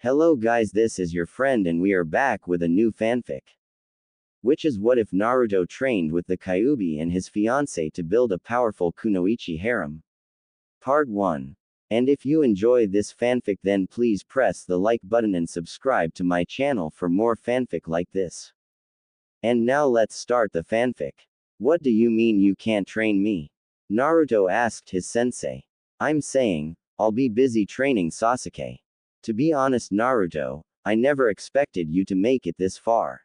Hello guys, this is your friend and we are back with a new fanfic. Which is what if Naruto trained with the Kyuubi and his fiancée to build a powerful Kunoichi harem? Part 1. And if you enjoy this fanfic then please press the like button and subscribe to my channel for more fanfic like this. And now let's start the fanfic. What do you mean you can't train me? Naruto asked his sensei. I'm saying, I'll be busy training Sasuke. To be honest Naruto, I never expected you to make it this far.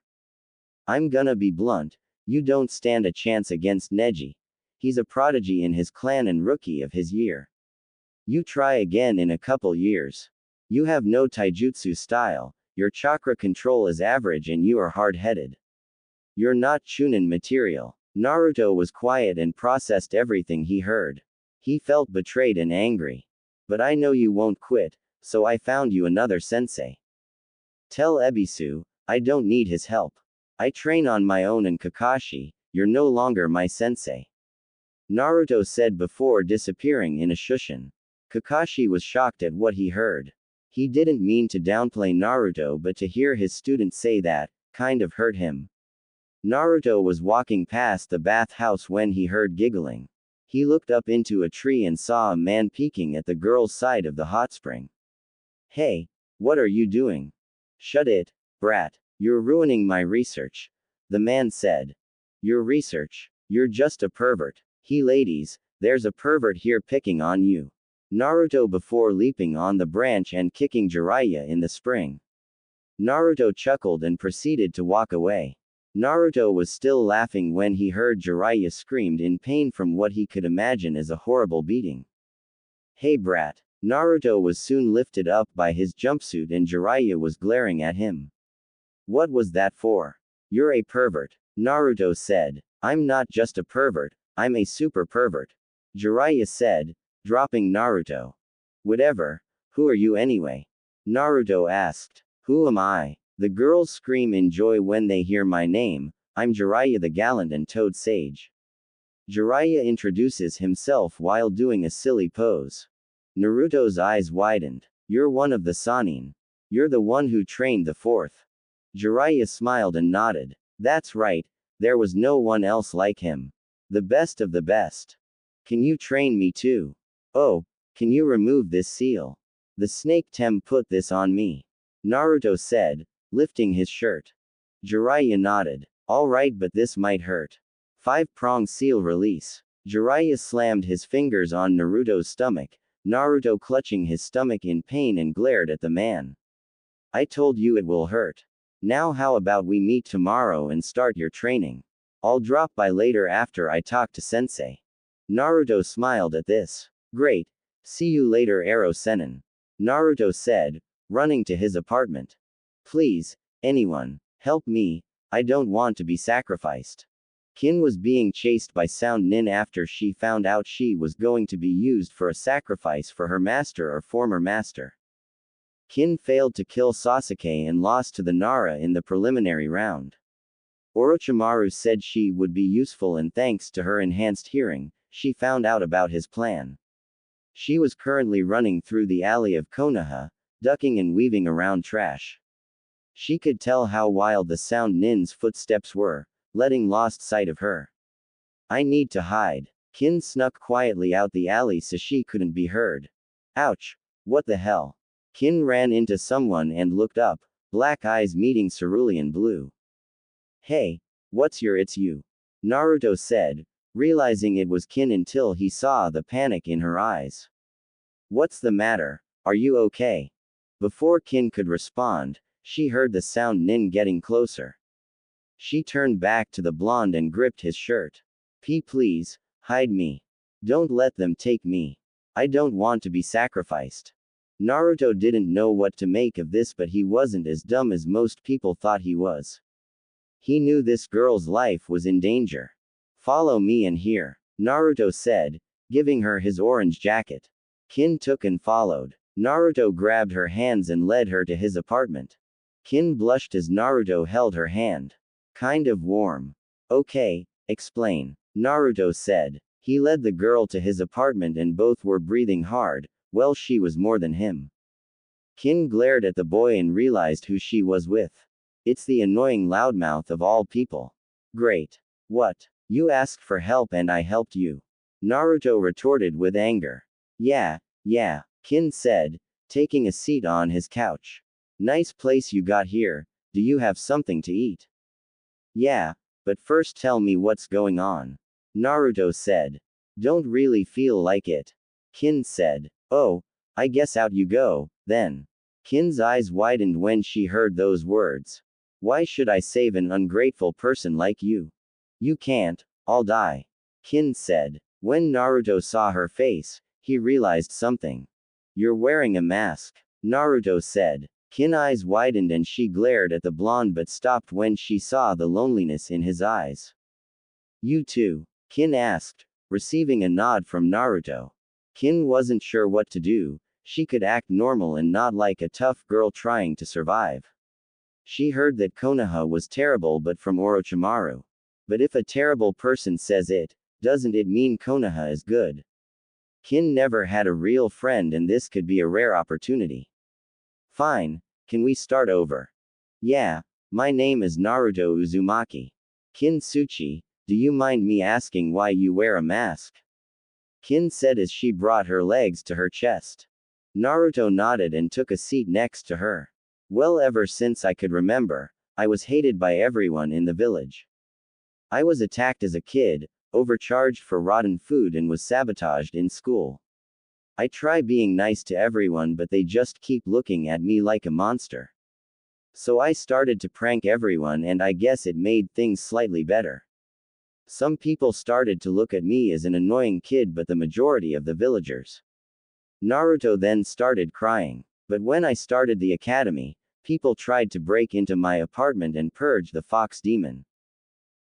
I'm gonna be blunt, you don't stand a chance against Neji. He's a prodigy in his clan and rookie of his year. You try again in a couple years. You have no taijutsu style, your chakra control is average and you are hard-headed. You're not Chunin material. Naruto was quiet and processed everything he heard. He felt betrayed and angry. But I know you won't quit, so I found you another sensei. Tell Ebisu, I don't need his help. I train on my own and Kakashi, you're no longer my sensei. Naruto said before disappearing in a shushin. Kakashi was shocked at what he heard. He didn't mean to downplay Naruto but to hear his student say that, kind of hurt him. Naruto was walking past the bathhouse when he heard giggling. He looked up into a tree and saw a man peeking at the girl's side of the hot spring. Hey, what are you doing? Shut it, brat. You're ruining my research. The man said. Your research? You're just a pervert. Ladies, there's a pervert here picking on you. Naruto before leaping on the branch and kicking Jiraiya in the spring. Naruto chuckled and proceeded to walk away. Naruto was still laughing when he heard Jiraiya screamed in pain from what he could imagine as a horrible beating. Hey brat. Naruto was soon lifted up by his jumpsuit and Jiraiya was glaring at him. What was that for? You're a pervert. Naruto said. I'm not just a pervert, I'm a super pervert. Jiraiya said, dropping Naruto. Whatever. Who are you anyway? Naruto asked. Who am I? The girls scream in joy when they hear my name. I'm Jiraiya the gallant and toad sage. Jiraiya introduces himself while doing a silly pose. Naruto's eyes widened. You're one of the Sannin. You're the one who trained the fourth. Jiraiya smiled and nodded. That's right, there was no one else like him. The best of the best. Can you train me too? Oh, can you remove this seal? The snake Tem put this on me. Naruto said, lifting his shirt. Jiraiya nodded. Alright, but this might hurt. 5-prong seal release. Jiraiya slammed his fingers on Naruto's stomach. Naruto clutching his stomach in pain and glared at the man. I told you it will hurt. Now how about we meet tomorrow and start your training? I'll drop by later after I talk to sensei. Naruto smiled at this. Great. See you later Ero Sennin. Naruto said, running to his apartment. Please, anyone, help me, I don't want to be sacrificed. Kin was being chased by Sound Nin after she found out she was going to be used for a sacrifice for her master or former master. Kin failed to kill Sasuke and lost to the Nara in the preliminary round. Orochimaru said she would be useful and thanks to her enhanced hearing, she found out about his plan. She was currently running through the alley of Konoha, ducking and weaving around trash. She could tell how wild the Sound Nin's footsteps were, letting lost sight of her. I need to hide. Kin snuck quietly out the alley so she couldn't be heard. Ouch. What the hell? Kin ran into someone and looked up, black eyes meeting cerulean blue. Hey, it's you. Naruto said, realizing it was Kin until he saw the panic in her eyes. What's the matter? Are you okay? Before Kin could respond, she heard the Sound Nin getting closer. She turned back to the blonde and gripped his shirt. Please, hide me. Don't let them take me. I don't want to be sacrificed. Naruto didn't know what to make of this, but he wasn't as dumb as most people thought he was. He knew this girl's life was in danger. Follow me in here, Naruto said, giving her his orange jacket. Kin took and followed. Naruto grabbed her hands and led her to his apartment. Kin blushed as Naruto held her hand. Kind of warm. Okay, explain, Naruto said. He led the girl to his apartment and both were breathing hard, well she was more than him. Kin glared at the boy and realized who she was with. It's the annoying loudmouth of all people. Great. What? You asked for help and I helped you. Naruto retorted with anger. Yeah, Kin said, taking a seat on his couch. Nice place you got here, do you have something to eat? Yeah, but first tell me what's going on. Naruto said. Don't really feel like it. Kin said. Oh, I guess out you go, then. Kin's eyes widened when she heard those words. Why should I save an ungrateful person like you? You can't, I'll die. Kin said. When Naruto saw her face, he realized something. You're wearing a mask, Naruto said. Kin's eyes widened and she glared at the blonde but stopped when she saw the loneliness in his eyes. You too? Kin asked, receiving a nod from Naruto. Kin wasn't sure what to do. She could act normal and not like a tough girl trying to survive. She heard that Konoha was terrible but from Orochimaru. But if a terrible person says it, doesn't it mean Konoha is good? Kin never had a real friend and this could be a rare opportunity. Fine, can we start over? Yeah, my name is Naruto Uzumaki. Kin Tsuchi, do you mind me asking why you wear a mask? Kin said as she brought her legs to her chest. Naruto nodded and took a seat next to her. Well, ever since I could remember, I was hated by everyone in the village. I was attacked as a kid, overcharged for rotten food and was sabotaged in school. I try being nice to everyone but they just keep looking at me like a monster. So I started to prank everyone and I guess it made things slightly better. Some people started to look at me as an annoying kid but the majority of the villagers. Naruto then started crying. But when I started the academy, people tried to break into my apartment and purge the fox demon.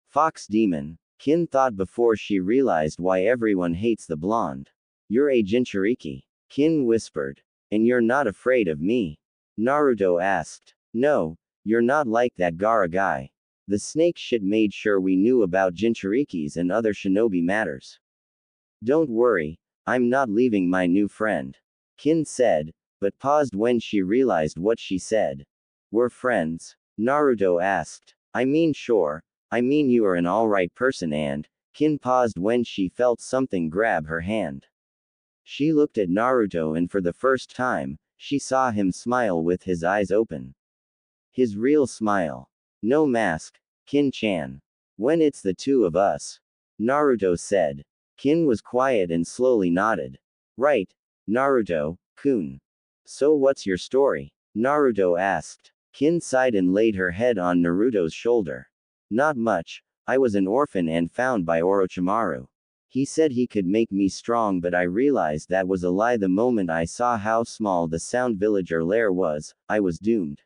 Fox demon, Kin thought before she realized why everyone hates the blonde. You're a Jinchuriki, Kin whispered. And you're not afraid of me? Naruto asked. No, you're not like that Gaara guy. The snake shit made sure we knew about Jinchurikis and other shinobi matters. Don't worry, I'm not leaving my new friend. Kin said, but paused when she realized what she said. We're friends? Naruto asked. I mean sure, I mean you are an alright person and, Kin paused when she felt something grab her hand. She looked at Naruto and for the first time, she saw him smile with his eyes open. His real smile. No mask, Kin-chan. When it's the two of us. Naruto said. Kin was quiet and slowly nodded. Right, Naruto-kun. So what's your story? Naruto asked. Kin sighed and laid her head on Naruto's shoulder. Not much, I was an orphan and found by Orochimaru. He said he could make me strong but I realized that was a lie the moment I saw how small the Sound Villager lair was, I was doomed.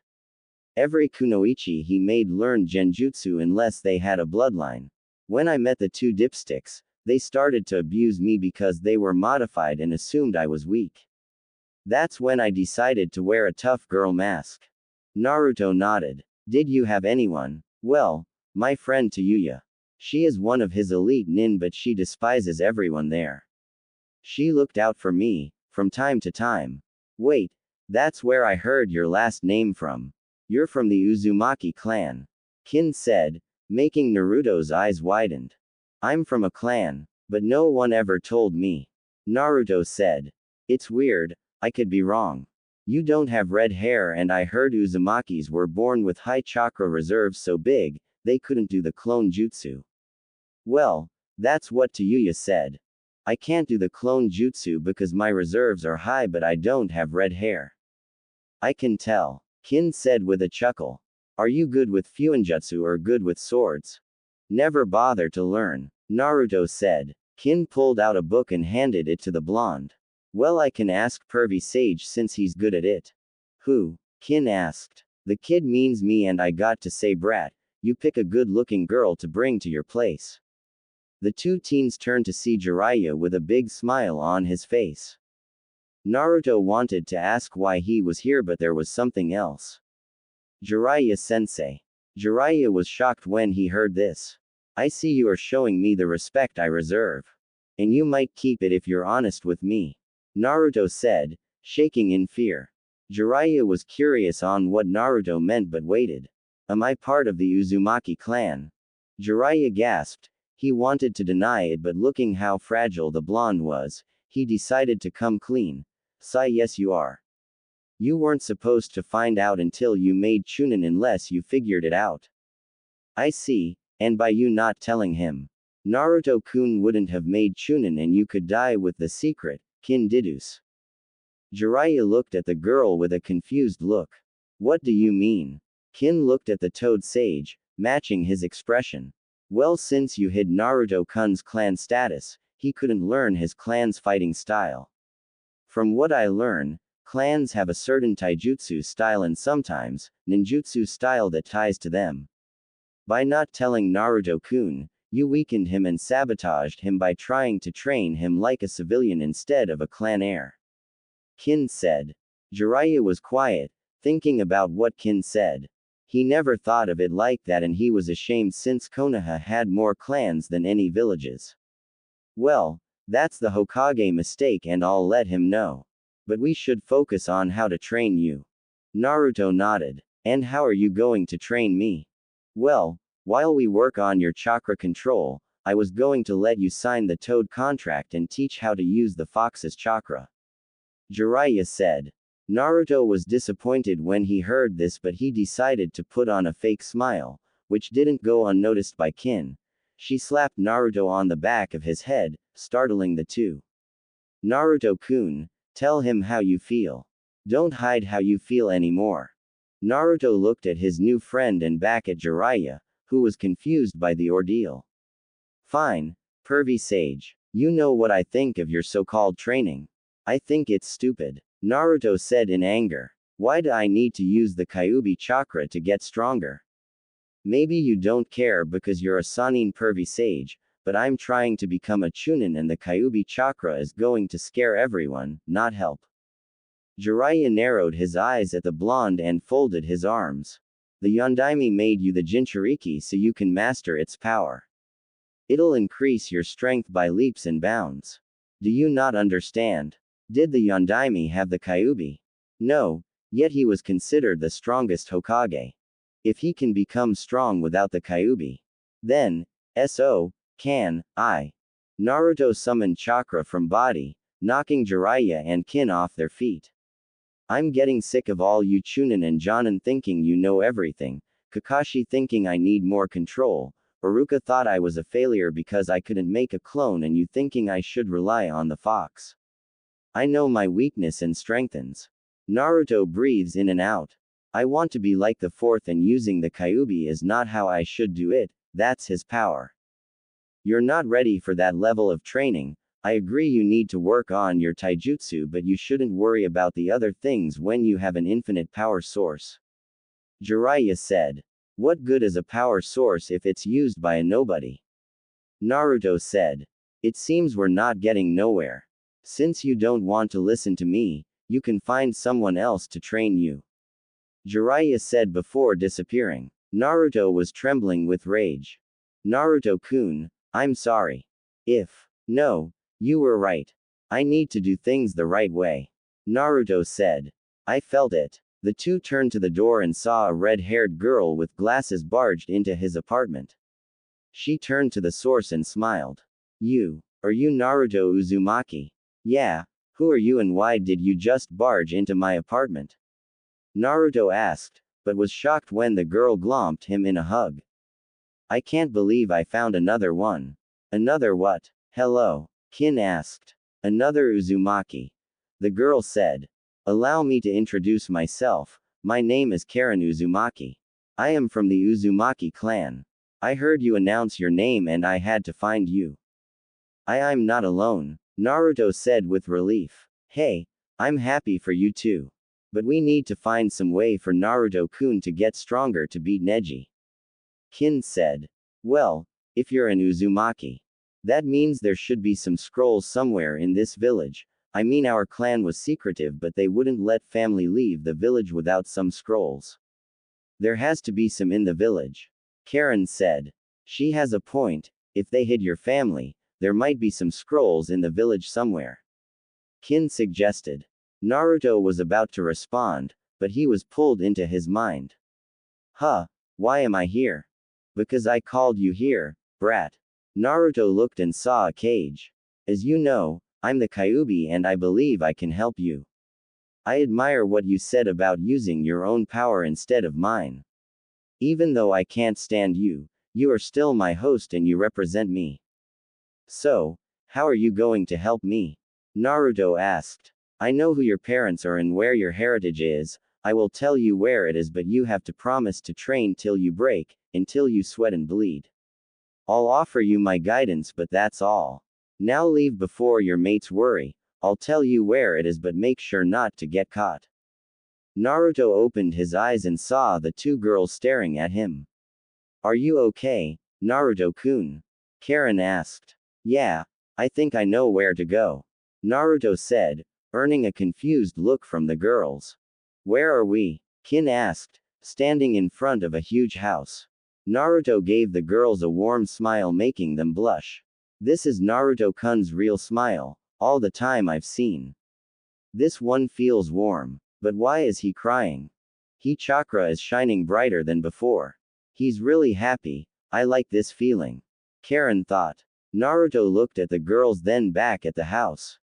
Every Kunoichi he made learned genjutsu unless they had a bloodline. When I met the two dipsticks, they started to abuse me because they were modified and assumed I was weak. That's when I decided to wear a tough girl mask. Naruto nodded. Did you have anyone? Well, my friend Tayuya. She is one of his elite nin but she despises everyone there. She looked out for me, from time to time. Wait, that's where I heard your last name from. You're from the Uzumaki clan. Kin said, making Naruto's eyes widened. I'm from a clan, but no one ever told me. Naruto said. It's weird, I could be wrong. You don't have red hair and I heard Uzumakis were born with high chakra reserves so big, they couldn't do the clone jutsu. Well, that's what Tayuya said. I can't do the clone jutsu because my reserves are high but I don't have red hair. I can tell. Kin said with a chuckle. Are you good with fuinjutsu or good with swords? Never bother to learn. Naruto said. Kin pulled out a book and handed it to the blonde. Well, I can ask Pervy Sage since he's good at it. Who? Kin asked. The kid means me and I got to say brat, you pick a good-looking girl to bring to your place. The two teens turned to see Jiraiya with a big smile on his face. Naruto wanted to ask why he was here but there was something else. Jiraiya-sensei. Jiraiya was shocked when he heard this. I see you are showing me the respect I reserve. And you might keep it if you're honest with me. Naruto said, shaking in fear. Jiraiya was curious on what Naruto meant but waited. Am I part of the Uzumaki clan? Jiraiya gasped. He wanted to deny it, but looking how fragile the blonde was, he decided to come clean. Sigh, yes you are. You weren't supposed to find out until you made Chunin unless you figured it out. I see, and by you not telling him, Naruto-kun wouldn't have made Chunin and you could die with the secret, Kin deduce. Jiraiya looked at the girl with a confused look. What do you mean? Kin looked at the toad sage, matching his expression. Well, since you hid Naruto-kun's clan status, he couldn't learn his clan's fighting style. From what I learn, clans have a certain taijutsu style and sometimes, ninjutsu style that ties to them. By not telling Naruto-kun, you weakened him and sabotaged him by trying to train him like a civilian instead of a clan heir. Kin said. Jiraiya was quiet, thinking about what Kin said. He never thought of it like that and he was ashamed since Konoha had more clans than any villages. Well, that's the Hokage mistake and I'll let him know. But we should focus on how to train you. Naruto nodded. And how are you going to train me? Well, while we work on your chakra control, I was going to let you sign the toad contract and teach how to use the fox's chakra. Jiraiya said. Naruto was disappointed when he heard this, but he decided to put on a fake smile, which didn't go unnoticed by Kin. She slapped Naruto on the back of his head, startling the two. Naruto-kun, tell him how you feel. Don't hide how you feel anymore. Naruto looked at his new friend and back at Jiraiya, who was confused by the ordeal. Fine, pervy sage. You know what I think of your so-called training. I think it's stupid. Naruto said in anger. Why do I need to use the Kyuubi chakra to get stronger? Maybe you don't care because you're a Sannin pervy sage, but I'm trying to become a Chunin and the Kyuubi chakra is going to scare everyone, not help. Jiraiya narrowed his eyes at the blonde and folded his arms. The Yondaime made you the Jinchuriki so you can master its power. It'll increase your strength by leaps and bounds. Do you not understand? Did the Yondaime have the Kyuubi? No, yet he was considered the strongest Hokage. If he can become strong without the Kyuubi, then, can I. Naruto summoned chakra from body, knocking Jiraiya and Kin off their feet. I'm getting sick of all you Chunin and Jonin thinking you know everything, Kakashi thinking I need more control, Iruka thought I was a failure because I couldn't make a clone and you thinking I should rely on the fox. I know my weakness and strengthens. Naruto breathes in and out. I want to be like the fourth and using the Kyuubi is not how I should do it, that's his power. You're not ready for that level of training. I agree you need to work on your taijutsu, but you shouldn't worry about the other things when you have an infinite power source. Jiraiya said. What good is a power source if it's used by a nobody? Naruto said. It seems we're not getting nowhere. Since you don't want to listen to me, you can find someone else to train you. Jiraiya said before disappearing. Naruto was trembling with rage. Naruto-kun, I'm sorry. No, you were right. I need to do things the right way. Naruto said. I felt it. The two turned to the door and saw a red-haired girl with glasses barged into his apartment. She turned to the source and smiled. Are you Naruto Uzumaki? Yeah, who are you and why did you just barge into my apartment? Naruto asked, but was shocked when the girl glomped him in a hug. I can't believe I found another one. Another what? Hello? Kin asked. Another Uzumaki. The girl said. Allow me to introduce myself, my name is Karen Uzumaki. I am from the Uzumaki clan. I heard you announce your name and I had to find you. I'm not alone, Naruto said with relief. Hey, I'm happy for you too. But we need to find some way for Naruto-kun to get stronger to beat Neji. Kin said. Well, if you're an Uzumaki, that means there should be some scrolls somewhere in this village. I mean our clan was secretive but they wouldn't let family leave the village without some scrolls. There has to be some in the village. Karen said. She has a point, if they hid your family, there might be some scrolls in the village somewhere. Kin suggested. Naruto was about to respond, but he was pulled into his mind. Huh, why am I here? Because I called you here, brat. Naruto looked and saw a cage. As you know, I'm the Kyuubi and I believe I can help you. I admire what you said about using your own power instead of mine. Even though I can't stand you, you are still my host and you represent me. So, how are you going to help me? Naruto asked. I know who your parents are and where your heritage is. I will tell you where it is, but you have to promise to train till you break, until you sweat and bleed. I'll offer you my guidance, but that's all. Now leave before your mates worry. I'll tell you where it is, but make sure not to get caught. Naruto opened his eyes and saw the two girls staring at him. Are you okay, Naruto-kun? Karen asked. Yeah, I think I know where to go. Naruto said, earning a confused look from the girls. Where are we? Kin asked, standing in front of a huge house. Naruto gave the girls a warm smile, making them blush. This is Naruto-kun's real smile, all the time I've seen. This one feels warm. But why is he crying? His chakra is shining brighter than before. He's really happy. I like this feeling. Karen thought. Naruto looked at the girls, then back at the house.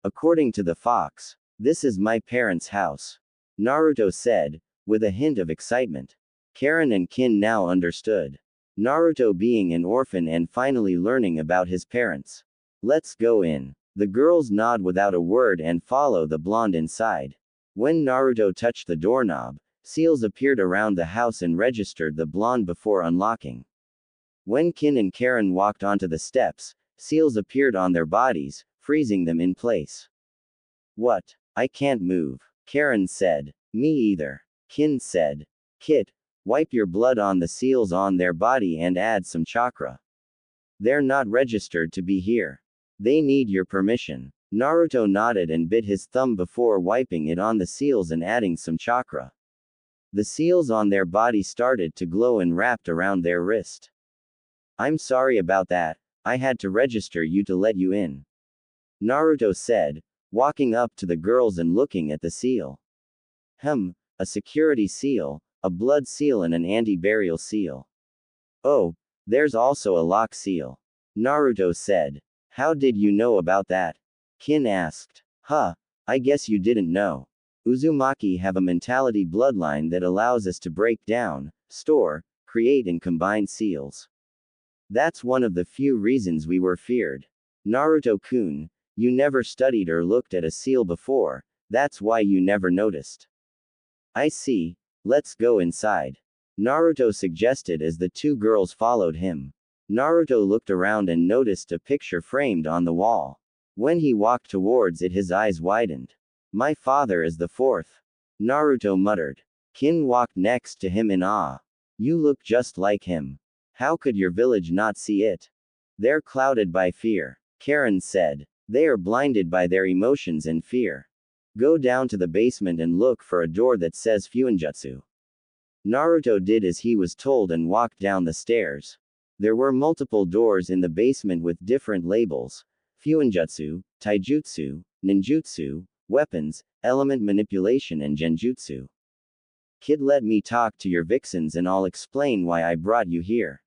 According to the fox, this is my parents' house. Naruto said, with a hint of excitement. Karen and Kin now understood. Naruto being an orphan and finally learning about his parents. Let's go in. The girls nod without a word and follow the blonde inside. When Naruto touched the doorknob, seals appeared around the house and registered the blonde before unlocking. When Kin and Karen walked onto the steps, seals appeared on their bodies, freezing them in place. What? I can't move. Karen said. Me either. Kin said. Kit, wipe your blood on the seals on their body and add some chakra. They're not registered to be here. They need your permission. Naruto nodded and bit his thumb before wiping it on the seals and adding some chakra. The seals on their body started to glow and wrapped around their wrist. I'm sorry about that, I had to register you to let you in. Naruto said, walking up to the girls and looking at the seal. A security seal, a blood seal and an anti-burial seal. Oh, there's also a lock seal. Naruto said. How did you know about that? Kin asked. I guess you didn't know. Uzumaki have a mentality bloodline that allows us to break down, store, create and combine seals. That's one of the few reasons we were feared. Naruto-kun, you never studied or looked at a seal before, that's why you never noticed. I see, let's go inside. Naruto suggested as the two girls followed him. Naruto looked around and noticed a picture framed on the wall. When he walked towards it, his eyes widened. My father is the fourth. Naruto muttered. Kin walked next to him in awe. You look just like him. How could your village not see it? They're clouded by fear. Karen said. They are blinded by their emotions and fear. Go down to the basement and look for a door that says Fuinjutsu. Naruto did as he was told and walked down the stairs. There were multiple doors in the basement with different labels. Fuinjutsu, Taijutsu, Ninjutsu, Weapons, Element Manipulation and Genjutsu. Kid, let me talk to your vixens and I'll explain why I brought you here.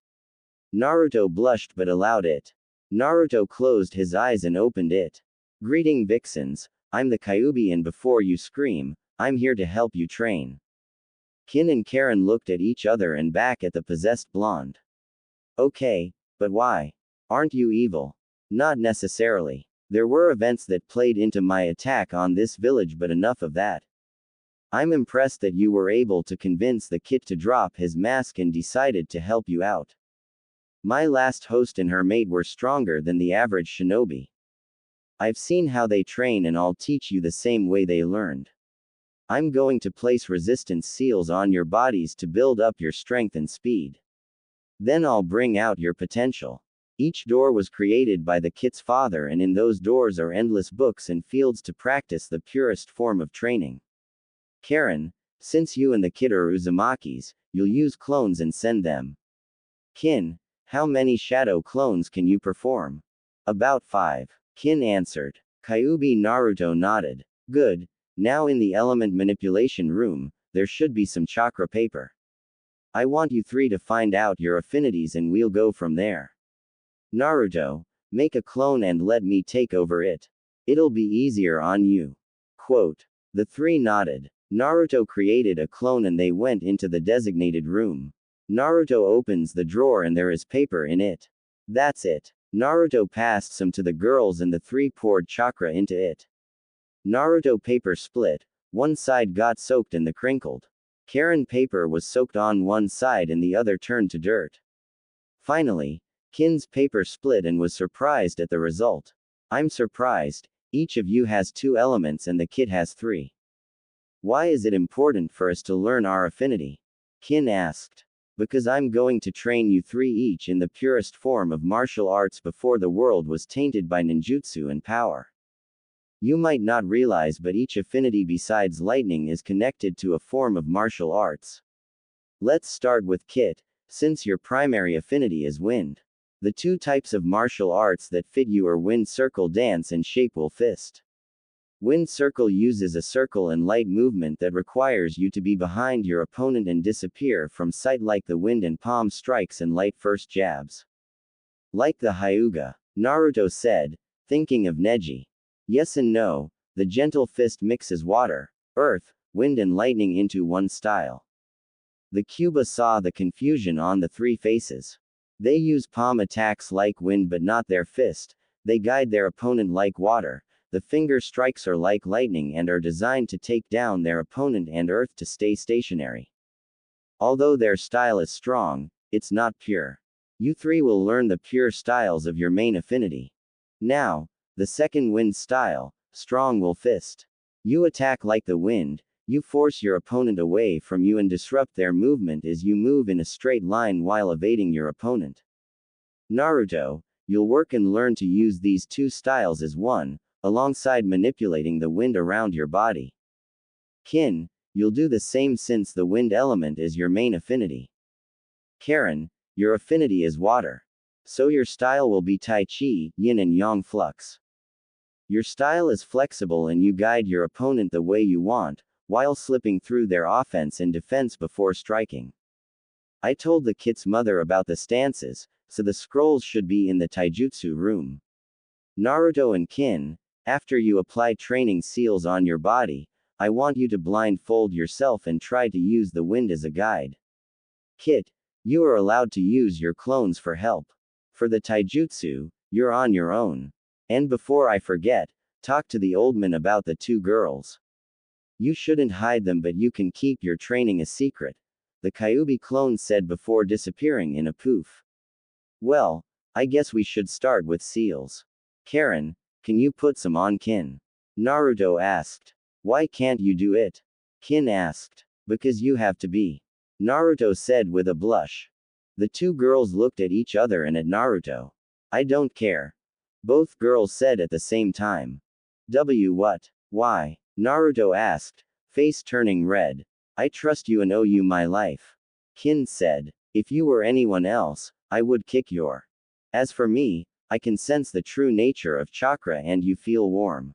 Naruto blushed but allowed it. Naruto closed his eyes and opened it. Greeting vixens, I'm the Kyuubi and before you scream, I'm here to help you train. Kin and Karen looked at each other and back at the possessed blonde. Okay, but why? Aren't you evil? Not necessarily. There were events that played into my attack on this village, but enough of that. I'm impressed that you were able to convince the kid to drop his mask and decided to help you out. My last host and her mate were stronger than the average shinobi. I've seen how they train and I'll teach you the same way they learned. I'm going to place resistance seals on your bodies to build up your strength and speed. Then I'll bring out your potential. Each door was created by the kid's father, and in those doors are endless books and fields to practice the purest form of training. Karen, since you and the kid are Uzumakis, you'll use clones and send them. Kin, how many shadow clones can you perform? About 5. Kin answered. Kyuubi Naruto nodded. Good, Now in the element manipulation room, there should be some chakra paper. I want you three to find out your affinities and we'll go from there. Naruto, make a clone and let me take over it. It'll be easier on you. Quote. The three nodded. Naruto created a clone and they went into the designated room. Naruto opens the drawer and there is paper in it. That's it. Naruto passed some to the girls and the three poured chakra into it. Naruto paper split, one side got soaked and the crinkled. Karen paper was soaked on one side and the other turned to dirt. Finally, Kin's paper split and was surprised at the result. I'm surprised, each of you has 2 elements and the kid has 3. Why is it important for us to learn our affinity? Kin asked. Because I'm going to train you 3 each in the purest form of martial arts before the world was tainted by ninjutsu and power. You might not realize but each affinity besides lightning is connected to a form of martial arts. Let's start with Kit, since your primary affinity is wind. The 2 types of martial arts that fit you are wind circle dance and shape will fist. Wind circle uses a circle and light movement that requires you to be behind your opponent and disappear from sight like the wind and palm strikes and light first jabs. Like the Hyuga, Naruto said, thinking of Neji. Yes and no, the gentle fist mixes water, earth, wind and lightning into one style. The Kyuubi saw the confusion on the 3 faces. They use palm attacks like wind but not their fist, they guide their opponent like water, the finger strikes are like lightning and are designed to take down their opponent and earth to stay stationary. Although their style is strong, it's not pure. You 3 will learn the pure styles of your main affinity. Now, the second wind style, strong will fist. You attack like the wind, you force your opponent away from you and disrupt their movement as you move in a straight line while evading your opponent. Naruto, you'll work and learn to use these 2 styles as one, alongside manipulating the wind around your body. Kin, you'll do the same since the wind element is your main affinity. Karen, your affinity is water. So your style will be Tai Chi, Yin and Yang flux. Your style is flexible and you guide your opponent the way you want, while slipping through their offense and defense before striking. I told the kid's mother about the stances, so the scrolls should be in the taijutsu room. Naruto and Kin, after you apply training seals on your body, I want you to blindfold yourself and try to use the wind as a guide. Kit, you are allowed to use your clones for help. For the taijutsu, you're on your own. And before I forget, talk to the old man about the 2 girls. You shouldn't hide them but you can keep your training a secret, the Kyuubi clone said before disappearing in a poof. Well, I guess we should start with seals. Karen, can you put some on Kin? Naruto asked. Why can't you do it? Kin asked. Because you have to be. Naruto said with a blush. The 2 girls looked at each other and at Naruto. I don't care. Both girls said at the same time. What? Why? Naruto asked, face turning red. I trust you and owe you my life. Kin said. If you were anyone else, I would kick your. As for me, I can sense the true nature of chakra and you feel warm.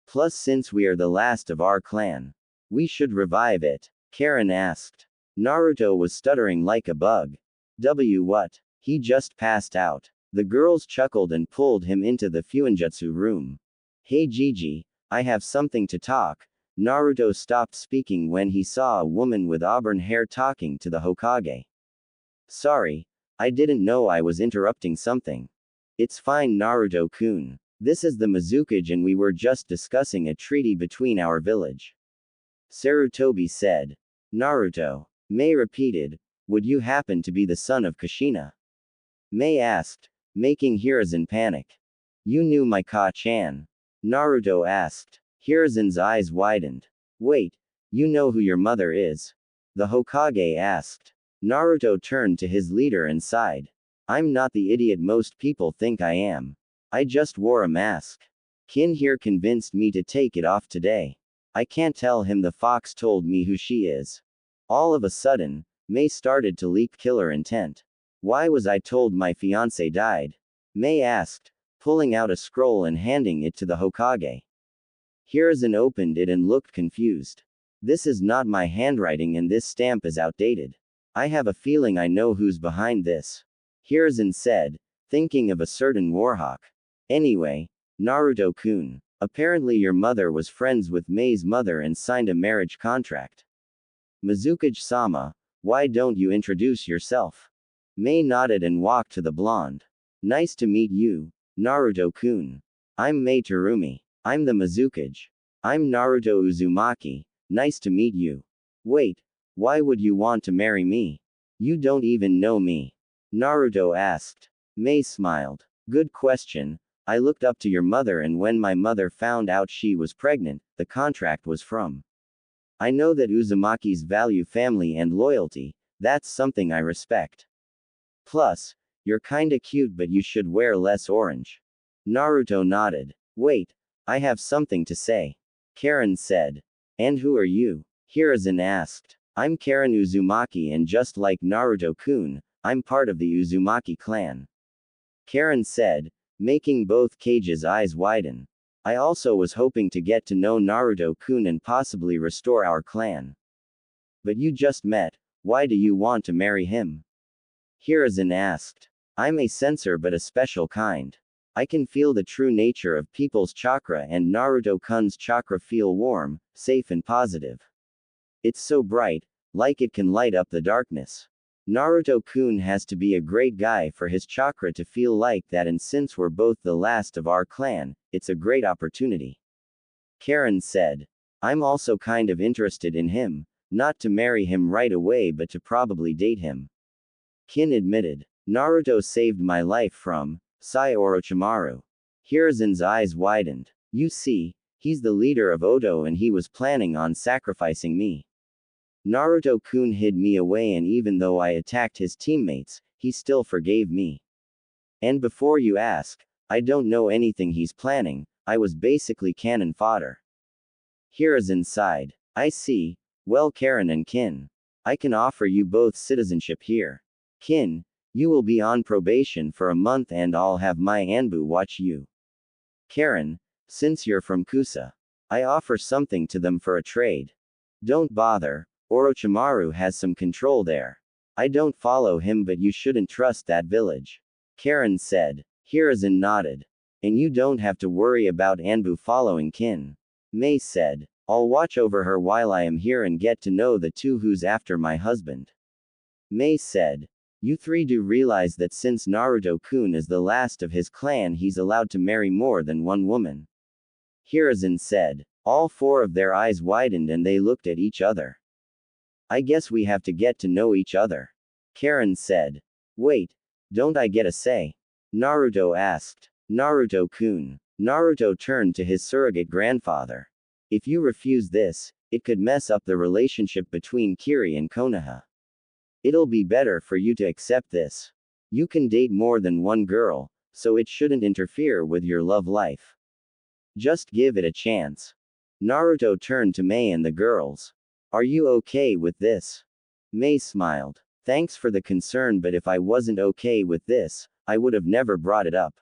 Plus since we are the last of our clan, we should revive it. Karen asked. Naruto was stuttering like a bug. What? He just passed out. The girls chuckled and pulled him into the Fuinjutsu room. Hey Gigi, I have something to talk. Naruto stopped speaking when he saw a woman with auburn hair talking to the Hokage. Sorry, I didn't know I was interrupting something. It's fine Naruto-kun. This is the Mizukage and we were just discussing a treaty between our village. Sarutobi said. Naruto. Mei repeated, would you happen to be the son of Kushina? Mei asked, making Hiruzen panic. You knew my Ka-chan. Naruto asked. Hiruzen's eyes widened. Wait, you know who your mother is? The Hokage asked. Naruto turned to his leader and sighed. I'm not the idiot most people think I am. I just wore a mask. Kin here convinced me to take it off today. I can't tell him the fox told me who she is. All of a sudden, Mei started to leak killer intent. Why was I told my fiancé died? Mei asked, pulling out a scroll and handing it to the Hokage. Hiruzen opened it and looked confused. This is not my handwriting and this stamp is outdated. I have a feeling I know who's behind this. Hiruzen said, thinking of a certain warhawk. Anyway, Naruto-kun. Apparently your mother was friends with Mei's mother and signed a marriage contract. Mizukage-sama, why don't you introduce yourself? Mei nodded and walked to the blonde. Nice to meet you, Naruto-kun. I'm Mei Terumi. I'm the Mizukage. I'm Naruto Uzumaki. Nice to meet you. Wait, why would you want to marry me? You don't even know me. Naruto asked. Mei smiled. Good question. I looked up to your mother and when my mother found out she was pregnant, the contract was from. I know that Uzumaki's value family and loyalty, that's something I respect. Plus, you're kinda cute but you should wear less orange. Naruto nodded. Wait, I have something to say. Karen said. And who are you? Hiruzen asked. I'm Karen Uzumaki and just like Naruto-kun, I'm part of the Uzumaki clan. Karen said, making both Kage's eyes widen. I also was hoping to get to know Naruto-kun and possibly restore our clan. But you just met, why do you want to marry him? Hiruzen asked. I'm a sensor but a special kind. I can feel the true nature of people's chakra and Naruto-kun's chakra feel warm, safe and positive. It's so bright, like it can light up the darkness. Naruto-kun has to be a great guy for his chakra to feel like that and since we're both the last of our clan, it's a great opportunity. Karen said. I'm also kind of interested in him, not to marry him right away but to probably date him. Kin admitted. Naruto saved my life from Sai Orochimaru. Hiruzen's eyes widened. You see, he's the leader of Oto and he was planning on sacrificing me. Naruto-kun hid me away and even though I attacked his teammates, he still forgave me. And before you ask, I don't know anything he's planning, I was basically cannon fodder. Hiruzen sighed. I see. Well Karen and Kin. I can offer you both citizenship here. Kin, you will be on probation for a month and I'll have my Anbu watch you. Karen, since you're from Kusa, I offer something to them for a trade. Don't bother. Orochimaru has some control there. I don't follow him but you shouldn't trust that village. Karen said. Hiruzen nodded. And you don't have to worry about Anbu following Kin. Mei said. I'll watch over her while I am here and get to know the two who's after my husband. Mei said. You three do realize that since Naruto-kun is the last of his clan he's allowed to marry more than one woman. Hiruzen said. All four of their eyes widened and they looked at each other. I guess we have to get to know each other. Karen said. Wait, don't I get a say? Naruto asked. Naruto-kun. Naruto turned to his surrogate grandfather. If you refuse this, it could mess up the relationship between Kiri and Konoha. It'll be better for you to accept this. You can date more than one girl, so it shouldn't interfere with your love life. Just give it a chance. Naruto turned to Mei and the girls. Are you okay with this? Mei smiled. Thanks for the concern but if I wasn't okay with this, I would have never brought it up.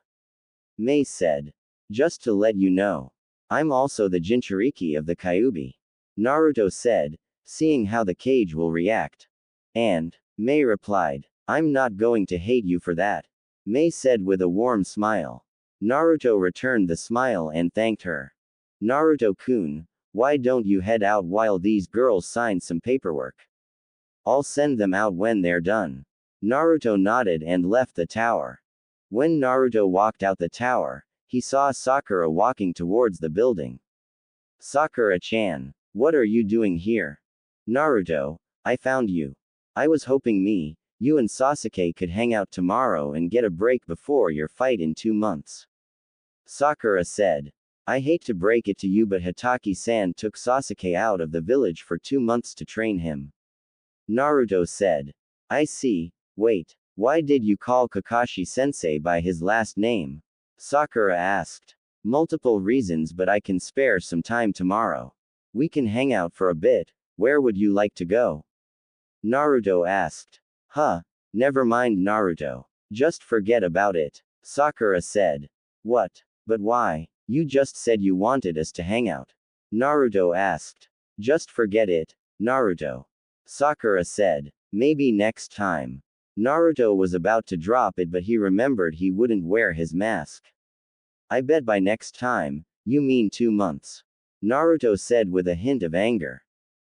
Mei said. Just to let you know. I'm also the Jinchuriki of the Kyuubi. Naruto said, seeing how the cage will react. And, Mei replied, I'm not going to hate you for that. Mei said with a warm smile. Naruto returned the smile and thanked her. Naruto-kun, why don't you head out while these girls sign some paperwork? I'll send them out when they're done. Naruto nodded and left the tower. When Naruto walked out the tower, he saw Sakura walking towards the building. Sakura-chan, what are you doing here? Naruto, I found you. I was hoping you and Sasuke could hang out tomorrow and get a break before your fight in 2 months. Sakura said. I hate to break it to you but Hatake-san took Sasuke out of the village for 2 months to train him. Naruto said. I see. Wait, why did you call Kakashi-sensei by his last name? Sakura asked. Multiple reasons but I can spare some time tomorrow. We can hang out for a bit, where would you like to go? Naruto asked. Huh, never mind Naruto. Just forget about it. Sakura said. What? But why? You just said you wanted us to hang out. Naruto asked. Just forget it, Naruto. Sakura said. Maybe next time. Naruto was about to drop it, but he remembered he wouldn't wear his mask. I bet by next time, you mean 2 months. Naruto said with a hint of anger.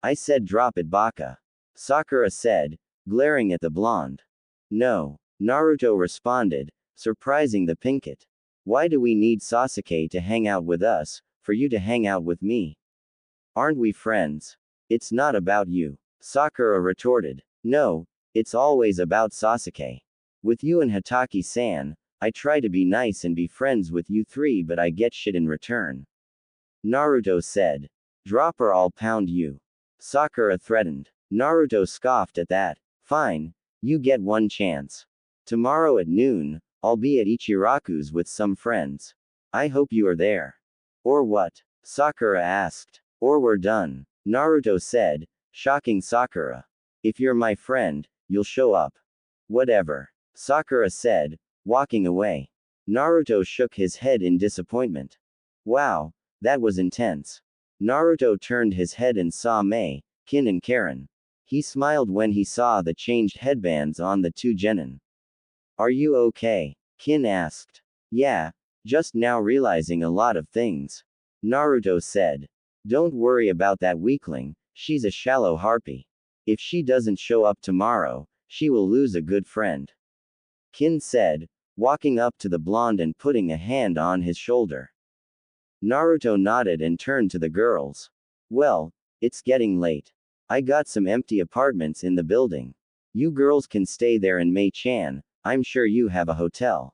I said drop it, Baka. Sakura said, glaring at the blonde. No, Naruto responded, surprising the Pinkett. Why do we need Sasuke to hang out with us, for you to hang out with me? Aren't we friends? It's not about you. Sakura retorted. No, it's always about Sasuke. With you and Hataki-san, I try to be nice and be friends with you three, but I get shit in return. Naruto said. Drop or I'll pound you. Sakura threatened. Naruto scoffed at that. Fine, you get one chance. Tomorrow at noon, I'll be at Ichiraku's with some friends. I hope you are there. Or what? Sakura asked. Or we're done. Naruto said, shocking Sakura. If you're my friend, you'll show up. Whatever. Sakura said, walking away. Naruto shook his head in disappointment. Wow, that was intense. Naruto turned his head and saw Mei, Kin and Karen. He smiled when he saw the changed headbands on the two genin. Are you okay? Kin asked. Yeah, just now realizing a lot of things. Naruto said. Don't worry about that weakling, she's a shallow harpy. If she doesn't show up tomorrow, she will lose a good friend. Kin said, walking up to the blonde and putting a hand on his shoulder. Naruto nodded and turned to the girls. Well, it's getting late. I got some empty apartments in the building. You girls can stay there, and Mei-chan, I'm sure you have a hotel.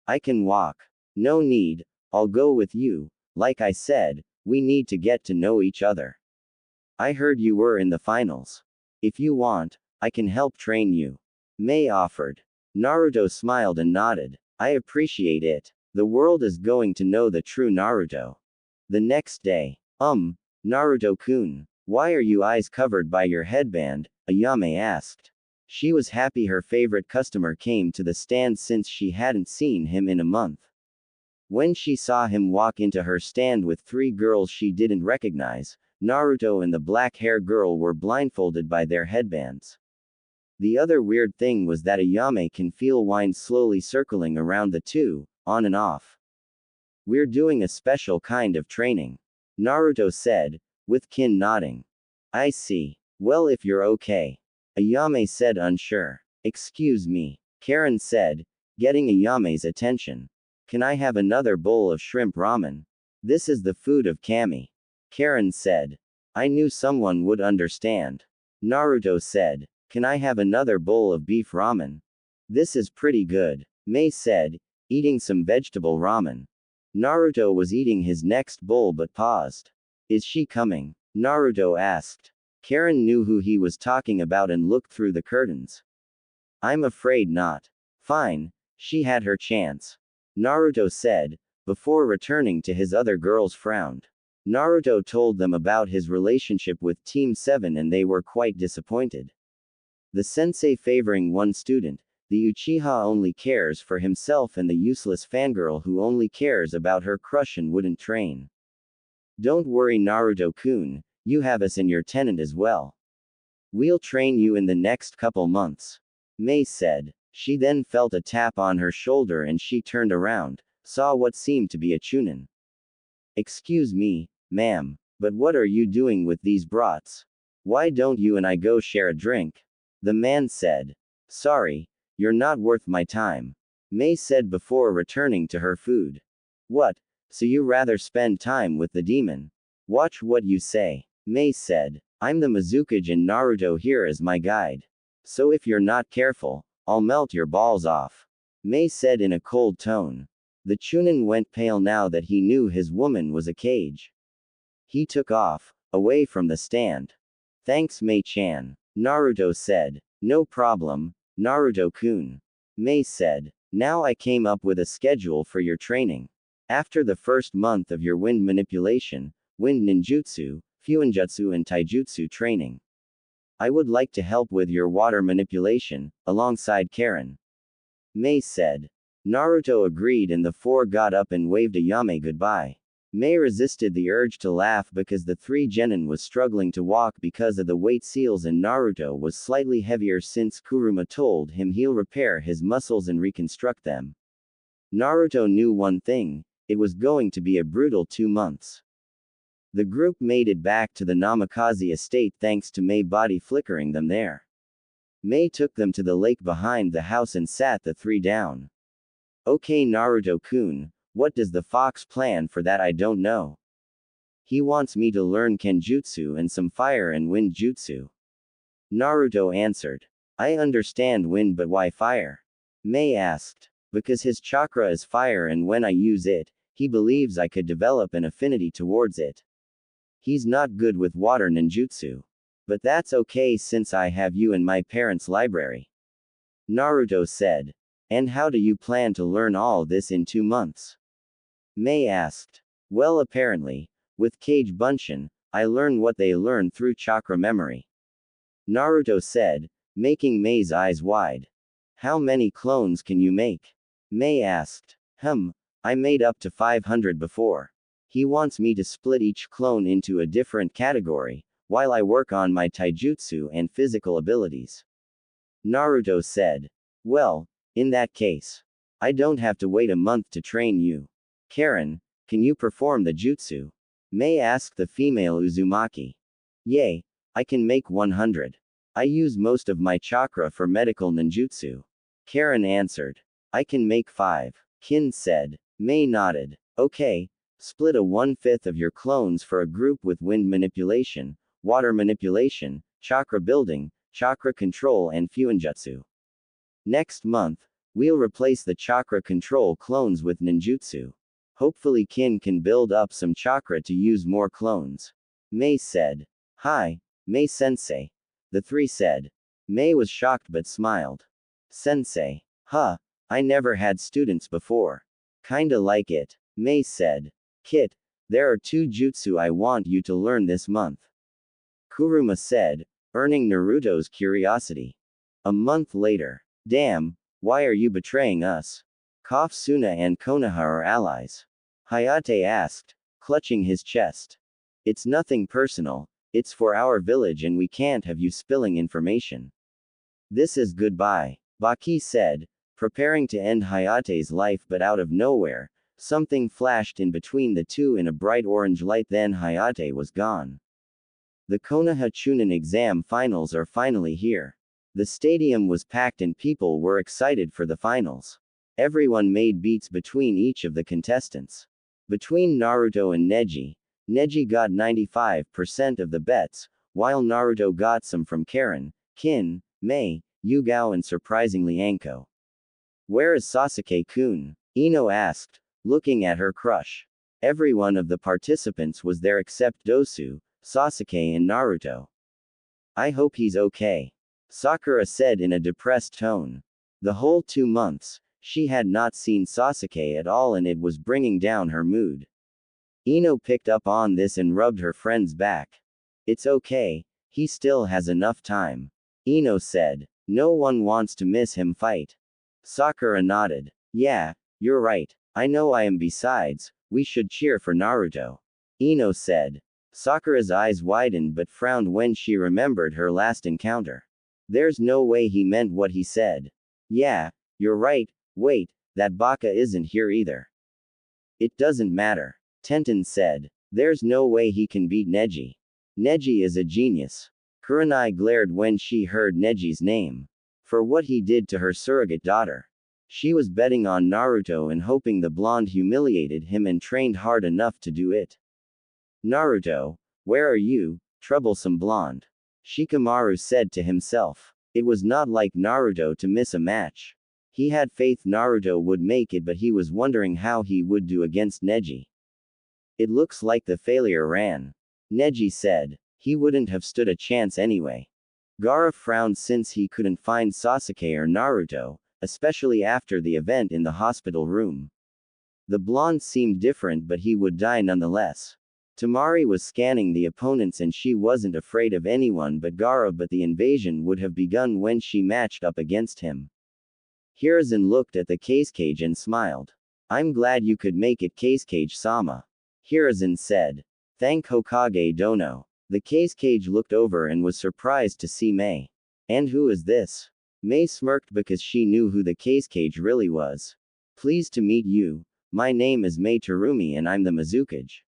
I can walk. No need, I'll go with you. Like I said, we need to get to know each other. I heard you were in the finals. If you want, I can help train you. Mei offered. Naruto smiled and nodded. I appreciate it. The world is going to know the true Naruto. The next day. Naruto-kun, why are you eyes covered by your headband? Ayame asked. She was happy her favorite customer came to the stand since she hadn't seen him in a month. When she saw him walk into her stand with three girls she didn't recognize, Naruto and the black-hair girl were blindfolded by their headbands. The other weird thing was that Ayame can feel wine slowly circling around the two, on and off. We're doing a special kind of training. Naruto said, with Kin nodding. I see. Well, if you're okay. Ayame said, unsure. Excuse me. Karen said, getting Ayame's attention. Can I have another bowl of shrimp ramen? This is the food of Kami. Karen said. I knew someone would understand. Naruto said. Can I have another bowl of beef ramen? This is pretty good. Mei said, eating some vegetable ramen. Naruto was eating his next bowl but paused. Is she coming? Naruto asked. Karen knew who he was talking about and looked through the curtains. I'm afraid not. Fine, she had her chance. Naruto said, before returning to his other girls frowned. Naruto told them about his relationship with Team 7 and they were quite disappointed. The sensei favoring one student, the Uchiha only cares for himself, and the useless fangirl who only cares about her crush and wouldn't train. Don't worry, Naruto-kun, you have us in your tenant as well. We'll train you in the next couple months. Mei said. She then felt a tap on her shoulder and she turned around, saw what seemed to be a chunin. Excuse me, ma'am, but what are you doing with these brats? Why don't you and I go share a drink? The man said. Sorry, you're not worth my time. Mei said before returning to her food. What, so you rather spend time with the demon? Watch what you say. Mei said. I'm the Mizukage and Naruto here as my guide. So if you're not careful, I'll melt your balls off. Mei said in a cold tone. The chunin went pale now that he knew his woman was a cage. He took off, away from the stand. Thanks, Mei-chan. Naruto said. No problem, Naruto-kun. Mei said. Now I came up with a schedule for your training. After the first month of your wind manipulation, wind ninjutsu, fuinjutsu and taijutsu training, I would like to help with your water manipulation, alongside Karen. Mei said. Naruto agreed and the four got up and waved Ayame goodbye. Mei resisted the urge to laugh because the three genin was struggling to walk because of the weight seals, and Naruto was slightly heavier since Kuruma told him he'll repair his muscles and reconstruct them. Naruto knew one thing: it was going to be a brutal 2 months. The group made it back to the Namikaze estate thanks to Mei body flickering them there. Mei took them to the lake behind the house and sat the three down. Okay, Naruto-kun, what does the fox plan for that? I don't know. He wants me to learn Kenjutsu and some fire and wind jutsu. Naruto answered. I understand wind, but why fire? Mei asked. Because his chakra is fire, and when I use it, he believes I could develop an affinity towards it. He's not good with water ninjutsu. But that's okay since I have you in my parents' library. Naruto said. And how do you plan to learn all this in 2 months? Mei asked. Well, apparently, with Kage Bunshin, I learn what they learn through chakra memory. Naruto said, making Mei's eyes wide. How many clones can you make? Mei asked. I made up to 500 before. He wants me to split each clone into a different category, while I work on my taijutsu and physical abilities. Naruto said. Well, in that case, I don't have to wait a month to train you. Karen, can you perform the jutsu? Mei asked the female Uzumaki. Yay, I can make 100. I use most of my chakra for medical ninjutsu. Karen answered. I can make 5. Kin said. Mei nodded. Okay, split a 1/5 of your clones for a group with wind manipulation, water manipulation, chakra building, chakra control, and fuinjutsu. Next month, we'll replace the chakra control clones with ninjutsu. Hopefully Kin can build up some chakra to use more clones. Mei said. Hi, Mei sensei. The three said. Mei was shocked but smiled. Sensei. Huh, I never had students before. Kinda like it. Mei said. Kit, there are 2 jutsu I want you to learn this month. Kuruma said, earning Naruto's curiosity. A month later. Damn, why are you betraying us? Suna and Konoha are allies. Hayate asked, clutching his chest. It's nothing personal, it's for our village and we can't have you spilling information. This is goodbye, Baki said, preparing to end Hayate's life, but out of nowhere, something flashed in between the two in a bright orange light, then Hayate was gone. The Konoha Chunin exam finals are finally here. The stadium was packed and people were excited for the finals. Everyone made beats between each of the contestants. Between Naruto and Neji, Neji got 95% of the bets, while Naruto got some from Karen, Kin, Mei, Yugao, and surprisingly Anko. Where is Sasuke-kun? Ino asked, looking at her crush. Every one of the participants was there except Dosu, Sasuke, and Naruto. I hope he's okay, Sakura said in a depressed tone. The whole 2 months, she had not seen Sasuke at all and it was bringing down her mood. Ino picked up on this and rubbed her friend's back. It's okay, he still has enough time. Ino said. No one wants to miss him fight. Sakura nodded. Yeah, you're right, I know I am. Besides, we should cheer for Naruto. Ino said. Sakura's eyes widened but frowned when she remembered her last encounter. There's no way he meant what he said. Yeah, you're right, wait, that Baka isn't here either. It doesn't matter, Tenten said. There's no way he can beat Neji. Neji is a genius. Kurenai glared when she heard Neji's name. For what he did to her surrogate daughter. She was betting on Naruto and hoping the blonde humiliated him and trained hard enough to do it. Naruto, where are you, troublesome blonde? Shikamaru said to himself. It was not like Naruto to miss a match. He had faith Naruto would make it, but he was wondering how he would do against Neji. It looks like the failure ran. Neji said. He wouldn't have stood a chance anyway. Gaara frowned since he couldn't find Sasuke or Naruto, especially after the event in the hospital room. The blonde seemed different, but he would die nonetheless. Tamari was scanning the opponents and she wasn't afraid of anyone but Gaara, but the invasion would have begun when she matched up against him. Hiruzen looked at the Cage and smiled. I'm glad you could make it, Cage-sama. Hiruzen said. Thank Hokage Dono. The cage looked over and was surprised to see Mei. And who is this? Mei smirked because she knew who the cage really was. Pleased to meet you. My name is Mei Terumi and I'm the Mizukage.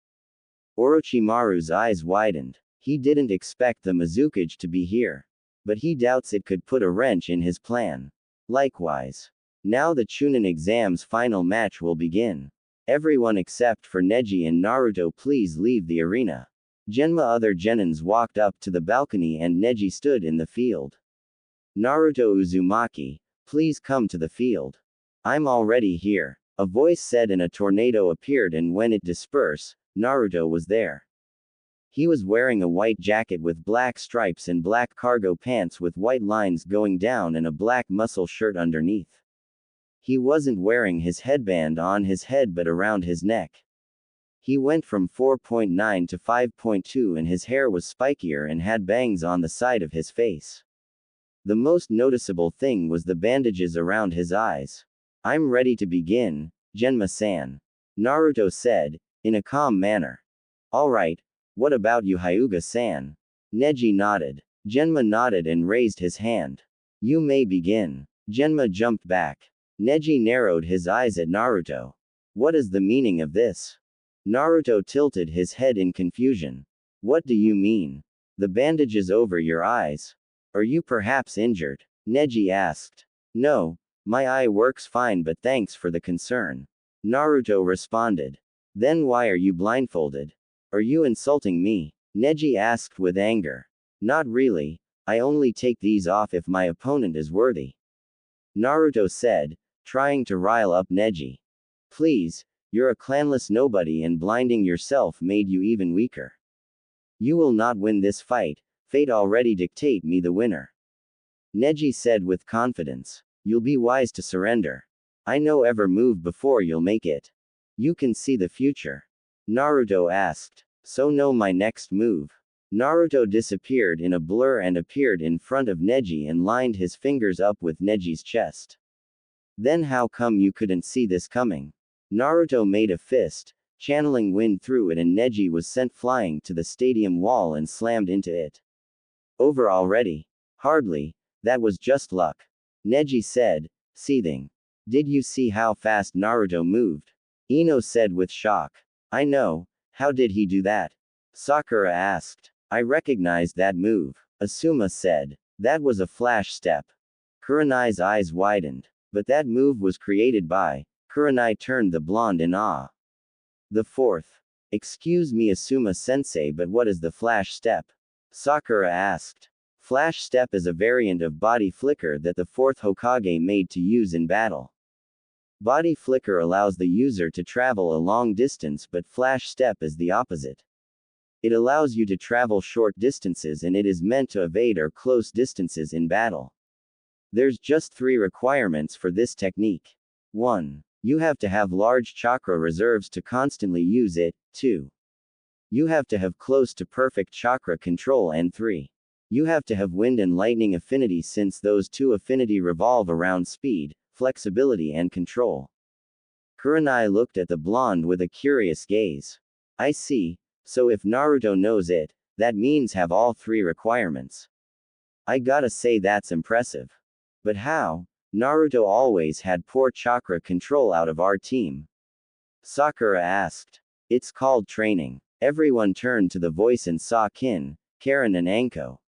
Orochimaru's eyes widened. He didn't expect the Mizukage to be here. But he doubts it could put a wrench in his plan. Likewise. Now the Chunin exam's final match will begin. Everyone except for Neji and Naruto please leave the arena. Other genins walked up to the balcony and Neji stood in the field. Naruto Uzumaki, please come to the field. I'm already here. A voice said and a tornado appeared and when it dispersed, Naruto was there. He was wearing a white jacket with black stripes and black cargo pants with white lines going down and a black muscle shirt underneath. He wasn't wearing his headband on his head but around his neck. He went from 4.9 to 5.2 and his hair was spikier and had bangs on the side of his face. The most noticeable thing was the bandages around his eyes. I'm ready to begin, Genma-san. Naruto said, in a calm manner. Alright, what about you Hyuga-san? Neji nodded. Genma nodded and raised his hand. You may begin. Genma jumped back. Neji narrowed his eyes at Naruto. What is the meaning of this? Naruto tilted his head in confusion. What do you mean? The bandages over your eyes? Are you perhaps injured? Neji asked. No, my eye works fine but thanks for the concern. Naruto responded. Then why are you blindfolded? Are you insulting me? Neji asked with anger. Not really, I only take these off if my opponent is worthy. Naruto said, trying to rile up Neji. Please, you're a clanless nobody and blinding yourself made you even weaker. You will not win this fight, fate already dictate me the winner. Neji said with confidence. You'll be wise to surrender. I know every move before you'll make it. You can see the future. Naruto asked. So know my next move. Naruto disappeared in a blur and appeared in front of Neji and lined his fingers up with Neji's chest. Then how come you couldn't see this coming? Naruto made a fist, channeling wind through it and Neji was sent flying to the stadium wall and slammed into it. Over already? Hardly, that was just luck. Neji said, seething. Did you see how fast Naruto moved? Ino said with shock. I know, how did he do that? Sakura asked. I recognized that move. Asuma said. That was a flash step. Kurenai's eyes widened. But that move was created by. Kurenai turned the blonde in awe. The fourth. Excuse me Asuma-sensei but what is the flash step? Sakura asked. Flash step is a variant of body flicker that the fourth Hokage made to use in battle. Body flicker allows the user to travel a long distance but flash step is the opposite. It allows you to travel short distances and it is meant to evade or close distances in battle. There's just 3 requirements for this technique. 1. You have to have large chakra reserves to constantly use it. 2. You have to have close to perfect chakra control and 3. You have to have wind and lightning affinity since those 2 affinity revolve around speed, flexibility and control. Kurenai looked at the blonde with a curious gaze. I see, so if Naruto knows it, that means have all 3 requirements. I gotta say that's impressive. But how? Naruto always had poor chakra control out of our team. Sakura asked. It's called training. Everyone turned to the voice and saw Kin, Karen and Anko.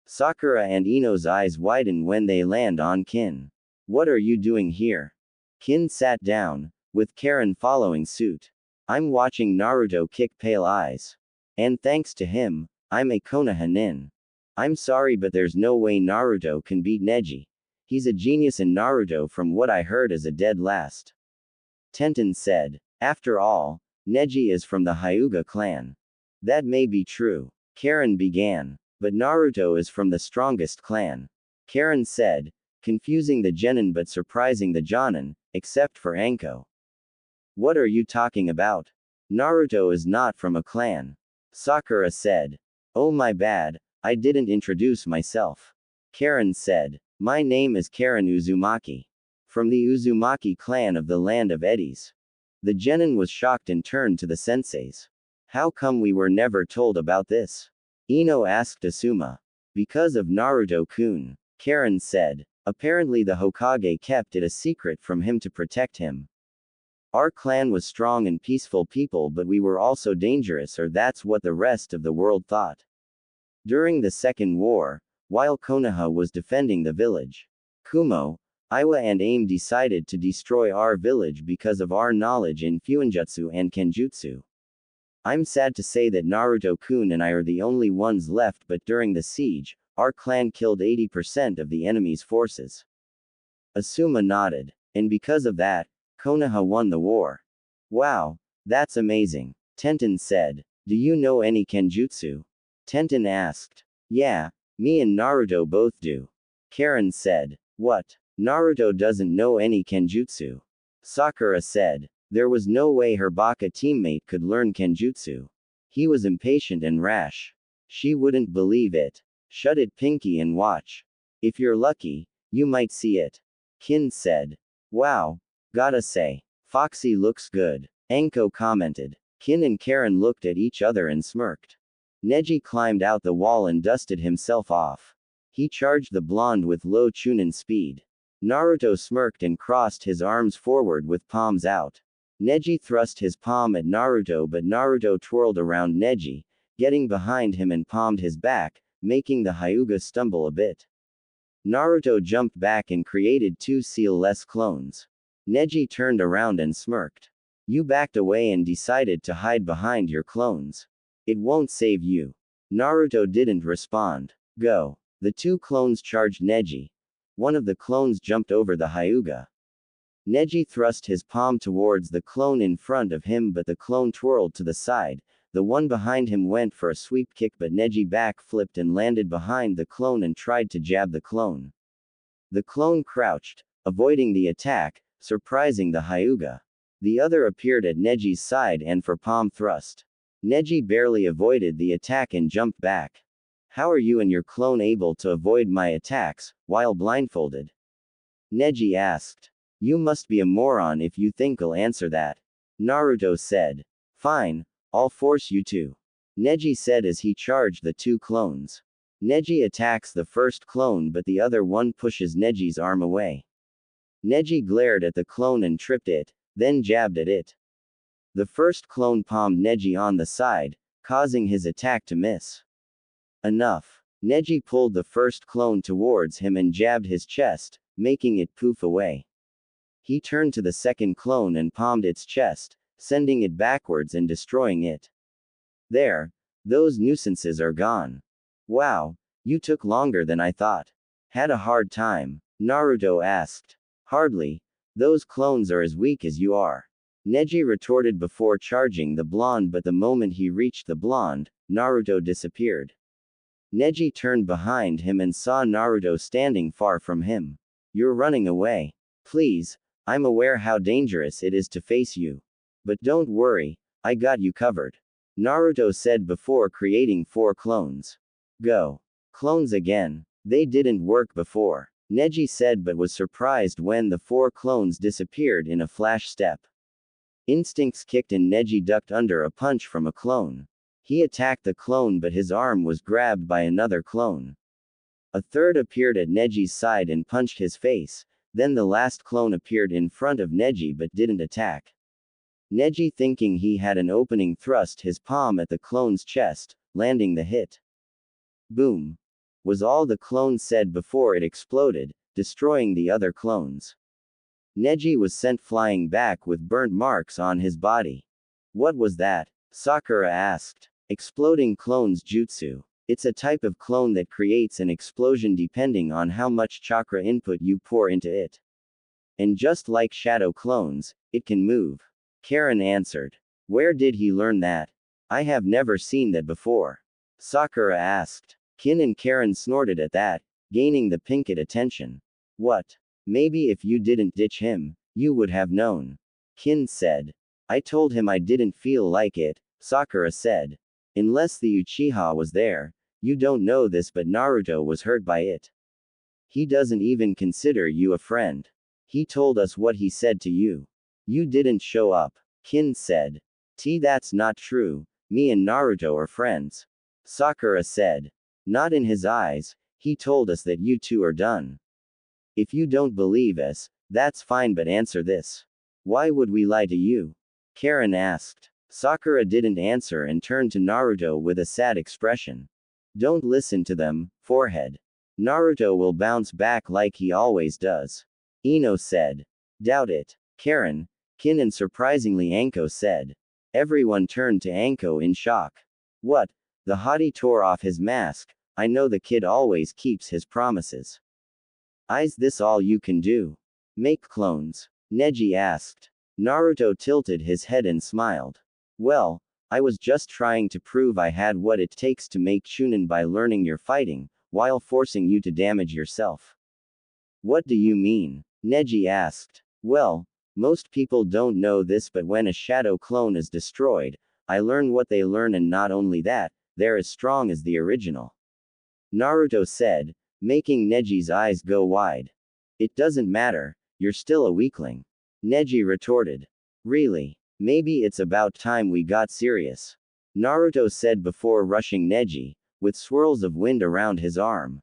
Sakura and Ino's eyes widen when they land on Kin. What are you doing here? Kin sat down, with Karen following suit. I'm watching Naruto kick Pale Eyes. And thanks to him, I'm a Konoha nin. I'm sorry but there's no way Naruto can beat Neji. He's a genius and Naruto from what I heard is a dead last. Tenten said. After all, Neji is from the Hyuga clan. That may be true. Karen began. But Naruto is from the strongest clan. Karen said, confusing the genin but surprising the jonin, except for Anko. What are you talking about? Naruto is not from a clan. Sakura said. Oh my bad, I didn't introduce myself. Karen said. My name is Karen Uzumaki. From the Uzumaki clan of the land of eddies. The genin was shocked and turned to the senseis. How come we were never told about this? Ino asked Asuma. Because of Naruto-kun, Karen said. Apparently the Hokage kept it a secret from him to protect him. Our clan was strong and peaceful people, but we were also dangerous, or that's what the rest of the world thought. During the Second War, while Konoha was defending the village, Kumo, Iwa and Aim decided to destroy our village because of our knowledge in Fuinjutsu and Kenjutsu. I'm sad to say that Naruto-kun and I are the only ones left, but during the siege, our clan killed 80% of the enemy's forces. Asuma nodded. And because of that, Konoha won the war. Wow, that's amazing. Tenten said. Do you know any Kenjutsu? Tenten asked. Yeah, me and Naruto both do. Karen said. What? Naruto doesn't know any Kenjutsu. Sakura said. There was no way her Baka teammate could learn Kenjutsu. He was impatient and rash. She wouldn't believe it. Shut it, Pinky, and watch. If you're lucky, you might see it. Kin said. Wow. Gotta say. Foxy looks good. Anko commented. Kin and Karen looked at each other and smirked. Neji climbed out the wall and dusted himself off. He charged the blonde with low Chunin speed. Naruto smirked and crossed his arms forward with palms out. Neji thrust his palm at Naruto, but Naruto twirled around Neji, getting behind him and palmed his back, making the Hyuga stumble a bit. Naruto jumped back and created two seal-less clones. Neji turned around and smirked. You backed away and decided to hide behind your clones. It won't save you. Naruto didn't respond. Go. The two clones charged Neji. One of the clones jumped over the Hyuga. Neji thrust his palm towards the clone in front of him, but the clone twirled to the side. The one behind him went for a sweep kick, but Neji back-flipped and landed behind the clone and tried to jab the clone. The clone crouched, avoiding the attack, surprising the Hyuga. The other appeared at Neji's side and for palm thrust. Neji barely avoided the attack and jumped back. How are you and your clone able to avoid my attacks, while blindfolded? Neji asked. You must be a moron if you think I'll answer that. Naruto said. Fine, I'll force you to. Neji said as he charged the two clones. Neji attacks the first clone, but the other one pushes Neji's arm away. Neji glared at the clone and tripped it, then jabbed at it. The first clone palmed Neji on the side, causing his attack to miss. Enough. Neji pulled the first clone towards him and jabbed his chest, making it poof away. He turned to the second clone and palmed its chest, sending it backwards and destroying it. There. Those nuisances are gone. Wow, you took longer than I thought. Had a hard time? Naruto asked. Hardly. Those clones are as weak as you are. Neji retorted before charging the blonde, but the moment he reached the blonde, Naruto disappeared. Neji turned behind him and saw Naruto standing far from him. You're running away. Please, I'm aware how dangerous it is to face you. But don't worry, I got you covered. Naruto said before creating 4 clones. Go. Clones again. They didn't work before. Neji said, but was surprised when the 4 clones disappeared in a flash step. Instincts kicked and Neji ducked under a punch from a clone. He attacked the clone, but his arm was grabbed by another clone. A third appeared at Neji's side and punched his face. Then the last clone appeared in front of Neji but didn't attack. Neji, thinking he had an opening, thrust his palm at the clone's chest, landing the hit. Boom. Was all the clone said before it exploded, destroying the other clones. Neji was sent flying back with burnt marks on his body. What was that? Sakura asked. Exploding clones jutsu. It's a type of clone that creates an explosion depending on how much chakra input you pour into it. And just like shadow clones, it can move. Karen answered. Where did he learn that? I have never seen that before. Sakura asked. Kin and Karen snorted at that, gaining the pinkett attention. What? Maybe if you didn't ditch him, you would have known. Kin said. I told him I didn't feel like it, Sakura said. Unless the Uchiha was there. You don't know this, but Naruto was hurt by it. He doesn't even consider you a friend. He told us what he said to you. You didn't show up. Kin said. That's not true. Me and Naruto are friends. Sakura said. Not in his eyes. He told us that you two are done. If you don't believe us, that's fine, but answer this. Why would we lie to you? Karen asked. Sakura didn't answer and turned to Naruto with a sad expression. Don't listen to them, forehead. Naruto will bounce back like he always does. Ino said. Doubt it. Karen, Kin and surprisingly Anko said. Everyone turned to Anko in shock. What? The hottie tore off his mask. I know the kid always keeps his promises. Is this all you can do? Make clones? Neji asked. Naruto tilted his head and smiled. Well, I was just trying to prove I had what it takes to make Chunin by learning your fighting, while forcing you to damage yourself. What do you mean? Neji asked. Well, most people don't know this, but when a shadow clone is destroyed, I learn what they learn, and not only that, they're as strong as the original. Naruto said, making Neji's eyes go wide. It doesn't matter, you're still a weakling. Neji retorted. Really? Maybe it's about time we got serious. Naruto said before rushing Neji, with swirls of wind around his arm.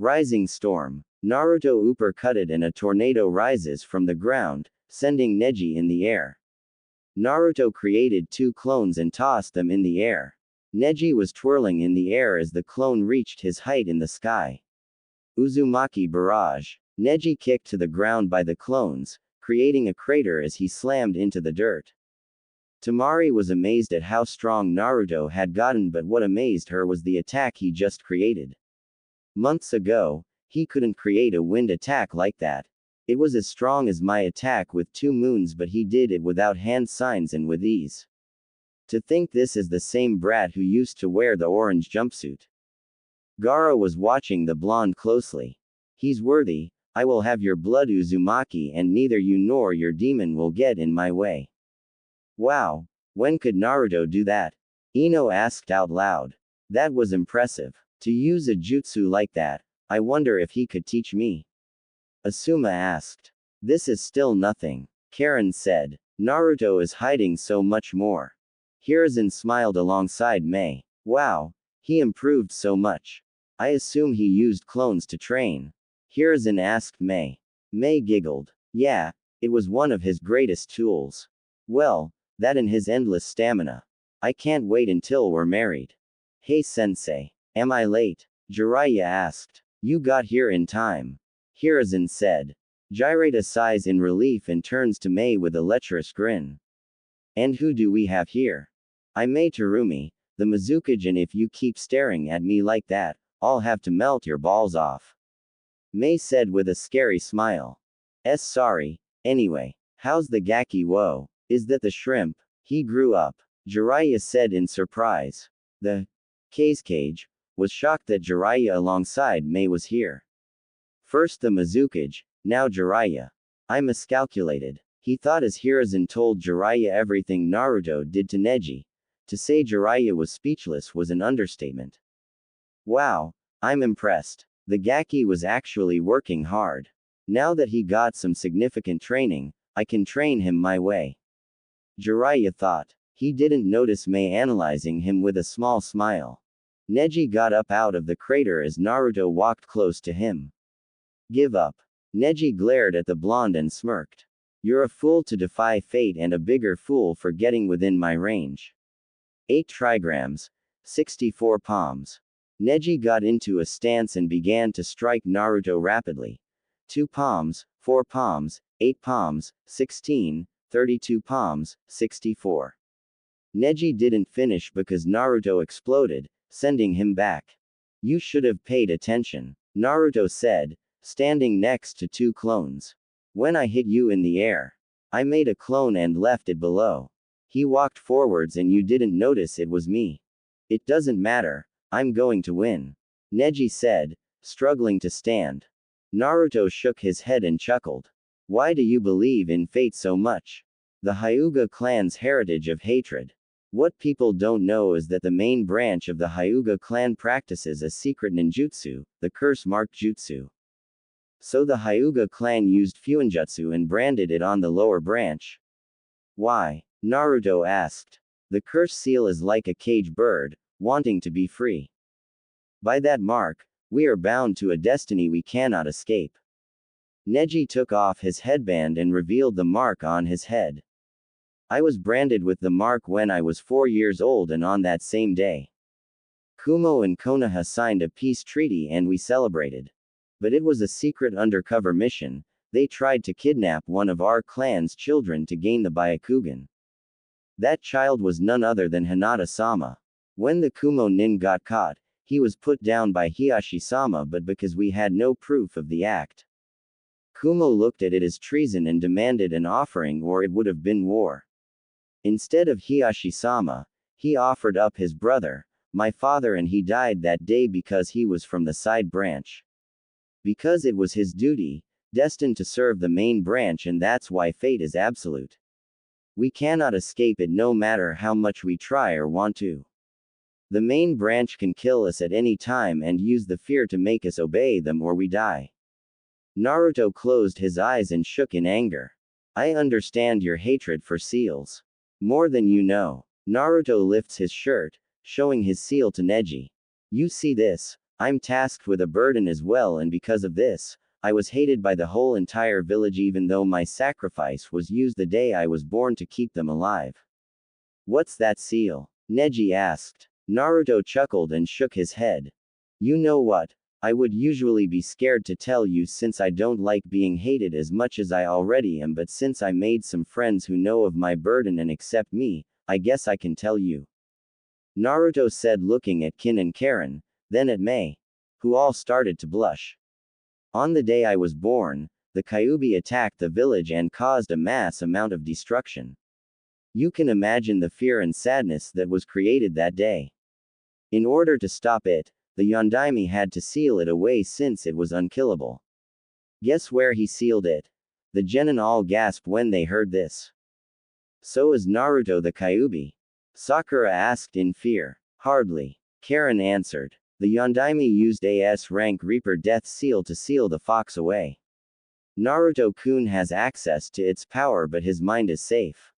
Rising storm. Naruto uppercutted and a tornado rises from the ground, sending Neji in the air. Naruto created two clones and tossed them in the air. Neji was twirling in the air as the clone reached his height in the sky. Uzumaki barrage. Neji kicked to the ground by the clones, creating a crater as he slammed into the dirt. Temari was amazed at how strong Naruto had gotten, but what amazed her was the attack he just created. Months ago, he couldn't create a wind attack like that. It was as strong as my attack with 2 moons, but he did it without hand signs and with ease. To think this is the same brat who used to wear the orange jumpsuit. Gaara was watching the blonde closely. He's worthy. I will have your blood, Uzumaki, and neither you nor your demon will get in my way. Wow. When could Naruto do that? Ino asked out loud. That was impressive. To use a jutsu like that, I wonder if he could teach me. Asuma asked. This is still nothing. Karen said. Naruto is hiding so much more. Hiruzen smiled alongside Mei. Wow. He improved so much. I assume he used clones to train. Hiruzen asked Mei. Mei giggled. Yeah, it was one of his greatest tools. Well, that and his endless stamina. I can't wait until we're married. Hey sensei. Am I late? Jiraiya asked. You got here in time. Hiruzen said. Jiraiya sighs in relief and turns to Mei with a lecherous grin. And who do we have here? I'm Mei Terumi, the Mizukage, and if you keep staring at me like that, I'll have to melt your balls off. Mei said with a scary smile. Sorry. Anyway, how's the Gaki Wo? Is that the shrimp? He grew up. Jiraiya said in surprise. The Cage was shocked that Jiraiya alongside Mei was here. First the Mizukage, now Jiraiya. I miscalculated. He thought as Hiruzen told Jiraiya everything Naruto did to Neji. To say Jiraiya was speechless was an understatement. Wow, I'm impressed. The Gaki was actually working hard. Now that he got some significant training, I can train him my way. Jiraiya thought. He didn't notice Mei analyzing him with a small smile. Neji got up out of the crater as Naruto walked close to him. Give up. Neji glared at the blonde and smirked. You're a fool to defy fate and a bigger fool for getting within my range. 8 trigrams. 64 palms. Neji got into a stance and began to strike Naruto rapidly. 2 palms, 4 palms, 8 palms, 16, 32 palms, 64. Neji didn't finish because Naruto exploded, sending him back. You should have paid attention, Naruto said, standing next to 2 clones. When I hit you in the air, I made a clone and left it below. He walked forwards and you didn't notice it was me. It doesn't matter, I'm going to win. Neji said, struggling to stand. Naruto shook his head and chuckled. Why do you believe in fate so much? The Hyuga clan's heritage of hatred. What people don't know is that the main branch of the Hyuga clan practices a secret ninjutsu, the curse-marked jutsu. So the Hyuga clan used Fuinjutsu and branded it on the lower branch. Why? Naruto asked. The curse seal is like a cage bird, wanting to be free. By that mark, we are bound to a destiny we cannot escape. Neji took off his headband and revealed the mark on his head. I was branded with the mark when I was 4 years old, and on that same day, Kumo and Konoha signed a peace treaty and we celebrated. But it was a secret undercover mission. They tried to kidnap one of our clan's children to gain the Byakugan. That child was none other than Hinata-sama. When the Kumo nin got caught, he was put down by Hiashi-sama, but because we had no proof of the act, Kumo looked at it as treason and demanded an offering, or it would have been war. Instead of Hiashi-sama, he offered up his brother, my father, and he died that day because he was from the side branch. Because it was his duty, destined to serve the main branch, and that's why fate is absolute. We cannot escape it no matter how much we try or want to. The main branch can kill us at any time and use the fear to make us obey them, or we die. Naruto closed his eyes and shook in anger. I understand your hatred for seals. More than you know. Naruto lifts his shirt, showing his seal to Neji. You see this? I'm tasked with a burden as well, and because of this, I was hated by the whole entire village, even though my sacrifice was used the day I was born to keep them alive. What's that seal? Neji asked. Naruto chuckled and shook his head. You know what? I would usually be scared to tell you since I don't like being hated as much as I already am, but since I made some friends who know of my burden and accept me, I guess I can tell you. Naruto said, looking at Kin and Karen, then at Mei, who all started to blush. On the day I was born, the Kyuubi attacked the village and caused a mass amount of destruction. You can imagine the fear and sadness that was created that day. In order to stop it, the Yondaime had to seal it away since it was unkillable. Guess where he sealed it? The genin all gasped when they heard this. So is Naruto the Kyuubi? Sakura asked in fear. Hardly. Karen answered. The Yondaime used a S-rank Reaper Death Seal to seal the fox away. Naruto-kun has access to its power, but his mind is safe.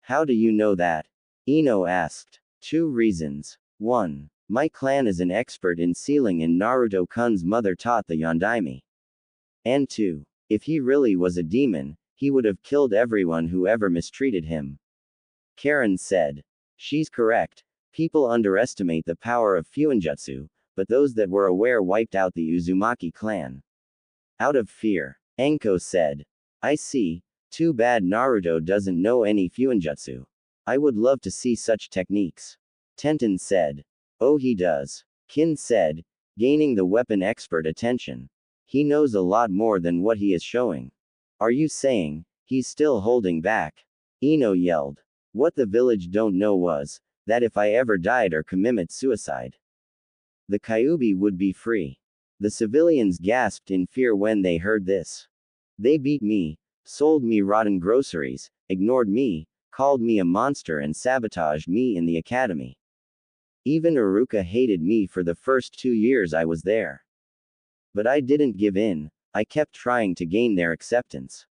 How do you know that? Ino asked. 2 reasons. 1. My clan is an expert in sealing, and Naruto-kun's mother taught the Yondaime. And 2. If he really was a demon, he would have killed everyone who ever mistreated him. Karen said. She's correct. People underestimate the power of Fuinjutsu, but those that were aware wiped out the Uzumaki clan. Out of fear. Enko said. I see. Too bad Naruto doesn't know any Fuinjutsu. I would love to see such techniques. Tenten said. Oh, he does. Kin said, gaining the weapon expert attention. He knows a lot more than what he is showing. Are you saying he's still holding back? Ino yelled. What the village don't know was that if I ever died or committed suicide, the Kyuubi would be free. The civilians gasped in fear when they heard this. They beat me, sold me rotten groceries, ignored me, called me a monster, and sabotaged me in the academy. Even Iruka hated me for the first 2 years I was there. But I didn't give in. I kept trying to gain their acceptance.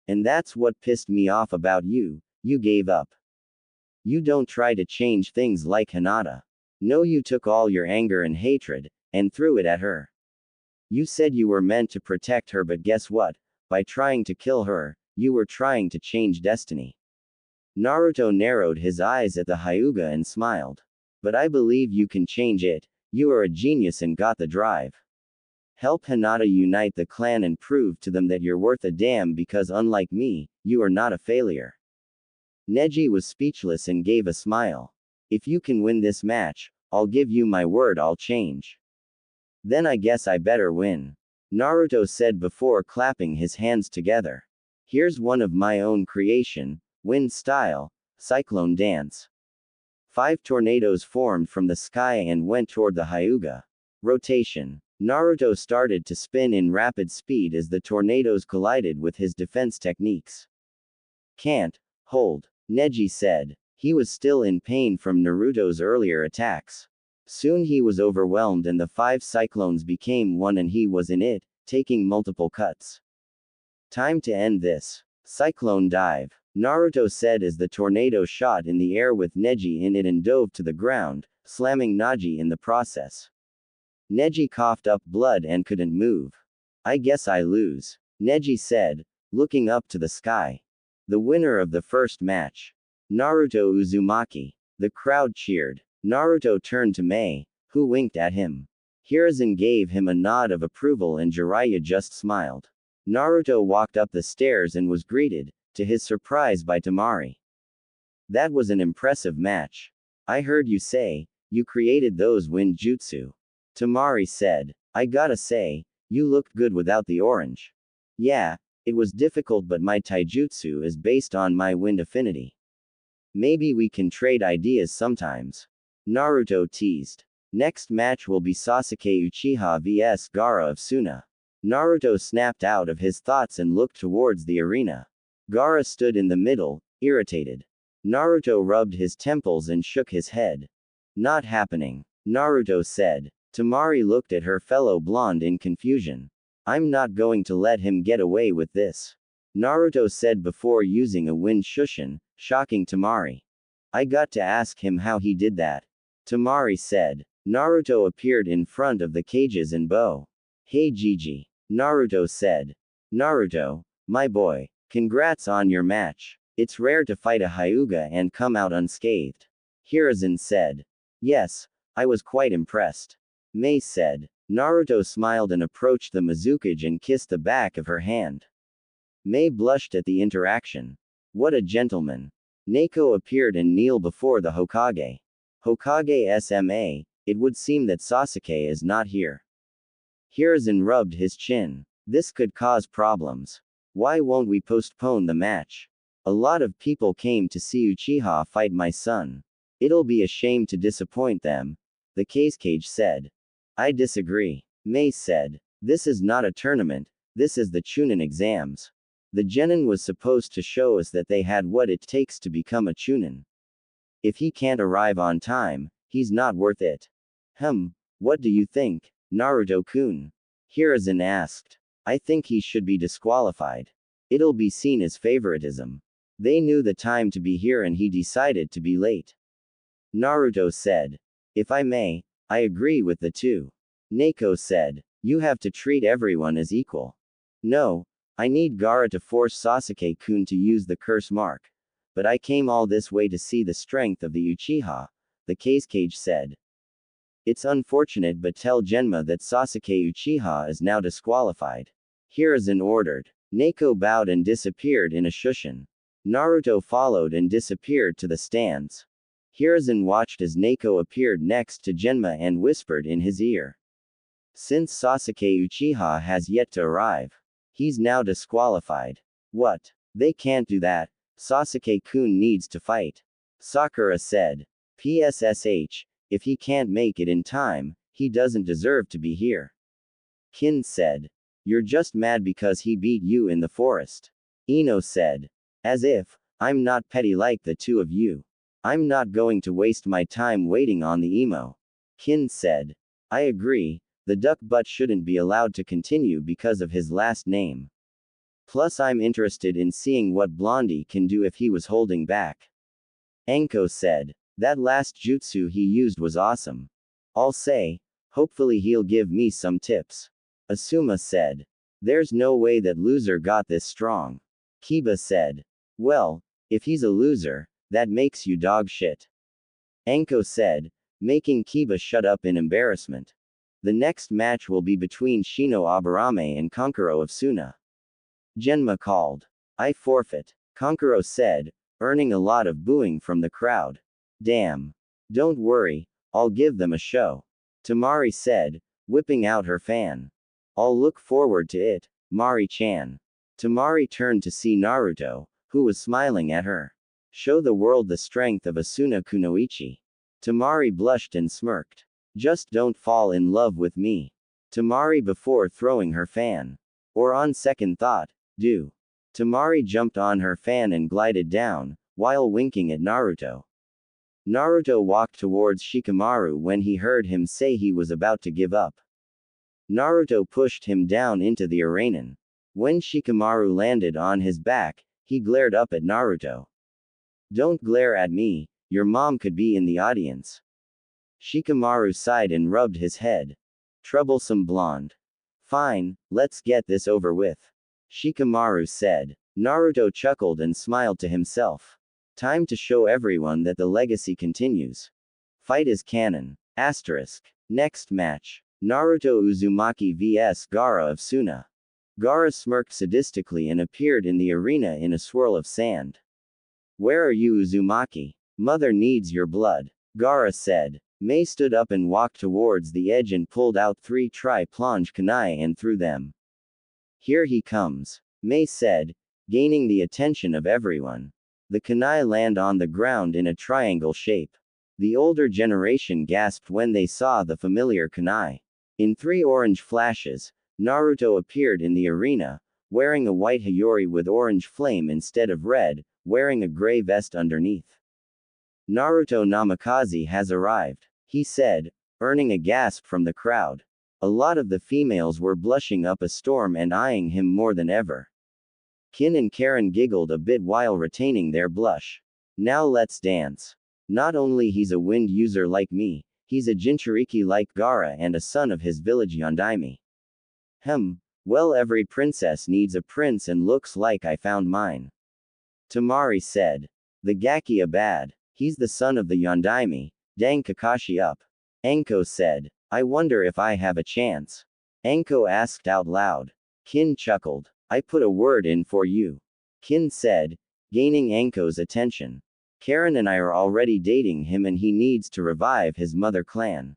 And that's what pissed me off about you. You gave up. You don't try to change things like Hinata. No, you took all your anger and hatred and threw it at her. You said you were meant to protect her, but guess what? By trying to kill her, you were trying to change destiny. Naruto narrowed his eyes at the Hyuga and smiled. But I believe you can change it. You are a genius and got the drive. Help Hinata unite the clan and prove to them that you're worth a damn, because unlike me, you are not a failure. Neji was speechless and gave a smile. If you can win this match, I'll give you my word I'll change. Then I guess I better win. Naruto said before clapping his hands together. Here's one of my own creation, wind style, cyclone dance. 5 tornadoes formed from the sky and went toward the Hyuga. Rotation. Naruto started to spin in rapid speed as the tornadoes collided with his defense techniques. Can't hold, Neji said. He was still in pain from Naruto's earlier attacks. Soon he was overwhelmed and the 5 cyclones became one and he was in it, taking multiple cuts. Time to end this. Cyclone dive. Naruto said as the tornado shot in the air with Neji in it and dove to the ground, slamming Neji in the process. Neji coughed up blood and couldn't move. I guess I lose, Neji said, looking up to the sky. The winner of the first match. Naruto Uzumaki. The crowd cheered. Naruto turned to Mei, who winked at him. Hiruzen gave him a nod of approval and Jiraiya just smiled. Naruto walked up the stairs and was greeted, to his surprise, by Temari. That was an impressive match. I heard you say, you created those wind jutsu. Temari said. I gotta say, you looked good without the orange. Yeah, it was difficult, but my taijutsu is based on my wind affinity. Maybe we can trade ideas sometimes. Naruto teased. Next match will be Sasuke Uchiha vs Gaara of Suna. Naruto snapped out of his thoughts and looked towards the arena. Gaara stood in the middle, irritated. Naruto rubbed his temples and shook his head. Not happening, Naruto said. Temari looked at her fellow blonde in confusion. I'm not going to let him get away with this, Naruto said before using a wind shushin, shocking Temari. I got to ask him how he did that, Temari said. Naruto appeared in front of the cages and bow. Hey Gigi, Naruto said. Naruto, my boy, congrats on your match. It's rare to fight a Hyuga and come out unscathed, Hiruzen said. Yes, I was quite impressed, Mei said. Naruto smiled and approached the Mizukage and kissed the back of her hand. Mei blushed at the interaction. What a gentleman. Neko appeared and kneeled before the Hokage. Hokage SMA, it would seem that Sasuke is not here. Hiruzen rubbed his chin. This could cause problems. Why won't we postpone the match? A lot of people came to see Uchiha fight my son. It'll be a shame to disappoint them, the Kazekage said. I disagree, Mei said. This is not a tournament, this is the Chunin exams. The Genin was supposed to show us that they had what it takes to become a Chunin. If he can't arrive on time, he's not worth it. What do you think, Naruto-kun? Hiruzen asked. I think he should be disqualified. It'll be seen as favoritism. They knew the time to be here and he decided to be late. Naruto said. If I may, I agree with the two. Neko said. You have to treat everyone as equal. No, I need Gaara to force Sasuke-kun to use the curse mark. But I came all this way to see the strength of the Uchiha, the Kazekage said. It's unfortunate, but tell Genma that Sasuke Uchiha is now disqualified, Hiruzen ordered. Neko bowed and disappeared in a shushin. Naruto followed and disappeared to the stands. Hiruzen watched as Neko appeared next to Genma and whispered in his ear. Since Sasuke Uchiha has yet to arrive, he's now disqualified. What? They can't do that. Sasuke-kun needs to fight, Sakura said. PSSH, if he can't make it in time, he doesn't deserve to be here. Kin said. You're just mad because he beat you in the forest, Ino said. As if, I'm not petty like the two of you. I'm not going to waste my time waiting on the emo, Kin said. I agree, the duck butt shouldn't be allowed to continue because of his last name. Plus I'm interested in seeing what Blondie can do if he was holding back. Enko said. That last jutsu he used was awesome. I'll say, hopefully he'll give me some tips. Asuma said. There's no way that loser got this strong, Kiba said. Well, if he's a loser, that makes you dog shit, Enko said, making Kiba shut up in embarrassment. The next match will be between Shino Aburame and Kankuro of Suna. Genma called. I forfeit, Kankuro said, earning a lot of booing from the crowd. Damn. Don't worry, I'll give them a show, Temari said, whipping out her fan. I'll look forward to it, Mari-chan. Temari turned to see Naruto, who was smiling at her. Show the world the strength of Asuna Kunoichi. Temari blushed and smirked. Just don't fall in love with me, Temari before throwing her fan. Or on second thought, do. Temari jumped on her fan and glided down, while winking at Naruto. Naruto walked towards Shikamaru when he heard him say he was about to give up. Naruto pushed him down into the arena. When Shikamaru landed on his back, He glared up at Naruto. Don't glare at me, your mom could be in the audience. Shikamaru sighed and rubbed his head. Troublesome blonde. Fine, let's get this over with. Shikamaru said. Naruto chuckled and smiled to himself. Time to show everyone that the legacy continues. Fight is canon. Asterisk. Next match. Naruto Uzumaki vs Gaara of Suna. Gaara smirked sadistically and appeared in the arena in a swirl of sand. Where are you, Uzumaki? Mother needs your blood. Gaara said. Mei stood up and walked towards the edge and pulled out 3 tri-plonge kunai and threw them. Here he comes, Mei said, gaining the attention of everyone. The kunai land on the ground in a triangle shape. The older generation gasped when they saw the familiar kunai. In 3 orange flashes, Naruto appeared in the arena, wearing a white Hiyori with orange flame instead of red, wearing a gray vest underneath. Naruto Namikaze has arrived, he said, earning a gasp from the crowd. A lot of the females were blushing up a storm and eyeing him more than ever. Kin and Karen giggled a bit while retaining their blush. Now let's dance. Not only he's a wind user like me, he's a Jinchuriki like Gaara and a son of his village Yondaime. Well, every princess needs a prince and looks like I found mine. Tamari said. The Gaki bad. He's the son of the Yondaime, dang Kakashi up. Anko said. I wonder if I have a chance. Anko asked out loud. Kin chuckled. I put a word in for you. Kin said, gaining Anko's attention. Karen and I are already dating him and he needs to revive his mother clan.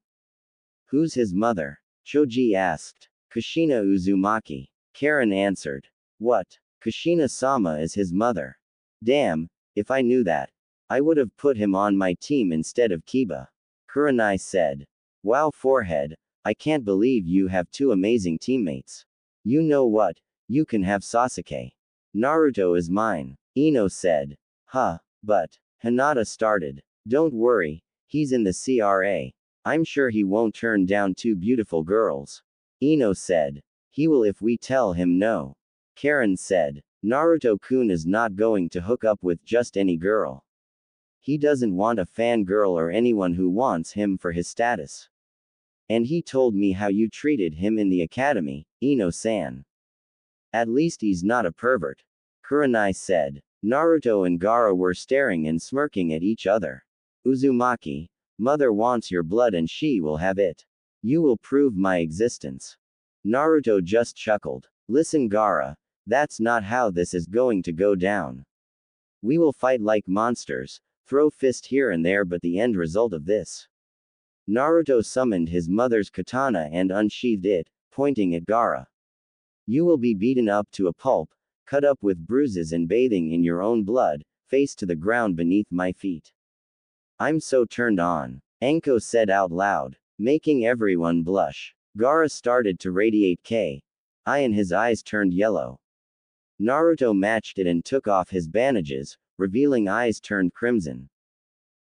Who's his mother? Choji asked. Kushina Uzumaki. Karen answered. What? Kushina-sama is his mother. Damn, if I knew that, I would have put him on my team instead of Kiba. Kurenai said. Wow, forehead, I can't believe you have 2 amazing teammates. You know what? You can have Sasuke. Naruto is mine, Ino said. But. Hinata started. Don't worry, he's in the CRA. I'm sure he won't turn down 2 beautiful girls. Ino said. He will if we tell him no. Karen said. Naruto-kun is not going to hook up with just any girl. He doesn't want a fangirl or anyone who wants him for his status. And he told me how you treated him in the academy, Ino-san. At least he's not a pervert. Kurenai said. Naruto and Gaara were staring and smirking at each other. Uzumaki, mother wants your blood and she will have it. You will prove my existence. Naruto just chuckled. Listen, Gaara, that's not how this is going to go down. We will fight like monsters, throw fist here and there, but the end result of this. Naruto summoned his mother's katana and unsheathed it, pointing at Gaara. You will be beaten up to a pulp, cut up with bruises and bathing in your own blood, face to the ground beneath my feet. I'm so turned on, Anko said out loud, making everyone blush. Gaara started to radiate K. And his eyes turned yellow. Naruto matched it and took off his bandages, revealing eyes turned crimson.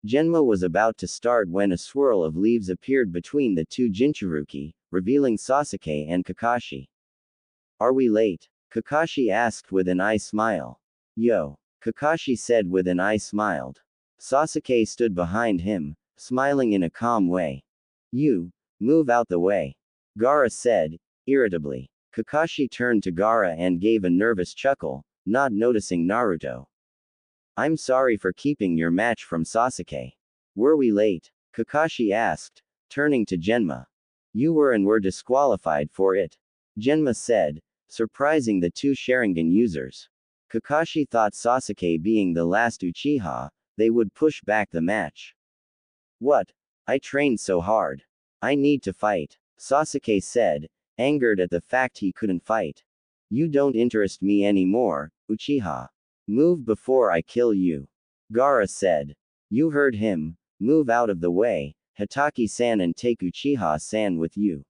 Genma was about to start when a swirl of leaves appeared between the 2 Jinchuriki, revealing Sasuke and Kakashi. Are we late? Kakashi asked with an eye smile. Yo. Kakashi said with an eye smiled. Sasuke stood behind him, smiling in a calm way. You, move out the way. Gaara said, irritably. Kakashi turned to Gaara and gave a nervous chuckle, not noticing Naruto. I'm sorry for keeping your match from Sasuke. Were we late? Kakashi asked, turning to Genma. You were and were disqualified for it. Genma said, surprising the 2 Sharingan users. Kakashi thought Sasuke being the last Uchiha, they would push back the match. What? I trained so hard. I need to fight, Sasuke said, angered at the fact he couldn't fight. You don't interest me anymore, Uchiha. Move before I kill you. Gaara said. You heard him, move out of the way, Hatake-san, and take Uchiha-san with you.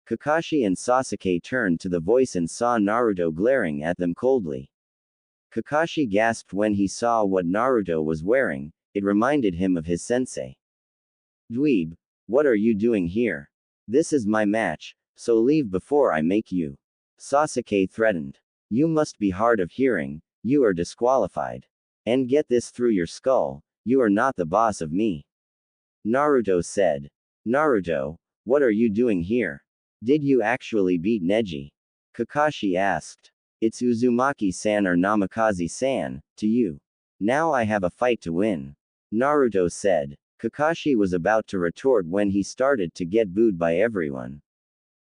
Kakashi and Sasuke turned to the voice and saw Naruto glaring at them coldly. Kakashi gasped when he saw what Naruto was wearing, it reminded him of his sensei. Dweeb, what are you doing here? This is my match, so leave before I make you. Sasuke threatened. You must be hard of hearing, You are disqualified. And get this through your skull, you are not the boss of me. Naruto said. Naruto, what are you doing here? Did you actually beat Neji? Kakashi asked. It's Uzumaki-san or Namikaze-san, to you. Now I have a fight to win. Naruto said. Kakashi was about to retort when he started to get booed by everyone.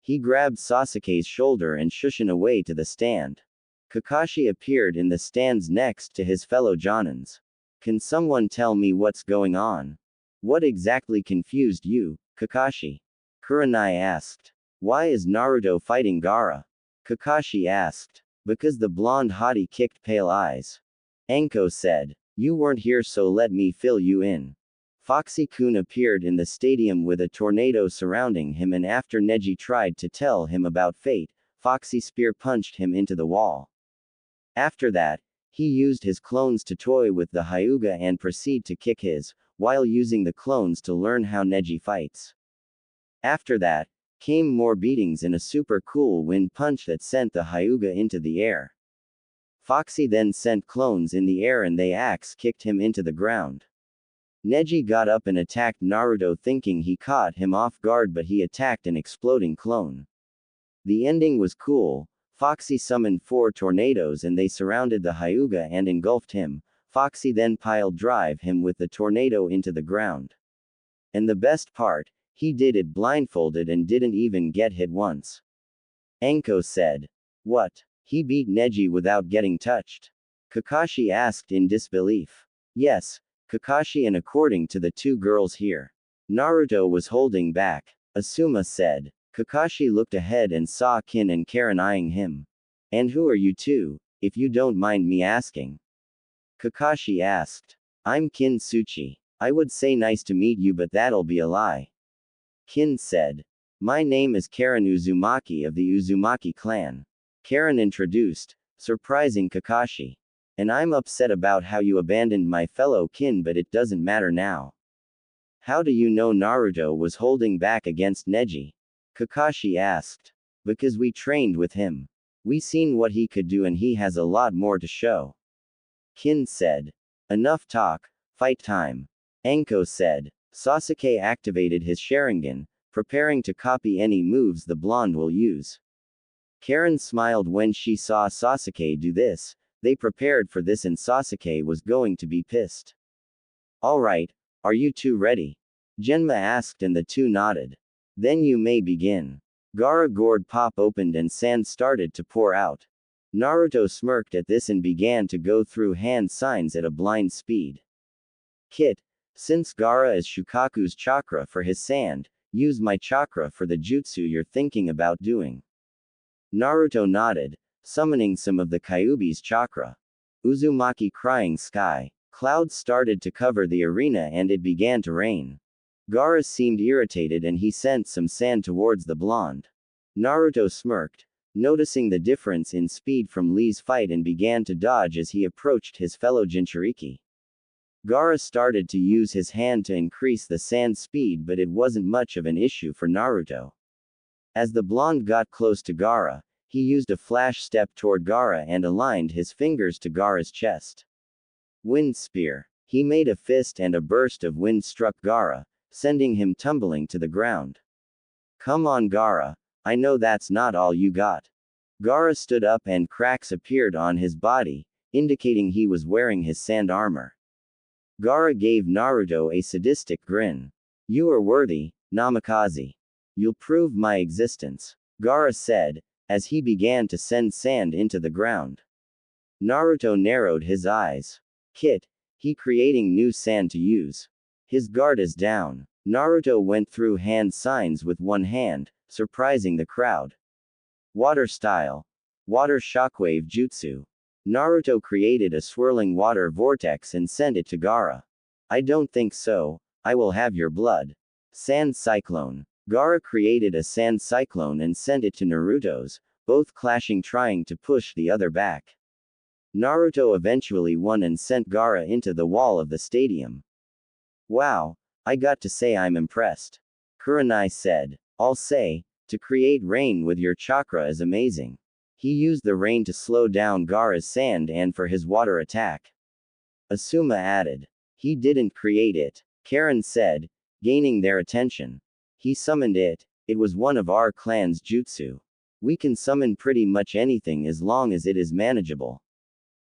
He grabbed Sasuke's shoulder and shushed him away to the stand. Kakashi appeared in the stands next to his fellow Jonins. Can someone tell me what's going on? What exactly confused you, Kakashi? Kurenai asked. Why is Naruto fighting Gaara? Kakashi asked. Because the blonde hottie kicked Pale Eyes. Anko said. You weren't here, so let me fill you in. Foxy-kun appeared in the stadium with a tornado surrounding him, and after Neji tried to tell him about fate, Foxy spear punched him into the wall. After that, he used his clones to toy with the Hyuga and proceed to kick his, while using the clones to learn how Neji fights. After that, came more beatings and a super cool wind punch that sent the Hyuga into the air. Foxy then sent clones in the air and they axe kicked him into the ground. Neji got up and attacked Naruto thinking he caught him off guard, but he attacked an exploding clone. The ending was cool. Foxy summoned 4 tornadoes and they surrounded the Hyuga and engulfed him. Foxy then piled drive him with the tornado into the ground. And the best part, he did it blindfolded and didn't even get hit once. Anko said. What? He beat Neji without getting touched? Kakashi asked in disbelief. Yes, Kakashi, and according to the 2 girls here, Naruto was holding back. Asuma said. Kakashi looked ahead and saw Kin and Karen eyeing him. And who are you two, if you don't mind me asking? Kakashi asked. I'm Kin Tsuchi. I would say nice to meet you, but that'll be a lie. Kin said. My name is Karen Uzumaki of the Uzumaki clan. Karen introduced, surprising Kakashi. And I'm upset about how you abandoned my fellow kin, but it doesn't matter now. How do you know Naruto was holding back against Neji? Kakashi asked. Because we trained with him. We seen what he could do and he has a lot more to show. Kin said. Enough talk, fight time. Anko said. Sasuke activated his Sharingan, preparing to copy any moves the blonde will use. Karen smiled when she saw Sasuke do this. They prepared for this and Sasuke was going to be pissed. Alright, are you two ready? Genma asked and the 2 nodded. Then you may begin. Gaara gourd pop opened and sand started to pour out. Naruto smirked at this and began to go through hand signs at a blind speed. Kit, since Gaara is Shukaku's chakra for his sand, use my chakra for the jutsu you're thinking about doing. Naruto nodded, summoning some of the Kyuubi's chakra. Uzumaki crying sky. Clouds started to cover the arena and it began to rain. Gaara seemed irritated and he sent some sand towards the blonde. Naruto smirked, noticing the difference in speed from Lee's fight, and began to dodge as he approached his fellow Jinchuriki. Gaara started to use his hand to increase the sand speed, but it wasn't much of an issue for Naruto. As the blonde got close to Gaara, he used a flash step toward Gaara and aligned his fingers to Gaara's chest. Wind Spear. He made a fist and a burst of wind struck Gaara, sending him tumbling to the ground. Come on Gaara, I know that's not all you got. Gaara stood up and cracks appeared on his body, indicating he was wearing his sand armor. Gaara gave Naruto a sadistic grin. You are worthy, Namikaze. You'll prove my existence, Gaara said, as he began to send sand into the ground. Naruto narrowed his eyes. Kit, he creating new sand to use. His guard is down. Naruto went through hand signs with one hand, surprising the crowd. Water style. Water shockwave jutsu. Naruto created a swirling water vortex and sent it to Gaara. I don't think so, I will have your blood. Sand cyclone. Gaara created a sand cyclone and sent it to Naruto's, both clashing, trying to push the other back. Naruto eventually won and sent Gaara into the wall of the stadium. Wow, I got to say I'm impressed. Kurenai said. I'll say, to create rain with your chakra is amazing. He used the rain to slow down Gaara's sand and for his water attack. Asuma added. He didn't create it, Karen said, gaining their attention. He summoned it. It was one of our clan's jutsu. We can summon pretty much anything as long as it is manageable.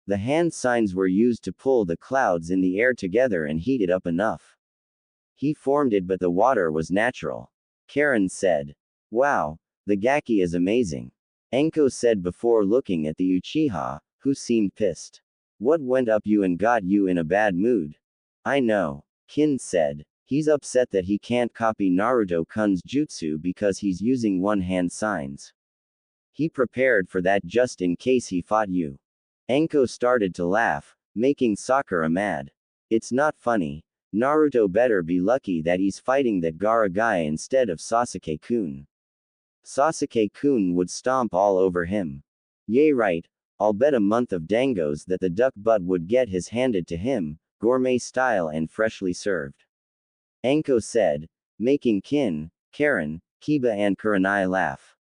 The hand signs were used to pull the clouds in the air together and heat it up enough. He formed it, but the water was natural. Karen said. Wow, the Gaki is amazing. Enko said before looking at the Uchiha, who seemed pissed. What went up you and got you in a bad mood? I know, Kin said. He's upset that he can't copy Naruto-kun's jutsu because he's using one-hand signs. He prepared for that just in case he fought you. Enko started to laugh, making Sakura mad. It's not funny. Naruto better be lucky that he's fighting that Gaara guy instead of Sasuke-kun. Sasuke-kun would stomp all over him. Yay right, I'll bet a month of dangos that the duck butt would get his handed to him, gourmet style and freshly served. Enko said, making Kin, Karen, Kiba and Kurenai laugh.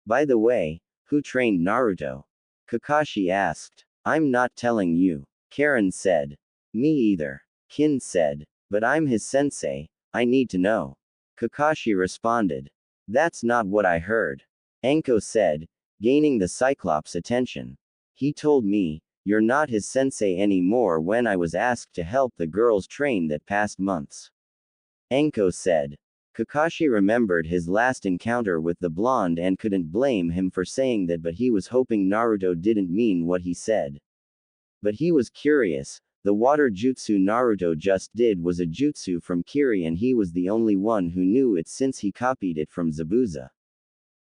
By the way, who trained Naruto? Kakashi asked. I'm not telling you, Karen said. Me either, Kin said. But I'm his sensei, I need to know. Kakashi responded. That's not what I heard. Enko said, gaining the Cyclops' attention. He told me, you're not his sensei anymore when I was asked to help the girls train that past months. Enko said. Kakashi remembered his last encounter with the blonde and couldn't blame him for saying that, but he was hoping Naruto didn't mean what he said. But he was curious. The water jutsu Naruto just did was a jutsu from Kiri and he was the only one who knew it since he copied it from Zabuza.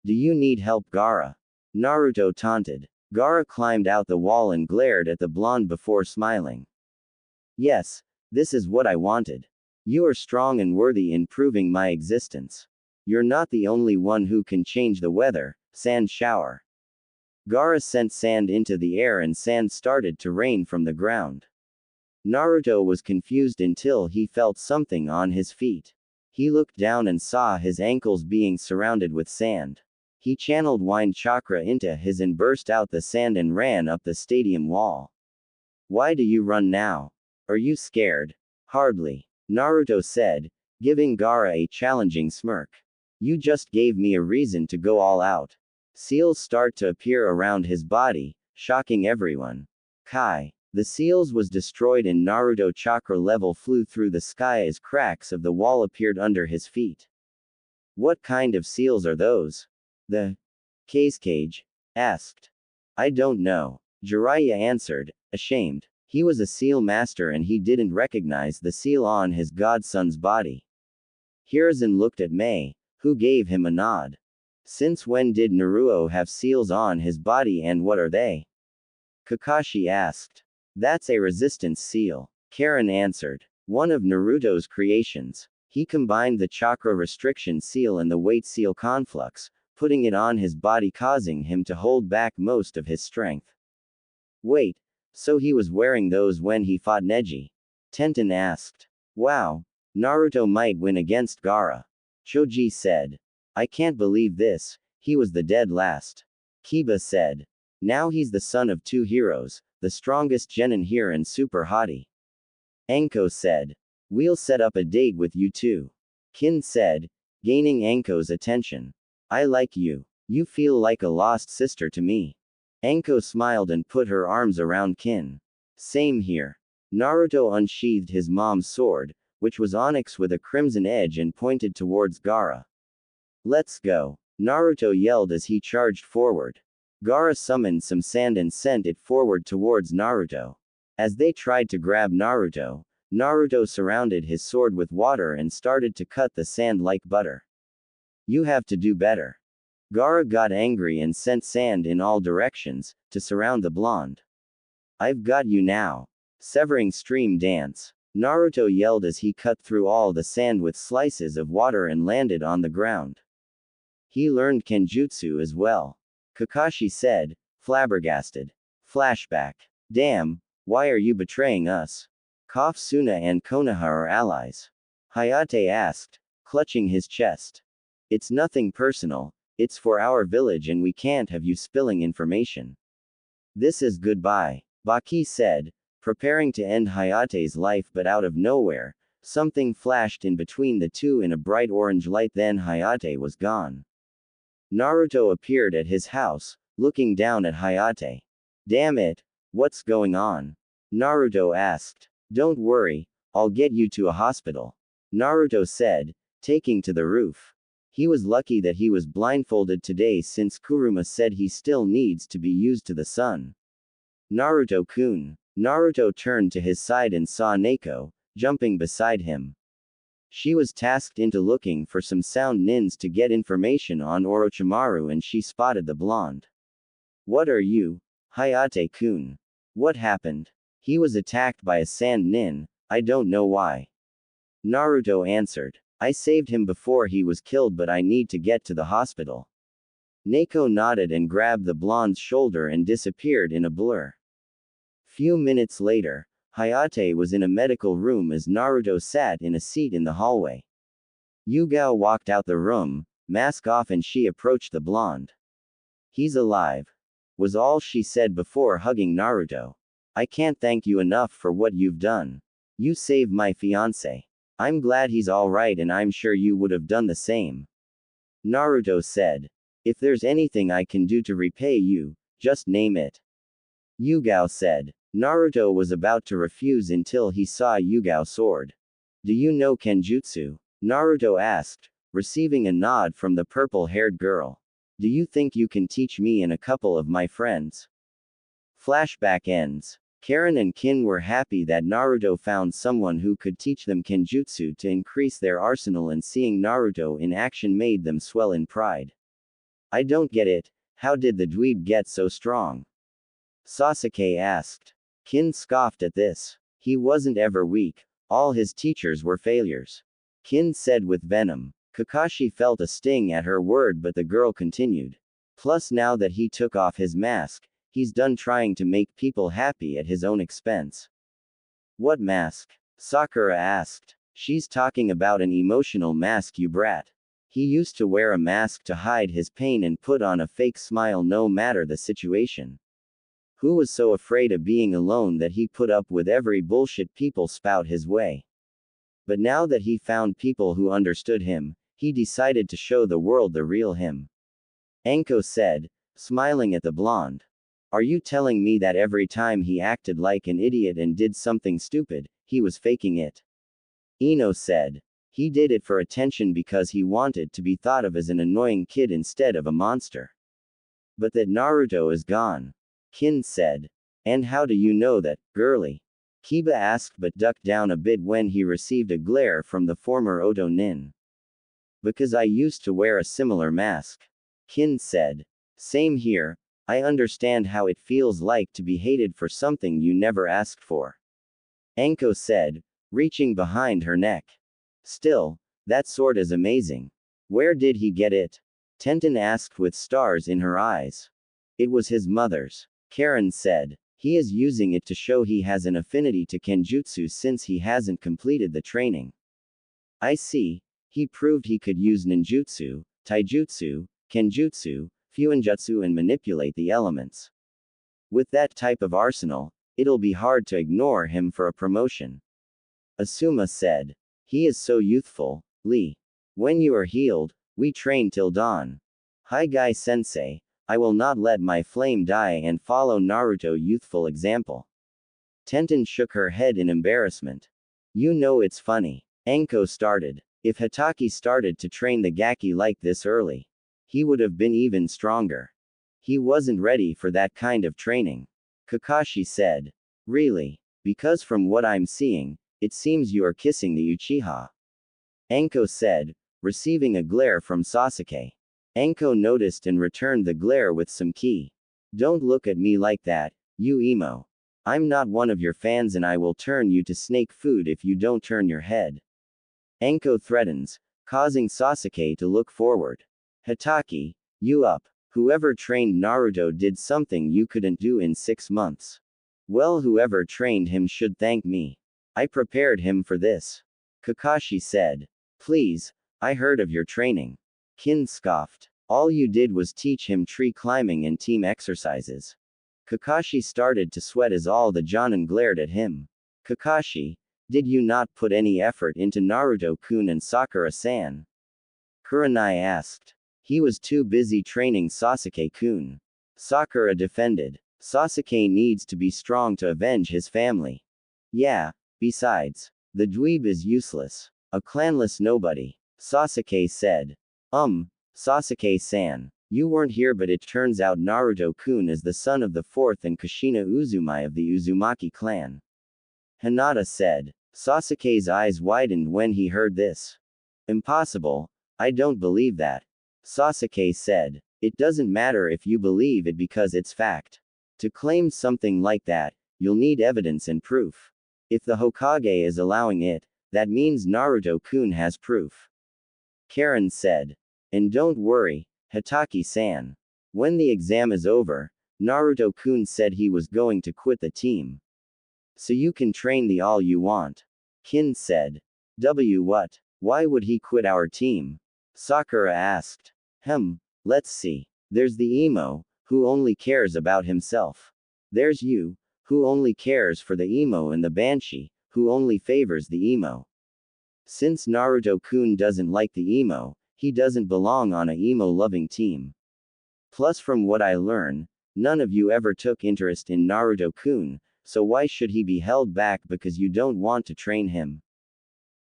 Do you need help, Gaara? Naruto taunted. Gaara climbed out the wall and glared at the blonde before smiling. Yes, this is what I wanted. You are strong and worthy in proving my existence. You're not the only one who can change the weather, sand shower. Gaara sent sand into the air and sand started to rain from the ground. Naruto was confused until he felt something on his feet. He looked down and saw his ankles being surrounded with sand. He channeled wind chakra into his and burst out the sand and ran up the stadium wall. Why do you run now? Are you scared? Hardly, Naruto said, giving Gaara a challenging smirk. You just gave me a reason to go all out. Seals start to appear around his body, shocking everyone. Kai. The seals was destroyed and Naruto chakra level flew through the sky as cracks of the wall appeared under his feet. What kind of seals are those? The Cage asked. I don't know, Jiraiya answered, ashamed. He was a seal master and he didn't recognize the seal on his godson's body. Hiruzen looked at Mei, who gave him a nod. Since when did Naruto have seals on his body and what are they? Kakashi asked. That's a resistance seal, Karen answered. One of Naruto's creations. He combined the chakra restriction seal and the weight seal conflux, putting it on his body causing him to hold back most of his strength. Wait, so he was wearing those when he fought Neji? Tenten asked. Wow, Naruto might win against Gaara. Choji said. I can't believe this, he was the dead last. Kiba said. Now he's the son of two heroes, the strongest genin here and super hottie. Enko said. We'll set up a date with you too. Kin said, gaining Enko's attention. I like you. You feel like a lost sister to me. Enko smiled and put her arms around Kin. Same here. Naruto unsheathed his mom's sword, which was onyx with a crimson edge and pointed towards Gaara. Let's go. Naruto yelled as he charged forward. Gaara summoned some sand and sent it forward towards Naruto. As they tried to grab Naruto, Naruto surrounded his sword with water and started to cut the sand like butter. You have to do better. Gaara got angry and sent sand in all directions, to surround the blonde. I've got you now. Severing stream dance. Naruto yelled as he cut through all the sand with slices of water and landed on the ground. He learned Kenjutsu as well. Kakashi said, flabbergasted. Flashback. Damn, why are you betraying us? Suna and Konoha are allies. Hayate asked, clutching his chest. It's nothing personal, It's for our village and we can't have you spilling information. This is goodbye, Baki said, preparing to end Hayate's life, but out of nowhere, something flashed in between the two in a bright orange light, then Hayate was gone. Naruto appeared at his house, looking down at Hayate. Damn it, what's going on? Naruto asked. Don't worry, I'll get you to a hospital. Naruto said, taking to the roof. He was lucky that he was blindfolded today since Kuruma said he still needs to be used to the sun. Naruto-kun. Naruto turned to his side and saw Neko, jumping beside him. She was tasked into looking for some sound nins to get information on Orochimaru, and she spotted the blonde. What are you? Hayate-kun. What happened? He was attacked by a sand nin, I don't know why. Naruto answered. I saved him before he was killed, but I need to get to the hospital. Neko nodded and grabbed the blonde's shoulder and disappeared in a blur. Few minutes later, Hayate was in a medical room as Naruto sat in a seat in the hallway. Yugao walked out the room, mask off, and she approached the blonde. He's alive, was all she said before hugging Naruto. I can't thank you enough for what you've done. You saved my fiancé. I'm glad he's alright, and I'm sure you would have done the same. Naruto said. If there's anything I can do to repay you, just name it. Yugao said. Naruto was about to refuse until he saw Yugao's sword. Do you know Kenjutsu? Naruto asked, receiving a nod from the purple-haired girl. Do you think you can teach me and a couple of my friends? Flashback ends. Karen and Kin were happy that Naruto found someone who could teach them Kenjutsu to increase their arsenal, and seeing Naruto in action made them swell in pride. I don't get it, how did the dweeb get so strong? Sasuke asked. Kin scoffed at this. He wasn't ever weak, all his teachers were failures. Kin said with venom. Kakashi felt a sting at her word, but the girl continued. Plus, now that he took off his mask, he's done trying to make people happy at his own expense. What mask? Sakura asked. She's talking about an emotional mask, you brat. He used to wear a mask to hide his pain and put on a fake smile no matter the situation. Who was so afraid of being alone that he put up with every bullshit people spout his way? But now that he found people who understood him, he decided to show the world the real him. Anko said, smiling at the blonde. Are you telling me that every time he acted like an idiot and did something stupid, he was faking it? Ino said. He did it for attention because he wanted to be thought of as an annoying kid instead of a monster. But that Naruto is gone. Kin said. And how do you know that, girly? Kiba asked, but ducked down a bit when he received a glare from the former Oto nin. Because I used to wear a similar mask. Kin said. Same here, I understand how it feels like to be hated for something you never asked for. Anko said, reaching behind her neck. Still, that sword is amazing. Where did he get it? Tenten asked with stars in her eyes. It was his mother's. Karen said. He is using it to show he has an affinity to Kenjutsu since he hasn't completed the training. I see, he proved he could use ninjutsu, taijutsu, kenjutsu, fuinjutsu and manipulate the elements. With that type of arsenal, it'll be hard to ignore him for a promotion. Asuma said. He is so youthful, Lee. When you are healed, we train till dawn. Hi Guy Sensei, I will not let my flame die and follow Naruto's youthful example. Tenten shook her head in embarrassment. You know it's funny. Anko started. If Hatake started to train the Gaki like this early, he would have been even stronger. He wasn't ready for that kind of training. Kakashi said. Really? Because from what I'm seeing, it seems you are kissing the Uchiha. Anko said, receiving a glare from Sasuke. Anko noticed and returned the glare with some ki. Don't look at me like that, you emo. I'm not one of your fans and I will turn you to snake food if you don't turn your head. Anko threatens, causing Sasuke to look forward. Hatake, you up. Whoever trained Naruto did something you couldn't do in 6 months. Well, whoever trained him should thank me. I prepared him for this. Kakashi said. Please, I heard of your training. Kin scoffed. All you did was teach him tree climbing and team exercises. Kakashi started to sweat as all the Jonin glared at him. Kakashi, did you not put any effort into Naruto-kun and Sakura-san? Kurenai asked. He was too busy training Sasuke-kun. Sakura defended. Sasuke needs to be strong to avenge his family. Yeah, besides, the dweeb is useless. A clanless nobody. Sasuke said. Sasuke-san. You weren't here, but it turns out Naruto-kun is the son of the fourth and Kushina Uzumaki of the Uzumaki clan. Hinata said. Sasuke's eyes widened when he heard this. Impossible. I don't believe that. Sasuke said. It doesn't matter if you believe it because it's fact. To claim something like that, you'll need evidence and proof. If the Hokage is allowing it, that means Naruto-kun has proof. Karen said. And don't worry, Hitaki-san. When the exam is over, Naruto-kun said he was going to quit the team. So you can train the all you want. Kin said. What? Why would he quit our team? Sakura asked. Let's see. There's the emo, who only cares about himself. There's you, who only cares for the emo, and the Banshee, who only favors the emo. Since Naruto-kun doesn't like the emo, he doesn't belong on a emo-loving team. Plus, from what I learn, none of you ever took interest in Naruto-kun, so why should he be held back because you don't want to train him?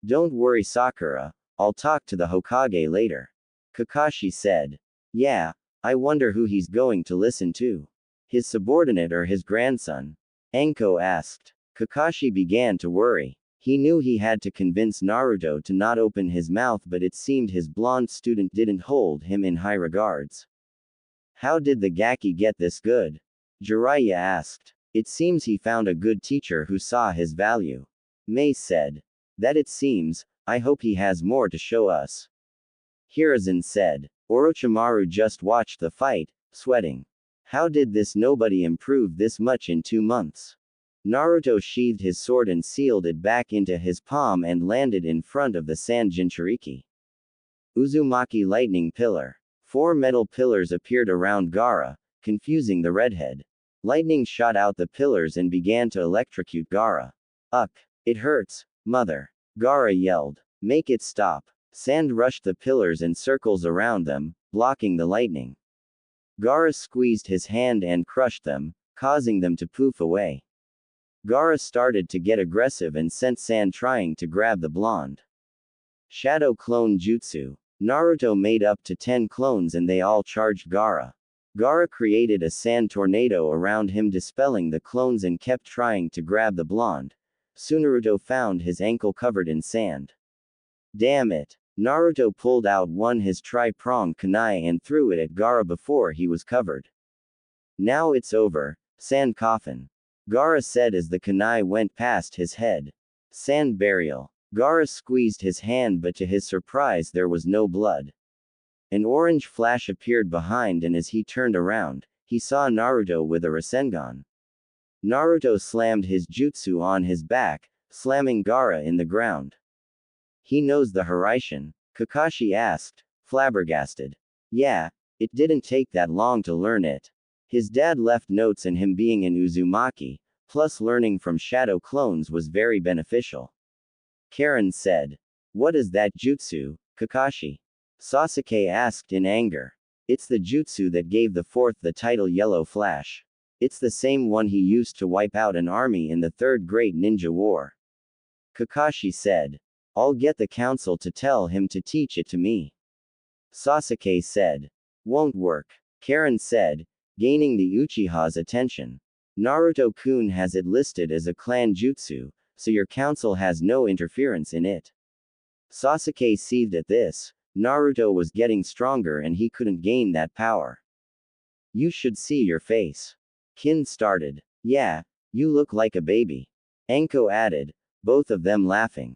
Don't worry, Sakura, I'll talk to the Hokage later. Kakashi said. Yeah, I wonder who he's going to listen to. His subordinate or his grandson? Anko asked. Kakashi began to worry. He knew he had to convince Naruto to not open his mouth, but it seemed his blonde student didn't hold him in high regards. How did the Gaki get this good? Jiraiya asked. It seems he found a good teacher who saw his value. Mei said. That it seems. I hope he has more to show us. Hiruzen said. Orochimaru just watched the fight, sweating. How did this nobody improve this much in 2 months? Naruto sheathed his sword and sealed it back into his palm and landed in front of the Sand Jinchuriki. Uzumaki Lightning Pillar. 4 metal pillars appeared around Gaara, confusing the redhead. Lightning shot out the pillars and began to electrocute Gaara. Ugh! It hurts, mother. Gaara yelled. Make it stop. Sand rushed the pillars and circles around them, blocking the lightning. Gaara squeezed his hand and crushed them, causing them to poof away. Gaara started to get aggressive and sent Sand trying to grab the blonde. Shadow Clone Jutsu. Naruto made up to 10 clones and they all charged Gaara. Gaara created a sand tornado around him, dispelling the clones, and kept trying to grab the blonde. Naruto found his ankle covered in sand. Damn it. Naruto pulled out his tri-pronged kunai and threw it at Gaara before he was covered. Now it's over, Sand Coffin. Gaara said as the kunai went past his head. Sand Burial. Gaara squeezed his hand, but to his surprise there was no blood. An orange flash appeared behind, and as he turned around, he saw Naruto with a Rasengan. Naruto slammed his jutsu on his back, slamming Gaara in the ground. He knows the Hiraishin? Kakashi asked, flabbergasted. Yeah, it didn't take that long to learn it. His dad left notes, and him being an Uzumaki, plus learning from shadow clones was very beneficial. Karen said. What is that jutsu, Kakashi? Sasuke asked in anger. It's the jutsu that gave the fourth the title Yellow Flash. It's the same one he used to wipe out an army in the Third Great Ninja War. Kakashi said. I'll get the council to tell him to teach it to me. Sasuke said. Won't work. Karen said, gaining the Uchiha's attention. Naruto-kun has it listed as a clan jutsu, so your council has no interference in it. Sasuke seethed at this. Naruto was getting stronger and he couldn't gain that power. You should see your face. Kin started. Yeah, you look like a baby. Anko added, both of them laughing.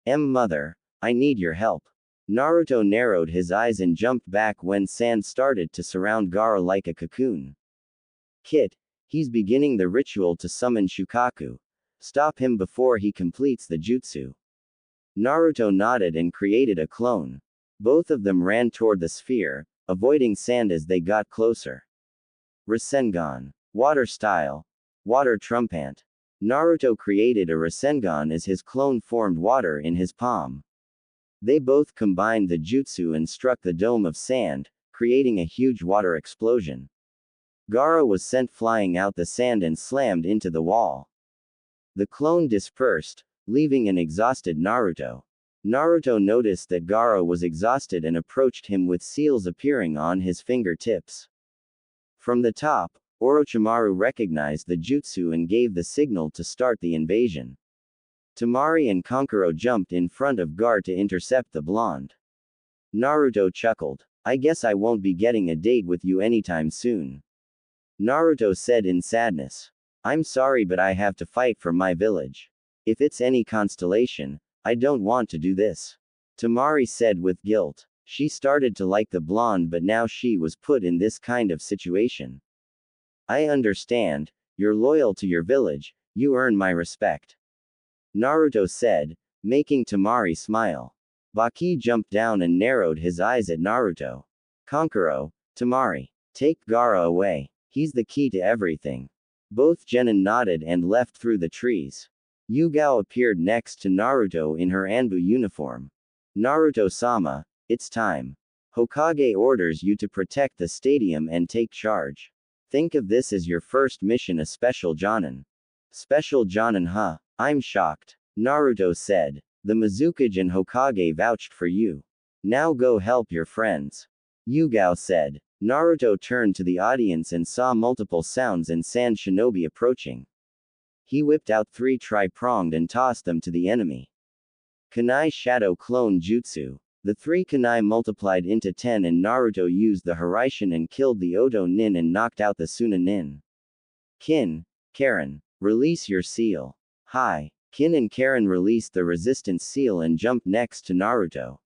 Mother, I need your help. Naruto narrowed his eyes and jumped back when sand started to surround Gaara like a cocoon. Kit, he's beginning the ritual to summon Shukaku. Stop him before he completes the jutsu. Naruto nodded and created a clone. Both of them ran toward the sphere, avoiding sand as they got closer. Rasengan. Water style. Water trumpant. Naruto created a Rasengan as his clone formed water in his palm. They both combined the jutsu and struck the dome of sand, creating a huge water explosion. Gaara was sent flying out the sand and slammed into the wall. The clone dispersed, leaving an exhausted Naruto. Naruto noticed that Gaara was exhausted and approached him with seals appearing on his fingertips. From the top, Orochimaru recognized the jutsu and gave the signal to start the invasion. Temari and Kankuro jumped in front of Gaara to intercept the blonde. Naruto chuckled. I guess I won't be getting a date with you anytime soon. Naruto said in sadness. I'm sorry, but I have to fight for my village. If it's any constellation, I don't want to do this. Temari said with guilt. She started to like the blonde, but now she was put in this kind of situation. I understand, you're loyal to your village, you earn my respect. Naruto said, making Temari smile. Baki jumped down and narrowed his eyes at Naruto. Kankuro, Temari, take Gaara away. He's the key to everything. Both genin nodded and left through the trees. Yugao appeared next to Naruto in her Anbu uniform. Naruto-sama, it's time. Hokage orders you to protect the stadium and take charge. Think of this as your first mission, a special jonin. Special jonin, huh? I'm shocked. Naruto said. The Mizukage and Hokage vouched for you. Now go help your friends. Yugao said. Naruto turned to the audience and saw multiple sounds and sand shinobi approaching. He whipped out 3 tri-pronged and tossed them to the enemy. Kunai Shadow Clone Jutsu. The 3 kunai multiplied into 10 and Naruto used the Hiraishin and killed the Oto Nin and knocked out the Suna Nin. Kin, Karen, release your seal. Hi. Kin and Karen released the resistance seal and jumped next to Naruto.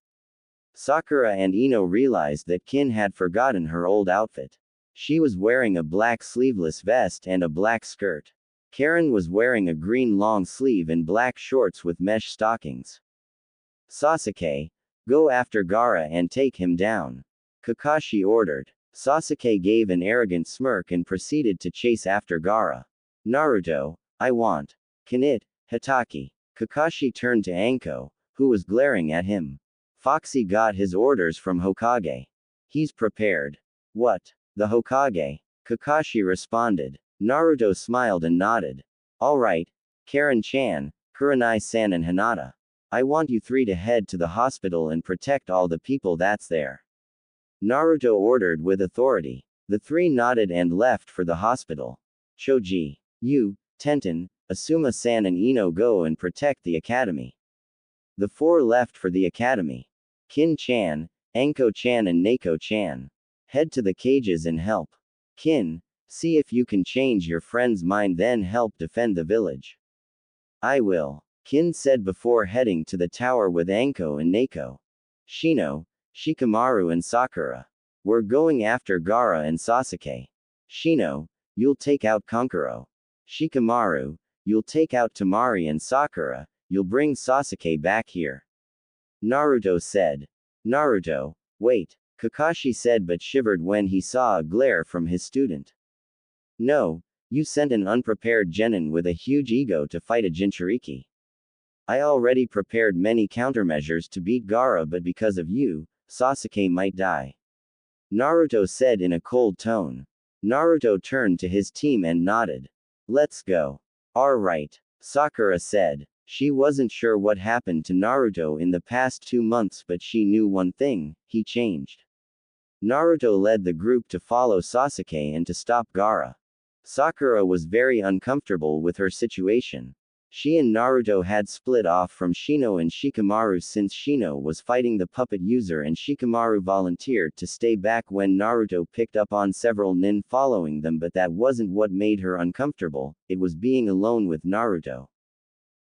Sakura and Ino realized that Kin had forgotten her old outfit. She was wearing a black sleeveless vest and a black skirt. Karen was wearing a green long sleeve and black shorts with mesh stockings. Sasuke, go after Gaara and take him down. Kakashi ordered. Sasuke gave an arrogant smirk and proceeded to chase after Gaara. Naruto, I want. Can it, Hitaki? Kakashi turned to Anko, who was glaring at him. Foxy got his orders from Hokage. He's prepared. What? The Hokage? Kakashi responded. Naruto smiled and nodded. Alright, Karen-chan, Kurenai-san and Hinata. I want you 3 to head to the hospital and protect all the people that's there. Naruto ordered with authority. The 3 nodded and left for the hospital. Choji, you, Tenten, Asuma-san and Ino go and protect the academy. The 4 left for the academy. Kin-chan, Anko-chan and Neko-chan. Head to the cages and help. Kin, see if you can change your friend's mind, then help defend the village. I will. Kin said before heading to the tower with Anko and Neko. Shino, Shikamaru and Sakura. We're going after Gaara and Sasuke. Shino, you'll take out Kankuro. Shikamaru, you'll take out Temari and Sakura, you'll bring Sasuke back here. Naruto said. Naruto, wait, Kakashi said but shivered when he saw a glare from his student. No, you sent an unprepared genin with a huge ego to fight a Jinchuriki. I already prepared many countermeasures to beat Gaara, but because of you, Sasuke might die. Naruto said in a cold tone. Naruto turned to his team and nodded. Let's go. Alright, Sakura said. She wasn't sure what happened to Naruto in the past 2 months, but she knew one thing, he changed. Naruto led the group to follow Sasuke and to stop Gaara. Sakura was very uncomfortable with her situation. She and Naruto had split off from Shino and Shikamaru since Shino was fighting the puppet user and Shikamaru volunteered to stay back when Naruto picked up on several nin following them, but that wasn't what made her uncomfortable, it was being alone with Naruto.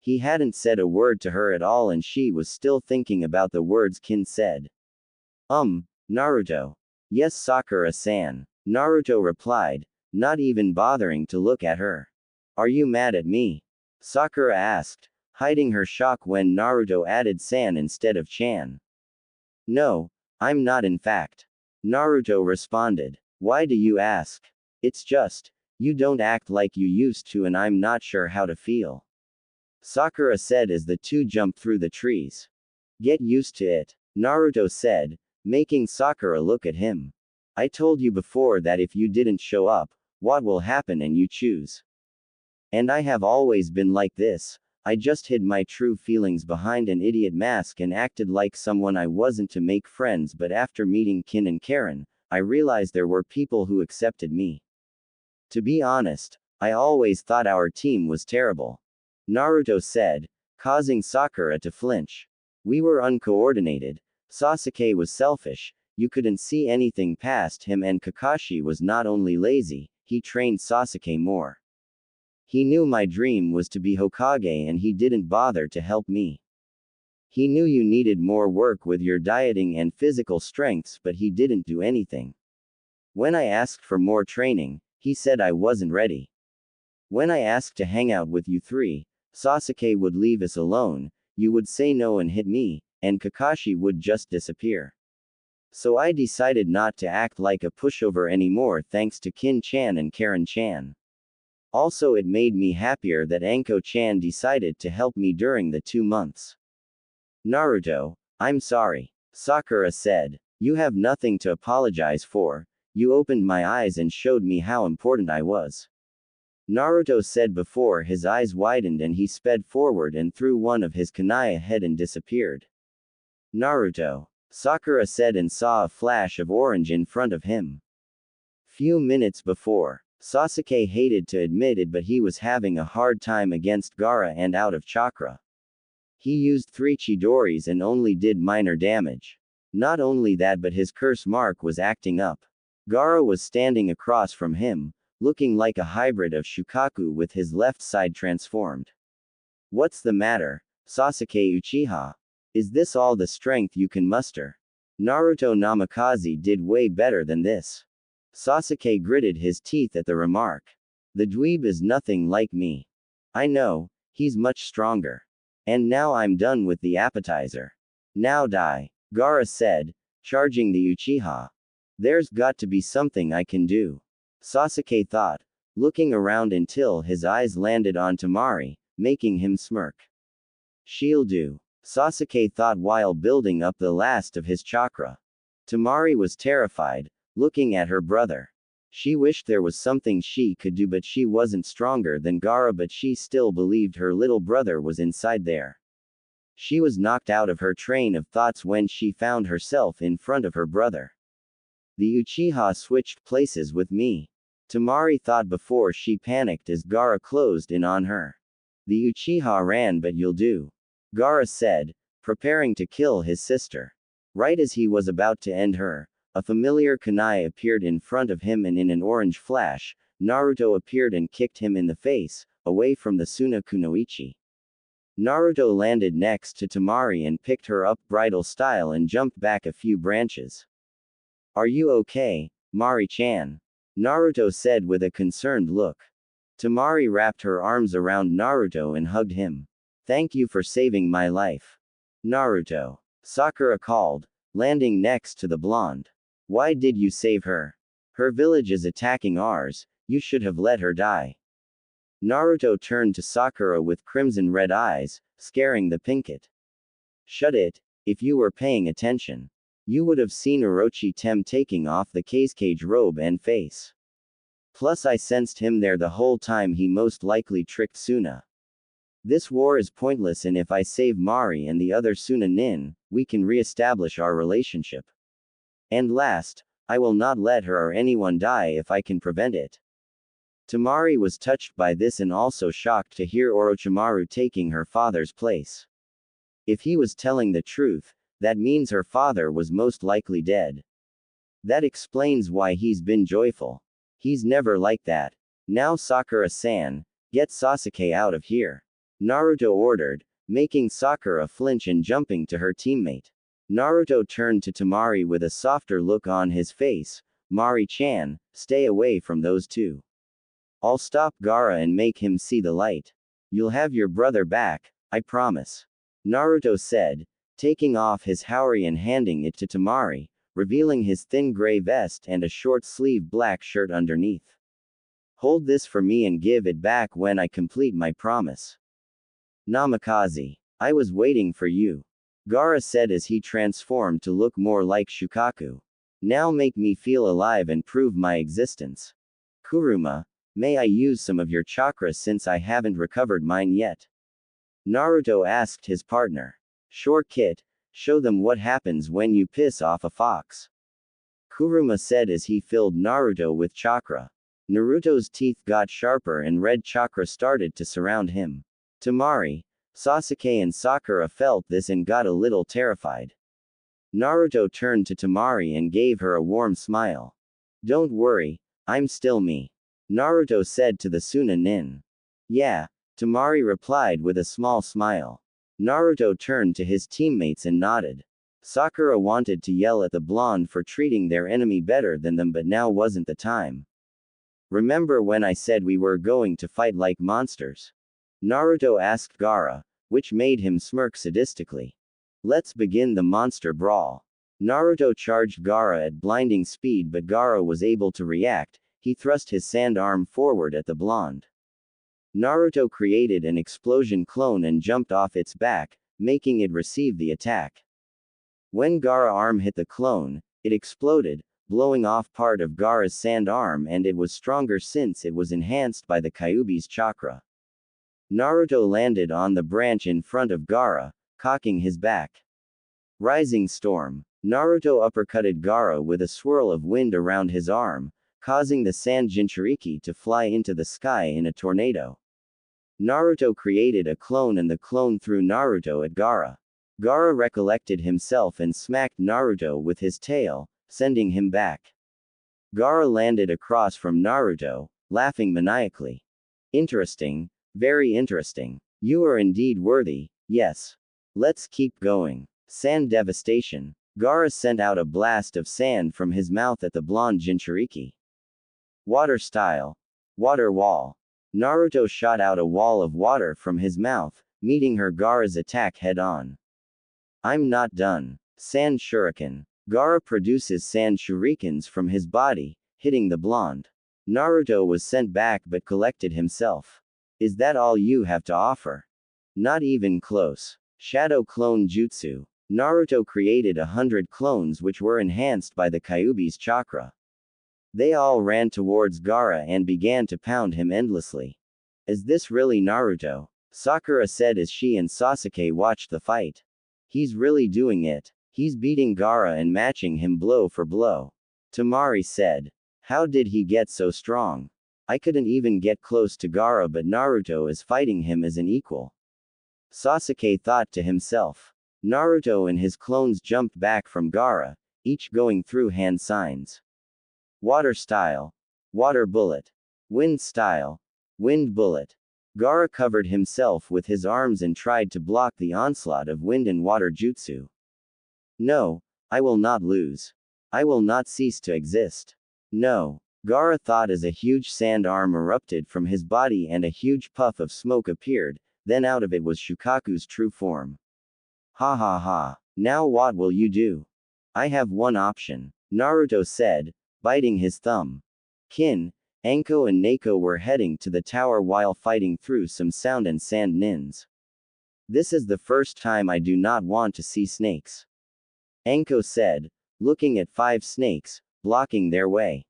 He hadn't said a word to her at all and she was still thinking about the words Kin said. Naruto. Yes, Sakura-san. Naruto replied, not even bothering to look at her. Are you mad at me? Sakura asked, hiding her shock when Naruto added san instead of chan. No, I'm not in fact. Naruto responded. Why do you ask? It's just, you don't act like you used to and I'm not sure how to feel. Sakura said as the two jumped through the trees. Get used to it, Naruto said, making Sakura look at him. I told you before that if you didn't show up, what will happen and you choose. And I have always been like this. I just hid my true feelings behind an idiot mask and acted like someone I wasn't to make friends, but after meeting Kin and Karen, I realized there were people who accepted me. To be honest, I always thought our team was terrible. Naruto said, causing Sakura to flinch. We were uncoordinated. Sasuke was selfish, you couldn't see anything past him, and Kakashi was not only lazy, he trained Sasuke more. He knew my dream was to be Hokage and he didn't bother to help me. He knew you needed more work with your dieting and physical strengths, but he didn't do anything. When I asked for more training, he said I wasn't ready. When I asked to hang out with you three, Sasuke would leave us alone, you would say no and hit me, and Kakashi would just disappear. So I decided not to act like a pushover anymore thanks to Kin-chan and Karen-chan. Also, it made me happier that Anko-chan decided to help me during the 2 months. Naruto, I'm sorry. Sakura said. You have nothing to apologize for, you opened my eyes and showed me how important I was. Naruto said before his eyes widened and he sped forward and threw one of his kunai ahead and disappeared. Naruto, Sakura said and saw a flash of orange in front of him. Few minutes before, Sasuke hated to admit it, but he was having a hard time against Gaara and out of chakra. He used 3 Chidoris and only did minor damage. Not only that, but his curse mark was acting up. Gaara was standing across from him, looking like a hybrid of Shukaku with his left side transformed. What's the matter, Sasuke Uchiha? Is this all the strength you can muster? Naruto Namikaze did way better than this. Sasuke gritted his teeth at the remark. The dweeb is nothing like me. I know, he's much stronger. And now I'm done with the appetizer. Now die, Gaara said, charging the Uchiha. There's got to be something I can do. Sasuke thought, looking around until his eyes landed on Temari, making him smirk. She'll do, Sasuke thought while building up the last of his chakra. Temari was terrified, looking at her brother. She wished there was something she could do, but she wasn't stronger than Gaara, but she still believed her little brother was inside there. She was knocked out of her train of thoughts when she found herself in front of her brother. The Uchiha switched places with me. Temari thought before she panicked as Gaara closed in on her. The Uchiha ran, but you'll do, Gaara said, preparing to kill his sister. Right as he was about to end her, a familiar kunai appeared in front of him, and in an orange flash, Naruto appeared and kicked him in the face, away from the Suna Kunoichi. Naruto landed next to Temari and picked her up bridal style and jumped back a few branches. Are you okay, Mari-chan? Naruto said with a concerned look. Temari wrapped her arms around Naruto and hugged him. Thank you for saving my life. Naruto, Sakura called, landing next to the blonde. Why did you save her? Her village is attacking ours, you should have let her die. Naruto turned to Sakura with crimson red eyes, scaring the pinkett. Shut it, if you were paying attention. You would have seen Orochi-tem taking off the cage robe and face. Plus I sensed him there the whole time, he most likely tricked Suna. This war is pointless, and if I save Mari and the other Suna nin, we can re-establish our relationship. And last, I will not let her or anyone die if I can prevent it. Temari was touched by this and also shocked to hear Orochimaru taking her father's place. If he was telling the truth, that means her father was most likely dead. That explains why he's been joyful. He's never like that. Now Sakura-san, get Sasuke out of here, Naruto ordered, making Sakura flinch and jumping to her teammate. Naruto turned to Temari with a softer look on his face. Mari-chan, stay away from those two. I'll stop Gaara and make him see the light. You'll have your brother back, I promise. Naruto said, taking off his haori and handing it to Temari, revealing his thin gray vest and a short-sleeved black shirt underneath. Hold this for me and give it back when I complete my promise. Namikaze. I was waiting for you. Gaara said as he transformed to look more like Shukaku. Now make me feel alive and prove my existence. Kuruma, may I use some of your chakra since I haven't recovered mine yet? Naruto asked his partner. Sure kid, show them what happens when you piss off a fox. Kuruma said as he filled Naruto with chakra. Naruto's teeth got sharper and red chakra started to surround him. Temari, Sasuke and Sakura felt this and got a little terrified. Naruto turned to Temari and gave her a warm smile. Don't worry, I'm still me. Naruto said to the Suna Nin. Yeah, Temari replied with a small smile. Naruto turned to his teammates and nodded. Sakura wanted to yell at the blonde for treating their enemy better than them, but now wasn't the time. Remember when I said we were going to fight like monsters? Naruto asked Gaara, which made him smirk sadistically. Let's begin the monster brawl. Naruto charged Gaara at blinding speed, but Gaara was able to react. He thrust his sand arm forward at the blonde. Naruto created an explosion clone and jumped off its back, making it receive the attack. When Gaara's arm hit the clone, it exploded, blowing off part of Gaara's sand arm, and it was stronger since it was enhanced by the Kyuubi's chakra. Naruto landed on the branch in front of Gaara, cocking his back. Rising storm. Naruto uppercutted Gaara with a swirl of wind around his arm, causing the sand Jinchuriki to fly into the sky in a tornado. Naruto created a clone and the clone threw Naruto at Gaara. Gaara recollected himself and smacked Naruto with his tail, sending him back. Gaara landed across from Naruto, laughing maniacally. Interesting, very interesting. You are indeed worthy, yes. Let's keep going. Sand devastation. Gaara sent out a blast of sand from his mouth at the blonde Jinchuriki. Water style. Water wall. Naruto shot out a wall of water from his mouth, meeting her Gaara's attack head-on. I'm not done. Sand shuriken. Gaara produces sand shurikens from his body, hitting the blonde. Naruto was sent back but collected himself. Is that all you have to offer? Not even close. Shadow clone jutsu. Naruto created 100 clones which were enhanced by the Kyuubi's chakra. They all ran towards Gaara and began to pound him endlessly. Is this really Naruto? Sakura said as she and Sasuke watched the fight. He's really doing it. He's beating Gaara and matching him blow for blow. Temari said. How did he get so strong? I couldn't even get close to Gaara, but Naruto is fighting him as an equal. Sasuke thought to himself. Naruto and his clones jumped back from Gaara, each going through hand signs. Water style. Water bullet. Wind style. Wind bullet. Gaara covered himself with his arms and tried to block the onslaught of wind and water jutsu. No, I will not lose. I will not cease to exist. No. Gaara thought as a huge sand arm erupted from his body and a huge puff of smoke appeared, then out of it was Shukaku's true form. Ha ha ha. Now what will you do? I have one option, Naruto said, biting his thumb. Kin, Anko and Neko were heading to the tower while fighting through some sound and sand nins. This is the first time I do not want to see snakes. Anko said, looking at 5 snakes, blocking their way.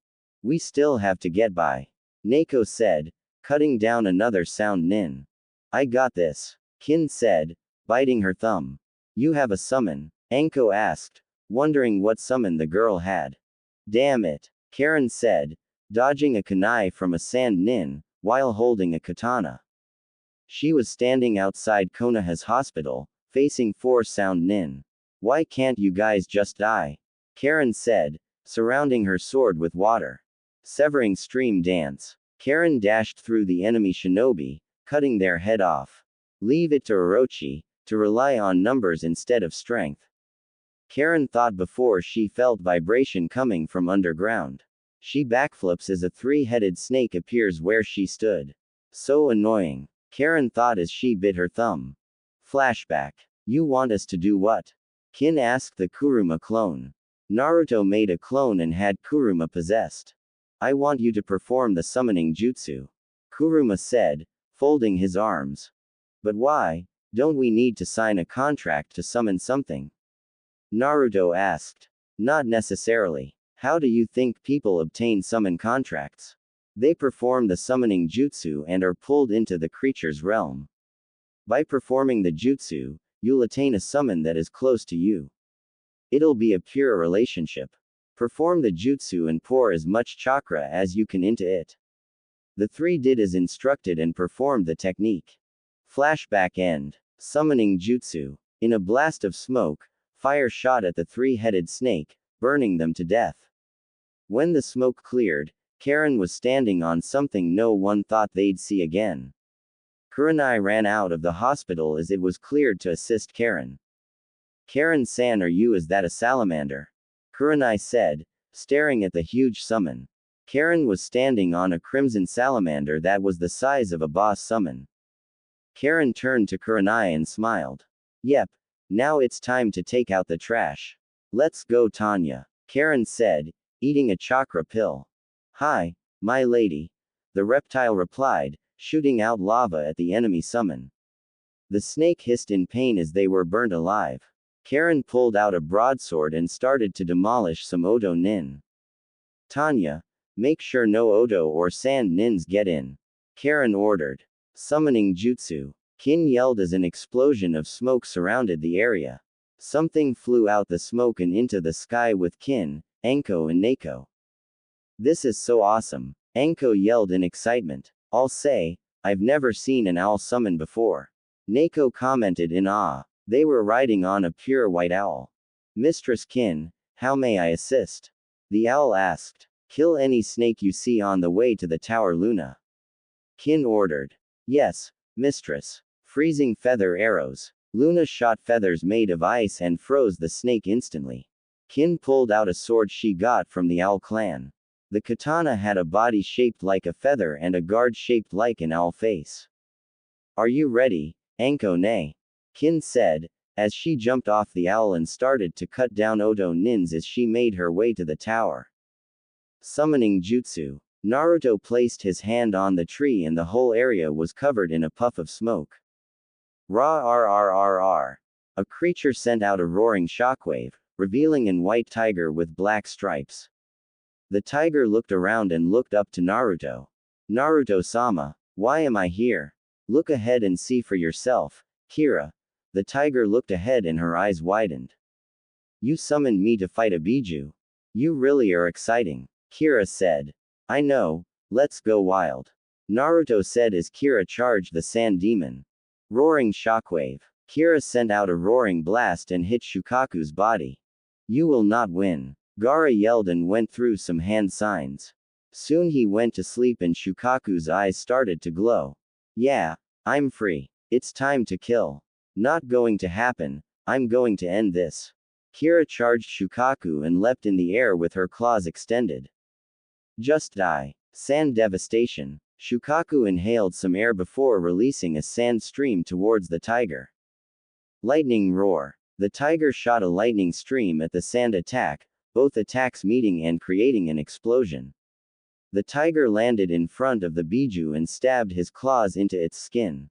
We still have to get by. Neko said, cutting down another sound nin. I got this. Kin said, biting her thumb. You have a summon? Anko asked, wondering what summon the girl had. Damn it. Karen said, dodging a kunai from a sand nin, while holding a katana. She was standing outside Konoha's hospital, facing 4 sound nin. Why can't you guys just die? Karen said, surrounding her sword with water. Severing stream dance. Karen dashed through the enemy shinobi, cutting their head off. Leave it to Orochi, to rely on numbers instead of strength. Karen thought before she felt vibration coming from underground. She backflips as a 3-headed snake appears where she stood. So annoying. Karen thought as she bit her thumb. Flashback. You want us to do what? Kin asked the Kuruma clone. Naruto made a clone and had Kuruma possessed. I want you to perform the summoning jutsu. Kuruma said, folding his arms. But why? Don't we need to sign a contract to summon something? Naruto asked. Not necessarily. How do you think people obtain summon contracts? They perform the summoning jutsu and are pulled into the creature's realm. By performing the jutsu, you'll attain a summon that is close to you. It'll be a pure relationship. Perform the jutsu and pour as much chakra as you can into it. The three did as instructed and performed the technique. Flashback end. Summoning jutsu. In a blast of smoke, fire shot at the three-headed snake, burning them to death. When the smoke cleared, Karen was standing on something no one thought they'd see again. Kunoichi ran out of the hospital as it was cleared to assist Karen. Karen-san, are you is that a salamander? Kunoichi said, staring at the huge summon. Karen was standing on a crimson salamander that was the size of a boss summon. Karen turned to Kunoichi and smiled. Yep, now it's time to take out the trash. Let's go, Tanya. Karen said, eating a chakra pill. Hi, my lady. The reptile replied, shooting out lava at the enemy summon. The snake hissed in pain as they were burnt alive. Karen pulled out a broadsword and started to demolish some Odo nin. Tanya, make sure no Odo or sand nins get in. Karen ordered. Summoning jutsu. Kin yelled as an explosion of smoke surrounded the area. Something flew out the smoke and into the sky with Kin, Anko and Neko. This is so awesome, Anko yelled in excitement. I'll say, I've never seen an owl summon before. Neko commented in awe. They were riding on a pure white owl. Mistress Kin, how may I assist? The owl asked. Kill any snake you see on the way to the Tower Luna. Kin ordered. Yes, mistress. Freezing feather arrows. Luna shot feathers made of ice and froze the snake instantly. Kin pulled out a sword she got from the owl clan. The katana had a body shaped like a feather and a guard shaped like an owl face. Are you ready, Anko ne? Kin said, as she jumped off the owl and started to cut down Odo nins as she made her way to the tower. Summoning jutsu. Naruto placed his hand on the tree and the whole area was covered in a puff of smoke. Ra. A creature sent out a roaring shockwave, revealing an white tiger with black stripes. The tiger looked around and looked up to Naruto. Naruto-sama, why am I here? Look ahead and see for yourself, Kira. The tiger looked ahead and her eyes widened. You summoned me to fight a Biju. You really are exciting, Kira said. I know, let's go wild. Naruto said as Kira charged the sand demon. Roaring shockwave. Kira sent out a roaring blast and hit Shukaku's body. You will not win. Gaara yelled and went through some hand signs. Soon he went to sleep and Shukaku's eyes started to glow. Yeah, I'm free. It's time to kill. Not going to happen, I'm going to end this. Kira charged Shukaku and leapt in the air with her claws extended. Just die. Sand devastation. Shukaku inhaled some air before releasing a sand stream towards the tiger. Lightning roar. The tiger shot a lightning stream at the sand attack, both attacks meeting and creating an explosion. The tiger landed in front of the Biju and stabbed his claws into its skin.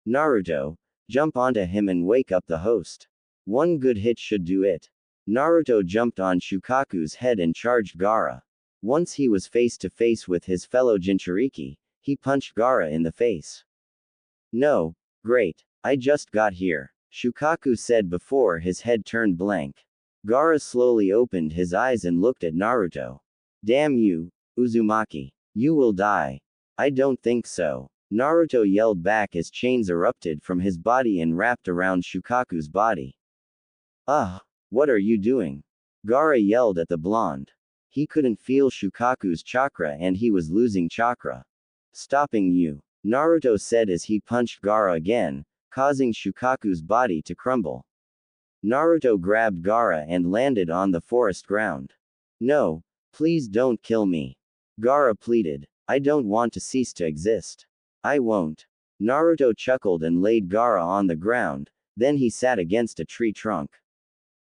Naruto, jump onto him and wake up the host. One good hit should do it. Naruto jumped on Shukaku's head and charged Gaara. Once he was face to face with his fellow Jinchuriki, he punched Gaara in the face. No, great, I just got here, Shukaku said before his head turned blank. Gaara slowly opened his eyes and looked at Naruto. Damn you, Uzumaki. You will die. I don't think so. Naruto yelled back as chains erupted from his body and wrapped around Shukaku's body. What are you doing? Gaara yelled at the blonde. He couldn't feel Shukaku's chakra and he was losing chakra. Stopping you, Naruto said as he punched Gaara again, causing Shukaku's body to crumble. Naruto grabbed Gaara and landed on the forest ground. No, please don't kill me. Gaara pleaded. I don't want to cease to exist. I won't. Naruto chuckled and laid Gaara on the ground, then he sat against a tree trunk.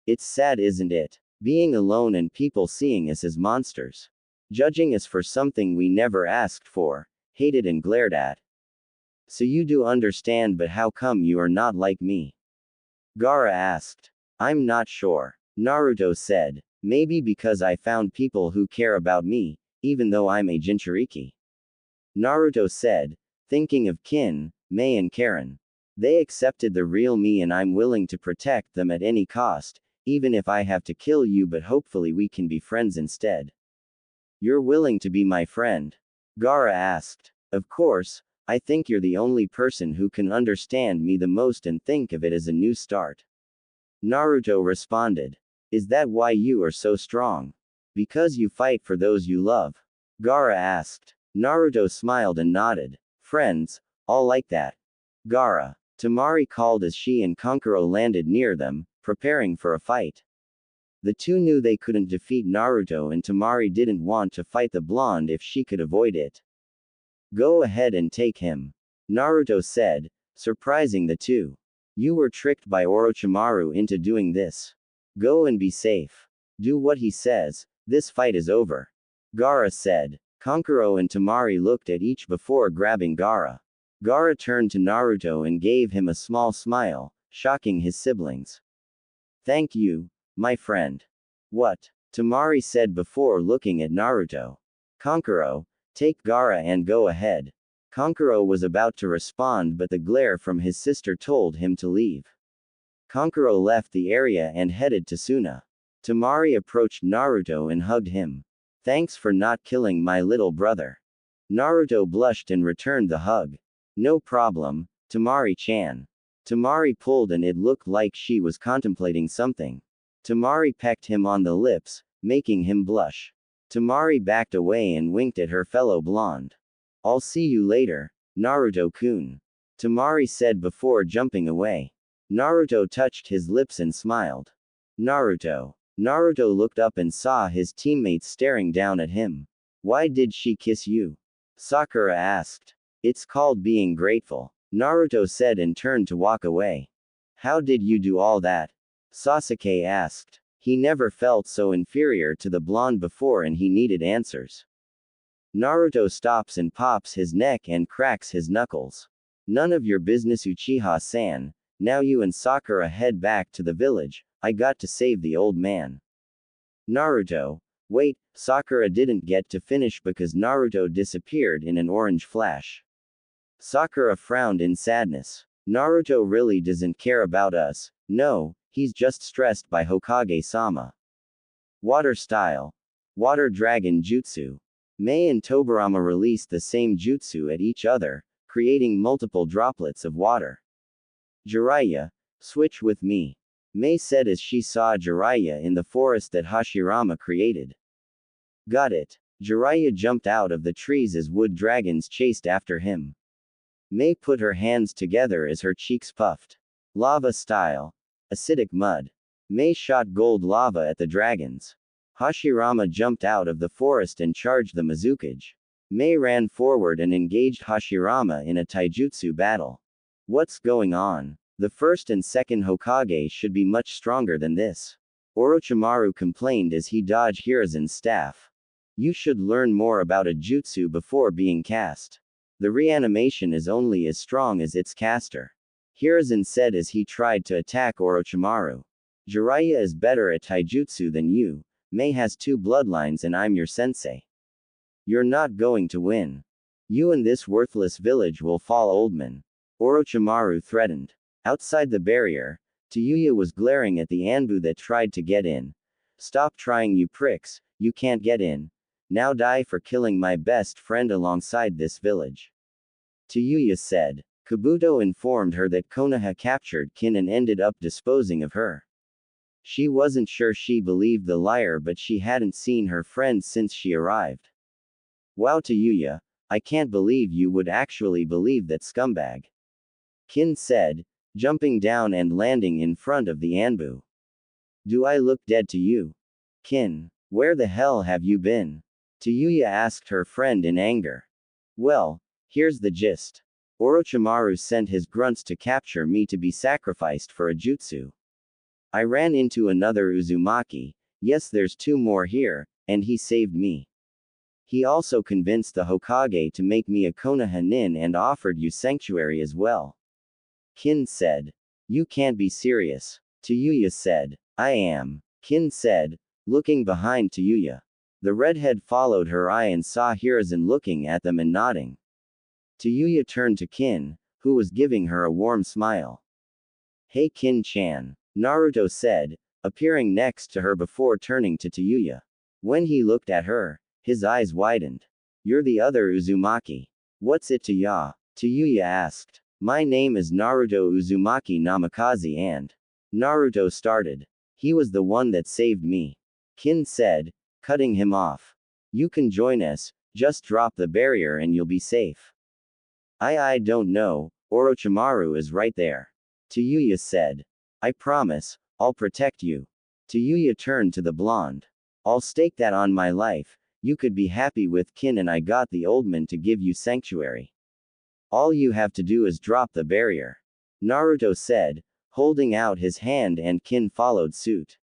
It's sad, isn't it? Being alone and people seeing us as monsters. Judging us for something we never asked for, hated and glared at. So you do understand, but how come you are not like me? Gaara asked. I'm not sure. Naruto said. Maybe because I found people who care about me, even though I'm a Jinchuriki. Naruto said, thinking of Kin, Mei and Karen. They accepted the real me and I'm willing to protect them at any cost, even if I have to kill you, but hopefully we can be friends instead. You're willing to be my friend? Gaara asked. Of course, I think you're the only person who can understand me the most and think of it as a new start. Naruto responded. Is that why you are so strong? Because you fight for those you love? Gaara asked. Naruto smiled and nodded. Friends, all like that. Gaara. Temari called as she and Kankuro landed near them, preparing for a fight. The two knew they couldn't defeat Naruto and Temari didn't want to fight the blonde if she could avoid it. Go ahead and take him. Naruto said, surprising the two. You were tricked by Orochimaru into doing this. Go and be safe. Do what he says, this fight is over. Gaara said. Kankuro and Temari looked at each before grabbing Gaara. Gaara turned to Naruto and gave him a small smile, shocking his siblings. Thank you, my friend. What? Temari said before looking at Naruto. Kankuro, take Gaara and go ahead. Kankuro was about to respond, but the glare from his sister told him to leave. Kankuro left the area and headed to Suna. Temari approached Naruto and hugged him. Thanks for not killing my little brother. Naruto blushed and returned the hug. No problem, Temari-chan. Temari pulled and it looked like she was contemplating something. Temari pecked him on the lips, making him blush. Temari backed away and winked at her fellow blonde. I'll see you later, Naruto-kun. Temari said before jumping away. Naruto touched his lips and smiled. Naruto. Naruto looked up and saw his teammates staring down at him. Why did she kiss you? Sakura asked. It's called being grateful, Naruto said and turned to walk away. How did you do all that? Sasuke asked. He never felt so inferior to the blonde before and he needed answers. Naruto stops and pops his neck and cracks his knuckles. None of your business, Uchiha-san. Now you and Sakura head back to the village. I got to save the old man. Naruto. Wait, Sakura didn't get to finish because Naruto disappeared in an orange flash. Sakura frowned in sadness. Naruto really doesn't care about us. No, he's just stressed by Hokage-sama. Water style. Water dragon jutsu. Mei and Tobirama released the same jutsu at each other, creating multiple droplets of water. Jiraiya, switch with me. Mei said as she saw Jiraiya in the forest that Hashirama created. Got it. Jiraiya jumped out of the trees as wood dragons chased after him. Mei put her hands together as her cheeks puffed. Lava style. Acidic mud. Mei shot gold lava at the dragons. Hashirama jumped out of the forest and charged the Mizukage. Mei ran forward and engaged Hashirama in a taijutsu battle. What's going on? The first and second Hokage should be much stronger than this. Orochimaru complained as he dodged Hiruzen's staff. You should learn more about a jutsu before being cast. The reanimation is only as strong as its caster. Hiruzen said as he tried to attack Orochimaru. Jiraiya is better at taijutsu than you. Mei has 2 bloodlines and I'm your sensei. You're not going to win. You and this worthless village will fall, old man. Orochimaru threatened. Outside the barrier, Tayuya was glaring at the Anbu that tried to get in. Stop trying, you pricks, you can't get in. Now die for killing my best friend alongside this village. Tayuya said. Kabuto informed her that Konoha captured Kin and ended up disposing of her. She wasn't sure she believed the liar, but she hadn't seen her friend since she arrived. Wow, Tayuya, I can't believe you would actually believe that scumbag. Kin said, jumping down and landing in front of the Anbu. Do I look dead to you? Kin, where the hell have you been? Tayuya asked her friend in anger. Well, here's the gist. Orochimaru sent his grunts to capture me to be sacrificed for a jutsu. I ran into another Uzumaki. Yes, there's 2 more here, and he saved me. He also convinced the Hokage to make me a Konoha nin and offered you sanctuary as well. Kin said. You can't be serious. Tayuya said. I am. Kin said, looking behind Tayuya. The redhead followed her eye and saw Hiruzen looking at them and nodding. Tayuya turned to Kin, who was giving her a warm smile. Hey Kin-chan, Naruto said, appearing next to her before turning to Tayuya. When he looked at her, his eyes widened. You're the other Uzumaki. What's it to ya? Tayuya asked. My name is Naruto Uzumaki Namikaze and Naruto started. He was the one that saved me. Kin said, cutting him off. You can join us, just drop the barrier and you'll be safe. I don't know, Orochimaru is right there. Tayuya said. I promise, I'll protect you. Tayuya turned to the blonde. I'll stake that on my life, you could be happy with Kin and I got the old man to give you sanctuary. All you have to do is drop the barrier. Naruto said, holding out his hand and Kin followed suit.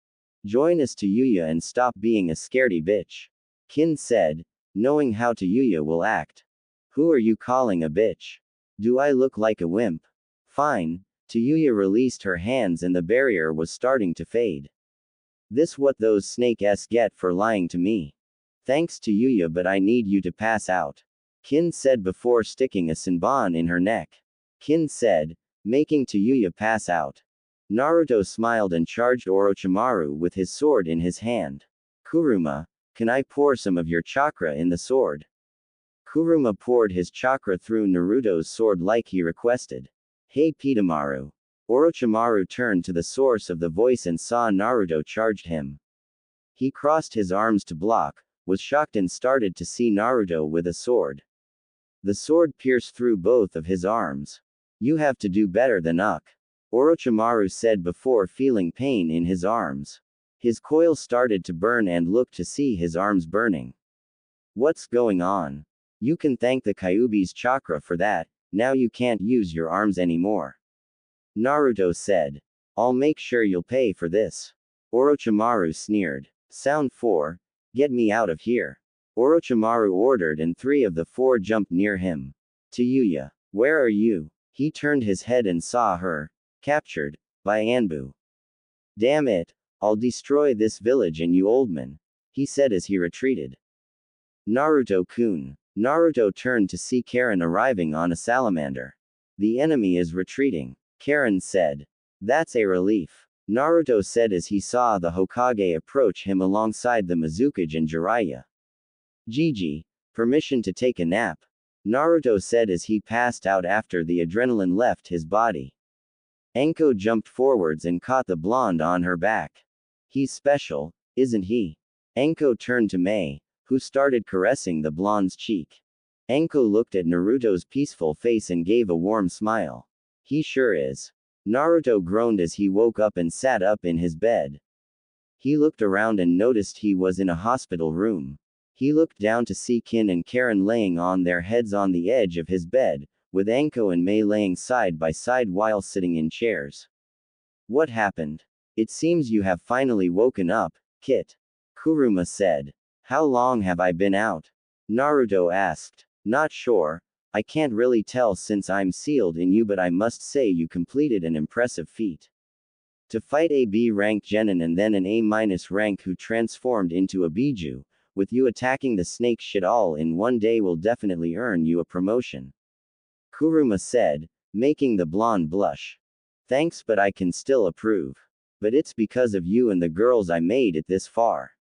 Join us Tayuya and stop being a scaredy bitch. Kin said, knowing how Tayuya will act. Who are you calling a bitch? Do I look like a wimp? Fine. Tayuya released her hands and the barrier was starting to fade. This what those snake-s get for lying to me. Thanks Tayuya, but I need you to pass out. Kin said before sticking a senbon in her neck. Kin said, making Tayuya pass out. Naruto smiled and charged Orochimaru with his sword in his hand. Kuruma, can I pour some of your chakra in the sword? Kuruma poured his chakra through Naruto's sword like he requested. Hey Pitamaru. Orochimaru turned to the source of the voice and saw Naruto charged him. He crossed his arms to block, was shocked and started to see Naruto with a sword. The sword pierced through both of his arms. You have to do better than Uck. Orochimaru said before feeling pain in his arms. His coil started to burn and looked to see his arms burning. What's going on? You can thank the Kyuubi's chakra for that, now you can't use your arms anymore. Naruto said. I'll make sure you'll pay for this. Orochimaru sneered. Sound 4, get me out of here. Orochimaru ordered and 3 of the 4 jumped near him. Tayuya, where are you? He turned his head and saw her, captured, by Anbu. Damn it, I'll destroy this village and you old man, he said as he retreated. Naruto-kun. Naruto turned to see Karen arriving on a salamander. The enemy is retreating, Karen said. That's a relief, Naruto said as he saw the Hokage approach him alongside the Mizukage and Jiraiya. Gigi, permission to take a nap, Naruto said as he passed out after the adrenaline left his body. Anko jumped forwards and caught the blonde on her back. He's special, isn't he? Anko turned to Mei, who started caressing the blonde's cheek. Anko looked at Naruto's peaceful face and gave a warm smile. He sure is. Naruto groaned as he woke up and sat up in his bed. He looked around and noticed he was in a hospital room. He looked down to see Kin and Karen laying on their heads on the edge of his bed, with Anko and Mei laying side by side while sitting in chairs. What happened? It seems you have finally woken up, Kit. Kuruma said. How long have I been out? Naruto asked. Not sure. I can't really tell since I'm sealed in you, but I must say you completed an impressive feat. To fight a B-rank genin and then an A- rank who transformed into a Biju, with you attacking the snake shit all in one day will definitely earn you a promotion. Kuruma said, making the blonde blush. Thanks, but I can still approve. But it's because of you and the girls I made it this far.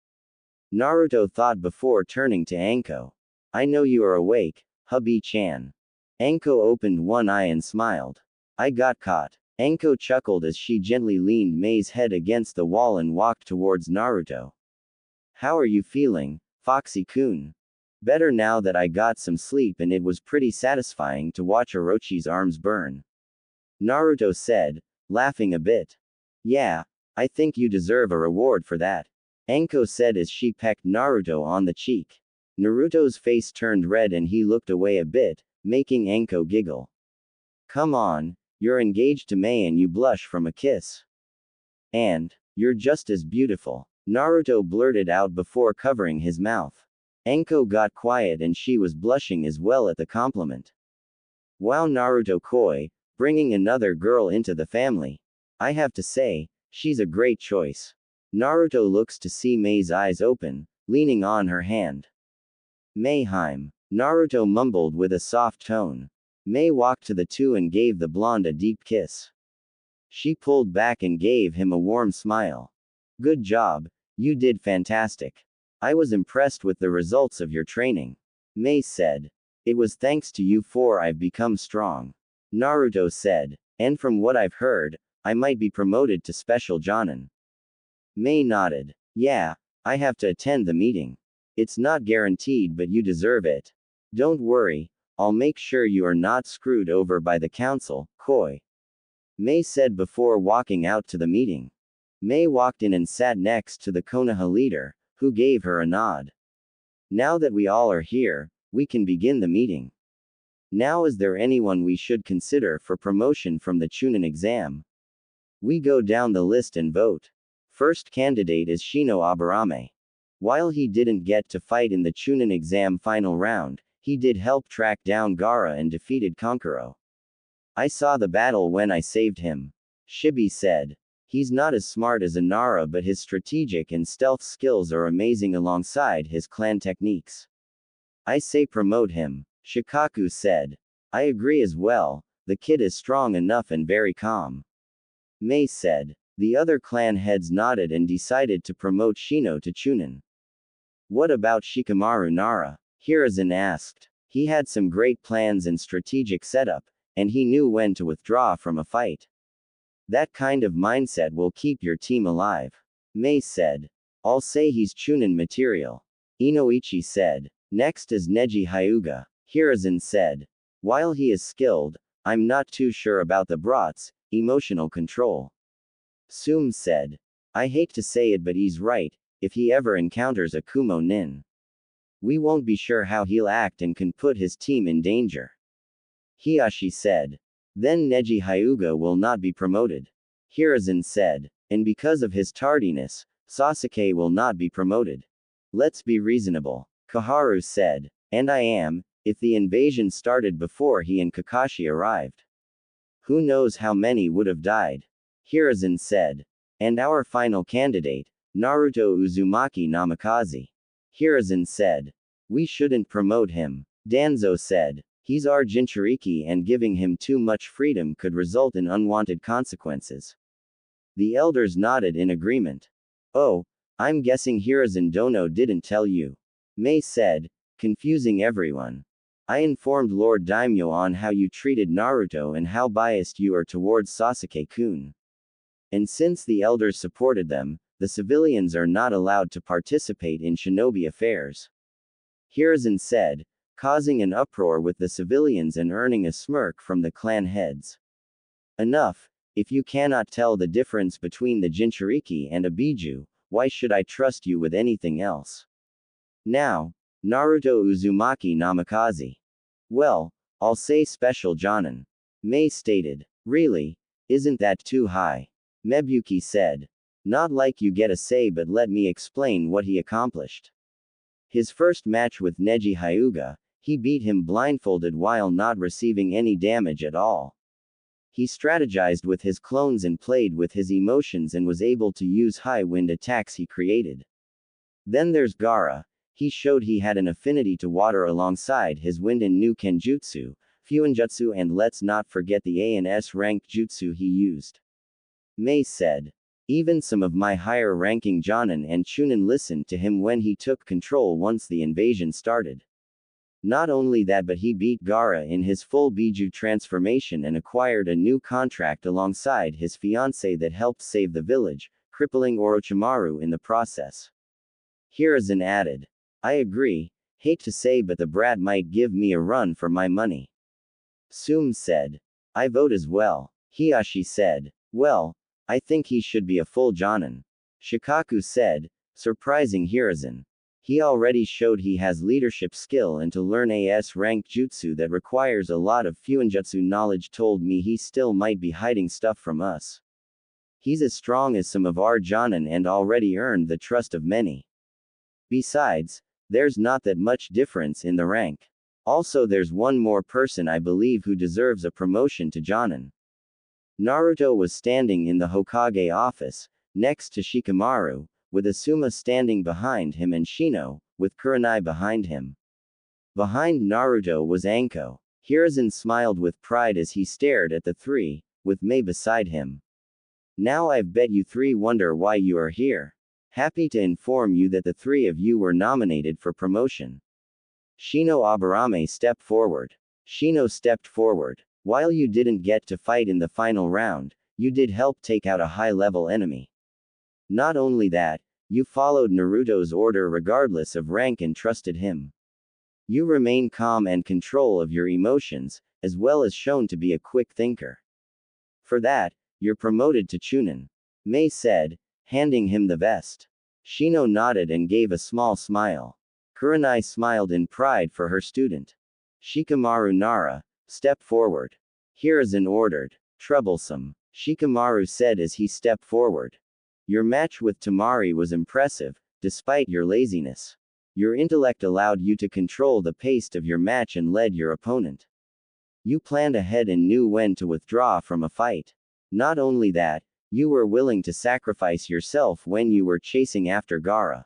Naruto thought before turning to Anko. I know you are awake, hubby-chan. Anko opened one eye and smiled. I got caught. Anko chuckled as she gently leaned Mei's head against the wall and walked towards Naruto. How are you feeling, Foxy-kun? Better now that I got some sleep and it was pretty satisfying to watch Orochi's arms burn. Naruto said, laughing a bit. Yeah, I think you deserve a reward for that. Anko said as she pecked Naruto on the cheek. Naruto's face turned red and he looked away a bit, making Anko giggle. Come on, you're engaged to Mei and you blush from a kiss. And, you're just as beautiful. Naruto blurted out before covering his mouth. Enko got quiet and she was blushing as well at the compliment. Wow, Naruto Koi, bringing another girl into the family. I have to say, she's a great choice. Naruto looks to see Mei's eyes open, leaning on her hand. Mayheim. Naruto mumbled with a soft tone. Mei walked to the two and gave the blonde a deep kiss. She pulled back and gave him a warm smile. Good job, you did fantastic. I was impressed with the results of your training. Mei said. It was thanks to you four I've become strong. Naruto said. And from what I've heard, I might be promoted to Special Jonin. Mei nodded. Yeah, I have to attend the meeting. It's not guaranteed but you deserve it. Don't worry, I'll make sure you are not screwed over by the council, Koi. Mei said before walking out to the meeting. Mei walked in and sat next to the Konoha leader, who gave her a nod. Now that we all are here, we can begin the meeting. Now is there anyone we should consider for promotion from the Chunin exam? We go down the list and vote. First candidate is Shino Aburame. While he didn't get to fight in the Chunin exam final round, he did help track down Gaara and defeated Kankuro. I saw the battle when I saved him. Shibi said. He's not as smart as Inara but his strategic and stealth skills are amazing alongside his clan techniques. I say promote him, Shikaku said. I agree as well, the kid is strong enough and very calm. Mei said. The other clan heads nodded and decided to promote Shino to Chunin. What about Shikamaru Nara? Hiruzen asked. He had some great plans and strategic setup, and he knew when to withdraw from a fight. That kind of mindset will keep your team alive. Mei said. I'll say he's Chunin material. Inoichi said. Next is Neji Hyuga. Hiruzen said. While he is skilled, I'm not too sure about the brats, emotional control. Sum said. I hate to say it but he's right, if he ever encounters a Kumo Nin. We won't be sure how he'll act and can put his team in danger. Hiyashi said. Then Neji Hyuga will not be promoted. Hiruzen said. And because of his tardiness, Sasuke will not be promoted. Let's be reasonable. Koharu said. And I am, if the invasion started before he and Kakashi arrived. Who knows how many would have died? Hiruzen said. And our final candidate, Naruto Uzumaki Namikaze. Hiruzen said. We shouldn't promote him. Danzo said. He's our Jinchuriki and giving him too much freedom could result in unwanted consequences. The elders nodded in agreement. Oh, I'm guessing Hiruzen Dono didn't tell you. Mei said, confusing everyone. I informed Lord Daimyo on how you treated Naruto and how biased you are towards Sasuke-kun. And since the elders supported them, the civilians are not allowed to participate in shinobi affairs. Hiruzen said, causing an uproar with the civilians and earning a smirk from the clan heads. Enough, if you cannot tell the difference between the Jinchuriki and a Biju, why should I trust you with anything else? Now, Naruto Uzumaki Namikaze. Well, I'll say Special Jonin. Mei stated. Really? Isn't that too high? Mebuki said. Not like you get a say but let me explain what he accomplished. His first match with Neji Hyuga, he beat him blindfolded while not receiving any damage at all. He strategized with his clones and played with his emotions and was able to use high wind attacks he created. Then there's Gaara. He showed he had an affinity to water alongside his wind and new Kenjutsu, Fuinjutsu, and let's not forget the ANS rank jutsu he used. Mei said. Even some of my higher ranking Jonin and Chunin listened to him when he took control once the invasion started. Not only that but he beat Gaara in his full Biju transformation and acquired a new contract alongside his fiancée that helped save the village, crippling Orochimaru in the process. Hiruzen added. I agree, hate to say but the brat might give me a run for my money. Sum said. I vote as well. Hiyashi said. Well, I think he should be a full Jonin. Shikaku said, surprising Hiruzen. He already showed he has leadership skill and to learn AS rank jutsu that requires a lot of Fuinjutsu knowledge told me he still might be hiding stuff from us. He's as strong as some of our Jonin and already earned the trust of many. Besides, there's not that much difference in the rank. Also, there's one more person I believe who deserves a promotion to Jonin. Naruto was standing in the Hokage office, next to Shikamaru, with Asuma standing behind him and Shino, with Kurenai behind him. Behind Naruto was Anko. Hiruzen smiled with pride as he stared at the three, with Mei beside him. Now I've bet you three wonder why you are here. Happy to inform you that the three of you were nominated for promotion. Shino Aburame stepped forward. Shino stepped forward. While you didn't get to fight in the final round, you did help take out a high-level enemy. Not only that, you followed Naruto's order regardless of rank and trusted him. You remain calm and control of your emotions, as well as shown to be a quick thinker. For that, you're promoted to Chunin. Mei said, handing him the vest. Shino nodded and gave a small smile. Kurenai smiled in pride for her student. Shikamaru Nara, step forward. Hiruzen ordered. Troublesome, Shikamaru said as he stepped forward. Your match with Tamari was impressive, despite your laziness. Your intellect allowed you to control the pace of your match and led your opponent. You planned ahead and knew when to withdraw from a fight. Not only that, you were willing to sacrifice yourself when you were chasing after Gaara.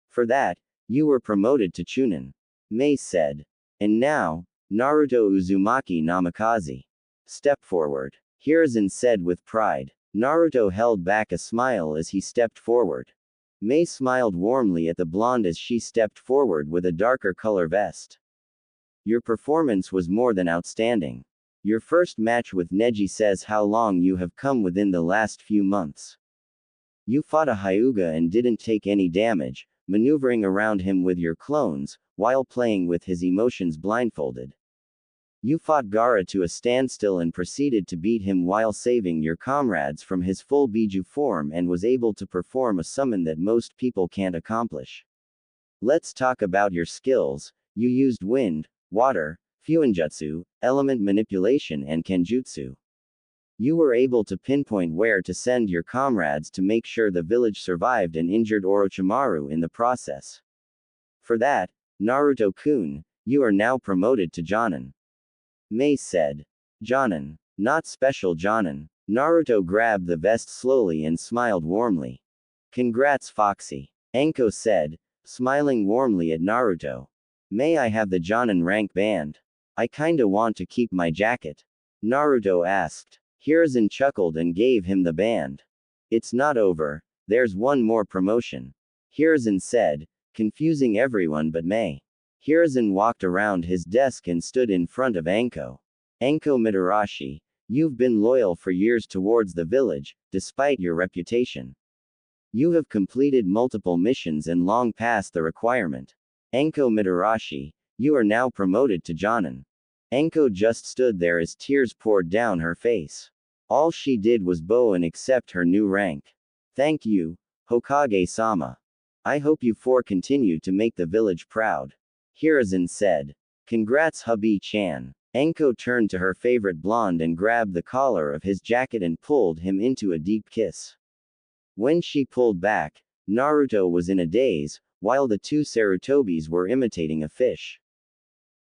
For that, you were promoted to Chunin. Mei said. And now, Naruto Uzumaki Namikaze. Step forward. Hiruzen said with pride. Naruto held back a smile as he stepped forward. Mei smiled warmly at the blonde as she stepped forward with a darker color vest. Your performance was more than outstanding. Your first match with Neji says how long you have come within the last few months. You fought a Hyuga and didn't take any damage, maneuvering around him with your clones, while playing with his emotions blindfolded. You fought Gaara to a standstill and proceeded to beat him while saving your comrades from his full Biju form and was able to perform a summon that most people can't accomplish. Let's talk about your skills. You used wind, water, Fuinjutsu, element manipulation and Kenjutsu. You were able to pinpoint where to send your comrades to make sure the village survived and injured Orochimaru in the process. For that, Naruto-kun, you are now promoted to Jonin. Mei said. Jonin. Not special Jonin. Naruto grabbed the vest slowly and smiled warmly. Congrats Foxy. Anko said, smiling warmly at Naruto. May I have the Jonin rank band? I kinda want to keep my jacket. Naruto asked. Hiruzen chuckled and gave him the band. It's not over, there's one more promotion. Hiruzen said, confusing everyone but Mei. Hiruzen walked around his desk and stood in front of Anko. Anko Mitarashi, you've been loyal for years towards the village, despite your reputation. You have completed multiple missions and long passed the requirement. Anko Mitarashi, you are now promoted to Jonin. Anko just stood there as tears poured down her face. All she did was bow and accept her new rank. Thank you, Hokage-sama. I hope you four continue to make the village proud. Hiruzen said. Congrats hubby-chan. Anko turned to her favorite blonde and grabbed the collar of his jacket and pulled him into a deep kiss. When she pulled back, Naruto was in a daze, while the two Sarutobis were imitating a fish.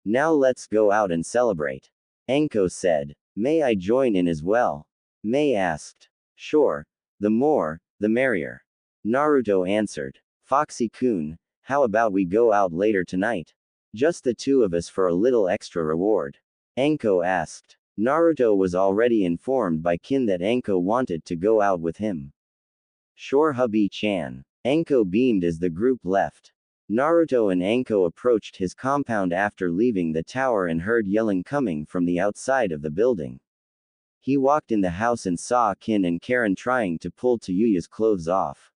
Now let's go out and celebrate. Anko said. May I join in as well? Mei asked. Sure. The more, the merrier. Naruto answered. Foxy-kun, how about we go out later tonight? Just the two of us for a little extra reward. Anko asked. Naruto was already informed by Kin that Anko wanted to go out with him. Sure hubby-chan. Anko beamed as the group left. Naruto and Anko approached his compound after leaving the tower and heard yelling coming from the outside of the building. He walked in the house and saw Kin and Karen trying to pull Tayuya's clothes off.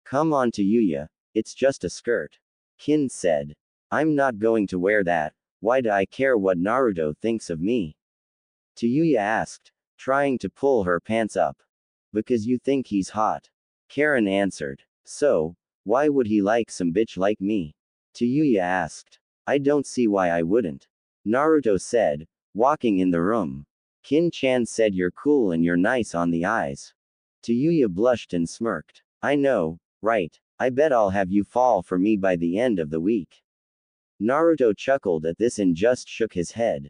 Come on Tayuya, it's just a skirt. Kin said. I'm not going to wear that, why do I care what Naruto thinks of me? Tayuya asked, trying to pull her pants up. Because you think he's hot. Karen answered. So, why would he like some bitch like me? Tayuya asked. I don't see why I wouldn't. Naruto said, walking in the room. Kin-chan said you're cool and you're nice on the eyes. Yuya blushed and smirked. I know, right? I bet I'll have you fall for me by the end of the week. Naruto chuckled at this and just shook his head.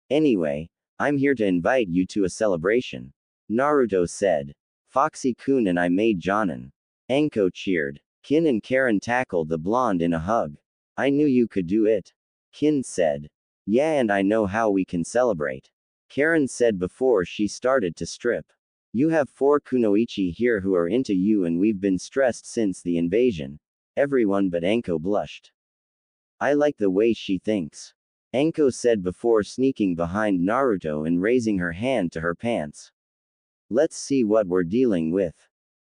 Anyway, I'm here to invite you to a celebration. Naruto said. Foxy-kun and I made Jonin. Anko cheered. Kin and Karen tackled the blonde in a hug. I knew you could do it. Kin said. Yeah, and I know how we can celebrate. Karen said before she started to strip. You have 4 Kunoichi here who are into you and we've been stressed since the invasion. Everyone but Anko blushed. I like the way she thinks. Anko said before sneaking behind Naruto and raising her hand to her pants. Let's see what we're dealing with.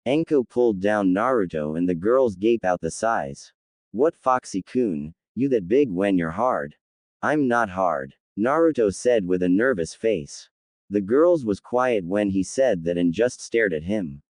Anko pulled down Naruto and the girls gape out the size. What Foxy-kun, you that big when you're hard. I'm not hard, Naruto said with a nervous face. The girls was quiet when he said that and just stared at him.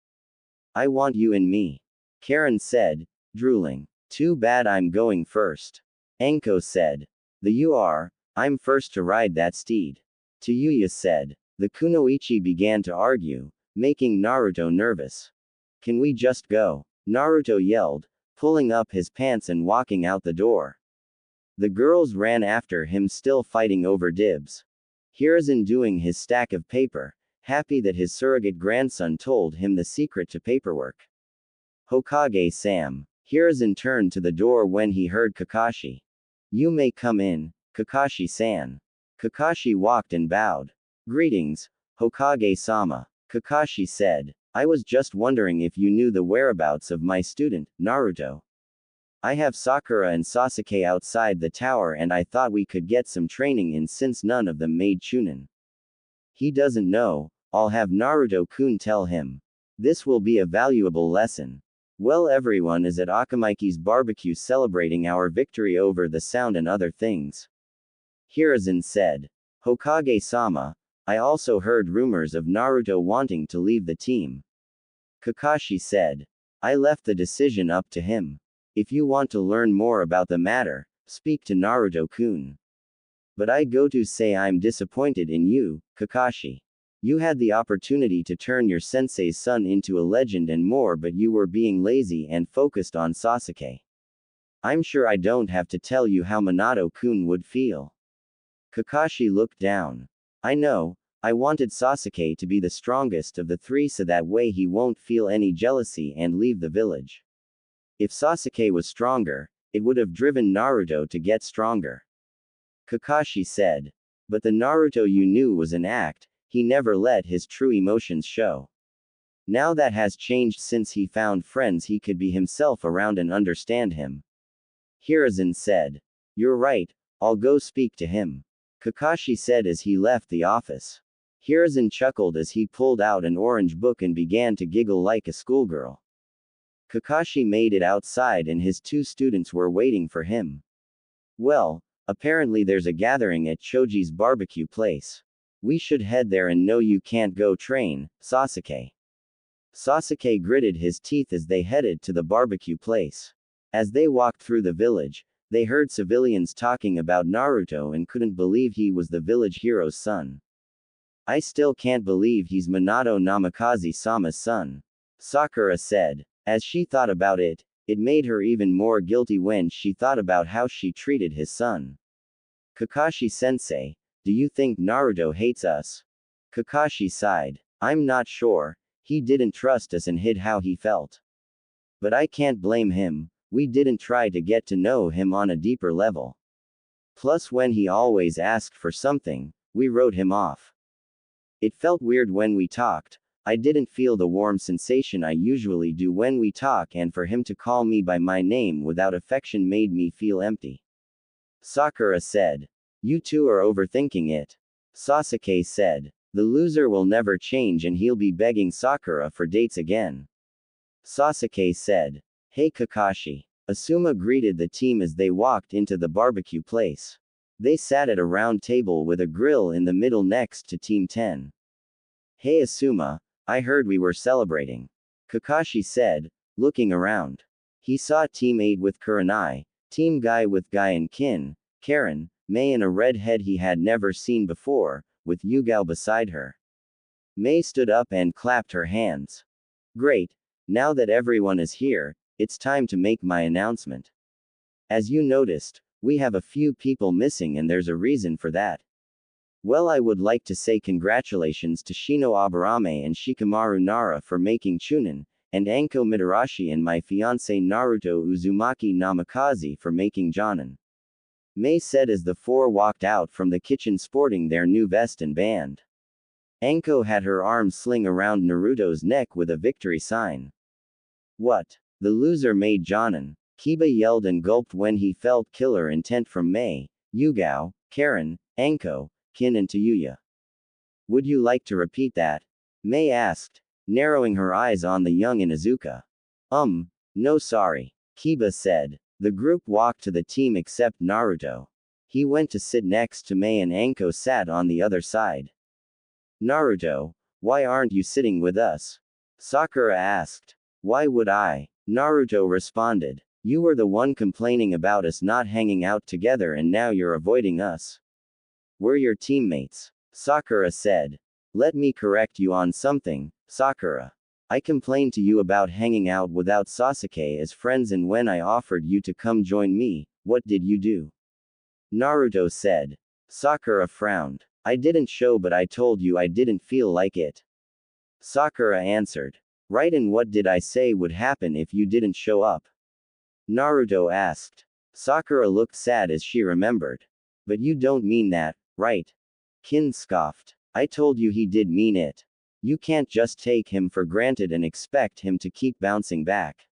I want you in me. Karen said, drooling. Too bad I'm going first. Anko said. You are. I'm first to ride that steed. Yuya said. The Kunoichi began to argue, making Naruto nervous. Can we just go? Naruto yelled, pulling up his pants and walking out the door. The girls ran after him, still fighting over dibs. Hiruzen doing his stack of paper, happy that his surrogate grandson told him the secret to paperwork. Hokage-sama. Hiruzen turned to the door when he heard Kakashi. You may come in, Kakashi-san. Kakashi walked and bowed. Greetings, Hokage-sama. Kakashi said. I was just wondering if you knew the whereabouts of my student, Naruto. I have Sakura and Sasuke outside the tower and I thought we could get some training in since none of them made Chunin. He doesn't know, I'll have Naruto-kun tell him. This will be a valuable lesson. Well, everyone is at Akamaiki's barbecue celebrating our victory over the sound and other things. Hiruzen said. Hokage-sama, I also heard rumors of Naruto wanting to leave the team. Kakashi said. I left the decision up to him. If you want to learn more about the matter, speak to Naruto-kun. But I go to say I'm disappointed in you, Kakashi. You had the opportunity to turn your sensei's son into a legend and more, but you were being lazy and focused on Sasuke. I'm sure I don't have to tell you how Minato-kun would feel. Kakashi looked down. I know, I wanted Sasuke to be the strongest of the 3 so that way he won't feel any jealousy and leave the village. If Sasuke was stronger, it would have driven Naruto to get stronger. Kakashi said. But the Naruto you knew was an act, he never let his true emotions show. Now that has changed since he found friends he could be himself around and understand him. Hiruzen said. You're right, I'll go speak to him. Kakashi said as he left the office. Hiruzen chuckled as he pulled out an orange book and began to giggle like a schoolgirl. Kakashi made it outside and his 2 students were waiting for him. Well, apparently there's a gathering at Choji's barbecue place. We should head there and no you can't go train, Sasuke. Sasuke gritted his teeth as they headed to the barbecue place. As they walked through the village, they heard civilians talking about Naruto and couldn't believe he was the village hero's son. I still can't believe he's Minato Namikaze-sama's son. Sakura said. As she thought about it, it made her even more guilty when she thought about how she treated his son. Kakashi-sensei, do you think Naruto hates us? Kakashi sighed. I'm not sure, he didn't trust us and hid how he felt. But I can't blame him, we didn't try to get to know him on a deeper level. Plus when he always asked for something, we wrote him off. It felt weird when we talked. I didn't feel the warm sensation I usually do when we talk, and for him to call me by my name without affection made me feel empty. Sakura said. You two are overthinking it. Sasuke said. The loser will never change and he'll be begging Sakura for dates again. Sasuke said. Hey Kakashi. Asuma greeted the team as they walked into the barbecue place. They sat at a round table with a grill in the middle next to Team 10. Hey Asuma, I heard we were celebrating. Kakashi said, looking around. He saw Team 8 with Kurenai, Team Guy with Guy and Kin, Karen, Mei and a redhead he had never seen before, with Yugao beside her. Mei stood up and clapped her hands. Great. Now that everyone is here, it's time to make my announcement. As you noticed, we have a few people missing and there's a reason for that. Well, I would like to say congratulations to Shino Aburame and Shikamaru Nara for making Chunin, and Anko Mitarashi and my fiancé Naruto Uzumaki Namikaze for making Jonin. Mei said as the four walked out from the kitchen sporting their new vest and band. Anko had her arm sling around Naruto's neck with a victory sign. What? The loser made Jonin. Kiba yelled and gulped when he felt killer intent from Mei, Yugao, Karen, Anko, Kin and Tayuya. Would you like to repeat that? Mei asked, narrowing her eyes on the young Inuzuka. No sorry. Kiba said. The group walked to the team except Naruto. He went to sit next to Mei and Anko sat on the other side. Naruto, why aren't you sitting with us? Sakura asked. Why would I? Naruto responded. You were the one complaining about us not hanging out together and now you're avoiding us. We're your teammates. Sakura said. Let me correct you on something, Sakura. I complained to you about hanging out without Sasuke as friends, and when I offered you to come join me, what did you do? Naruto said. Sakura frowned. I didn't show, but I told you I didn't feel like it. Sakura answered. Right, and what did I say would happen if you didn't show up? Naruto asked. Sakura looked sad as she remembered. But you don't mean that, right? Kin scoffed. I told you he did mean it. You can't just take him for granted and expect him to keep bouncing back.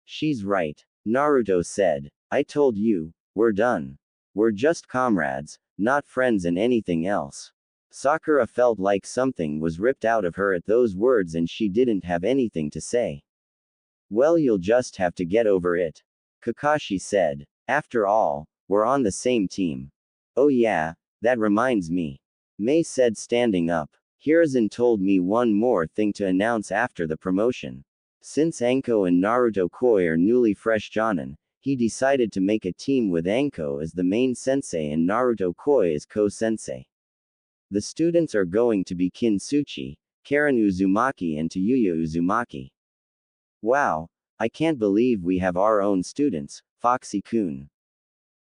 She's right. Naruto said. I told you, we're done. We're just comrades, not friends and anything else. Sakura felt like something was ripped out of her at those words and she didn't have anything to say. Well, you'll just have to get over it. Kakashi said. After all, we're on the same team. Oh yeah, that reminds me. Mei said, standing up. Hiruzen told me one more thing to announce after the promotion. Since Anko and Naruto Koi are newly fresh Jonin, he decided to make a team with Anko as the main sensei and Naruto Koi as co-sensei. The students are going to be Kin Tsuchi, Karen Uzumaki and Tayuya Uzumaki. Wow, I can't believe we have our own students, Foxy-kun.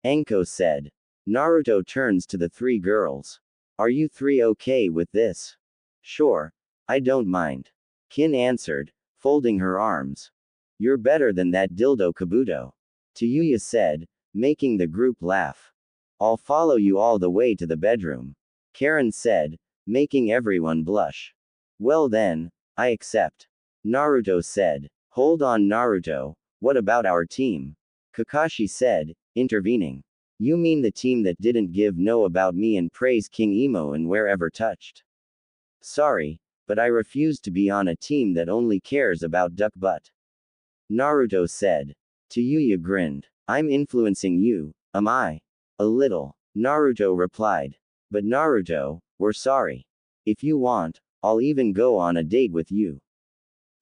Anko said. Naruto turns to the three girls. Are you three okay with this? Sure. I don't mind. Kin answered, folding her arms. You're better than that dildo Kabuto. Tayuya said, making the group laugh. I'll follow you all the way to the bedroom. Karen said, making everyone blush. Well then, I accept. Naruto said. Hold on Naruto, what about our team? Kakashi said, intervening. You mean the team that didn't give no about me and praise King Emo and wherever touched? Sorry, but I refuse to be on a team that only cares about duck butt. Naruto said. Tayuya grinned. I'm influencing you, am I? A little. Naruto replied. But Naruto, we're sorry. If you want, I'll even go on a date with you.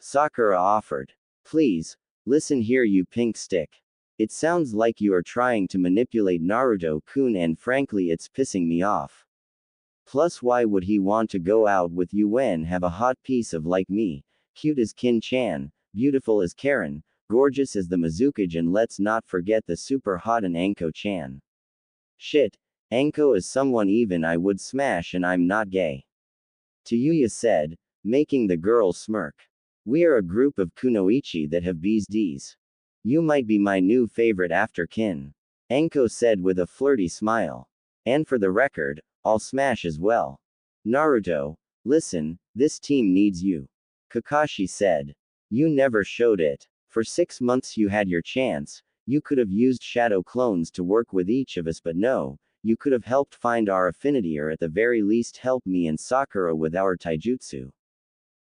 Sakura offered. Please, listen here you pink stick. It sounds like you are trying to manipulate Naruto-kun and frankly it's pissing me off. Plus why would he want to go out with you when have a hot piece of like me, cute as Kin-chan, beautiful as Karen, gorgeous as the Mizukage and let's not forget the super hot and Anko-chan. Shit, Anko is someone even I would smash and I'm not gay. Tayuya said, making the girls smirk. We are a group of Kunoichi that have BSDs. You might be my new favorite after Kin. Anko said with a flirty smile. And for the record, I'll smash as well. Naruto, listen, this team needs you. Kakashi said. You never showed it. For 6 months you had your chance, you could have used shadow clones to work with each of us, but no, you could have helped find our affinity or at the very least help me and Sakura with our taijutsu.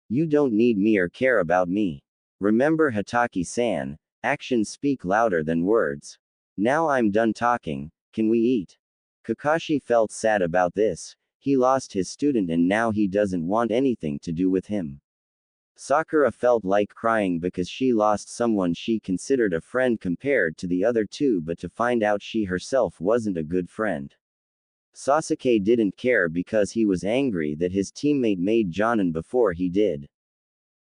You don't need me or care about me. Remember Hataki-san, actions speak louder than words. Now I'm done talking, can we eat? Kakashi felt sad about this, he lost his student and now he doesn't want anything to do with him. Sakura felt like crying because she lost someone she considered a friend compared to the other two, but to find out she herself wasn't a good friend. Sasuke didn't care because he was angry that his teammate made Jonin before he did.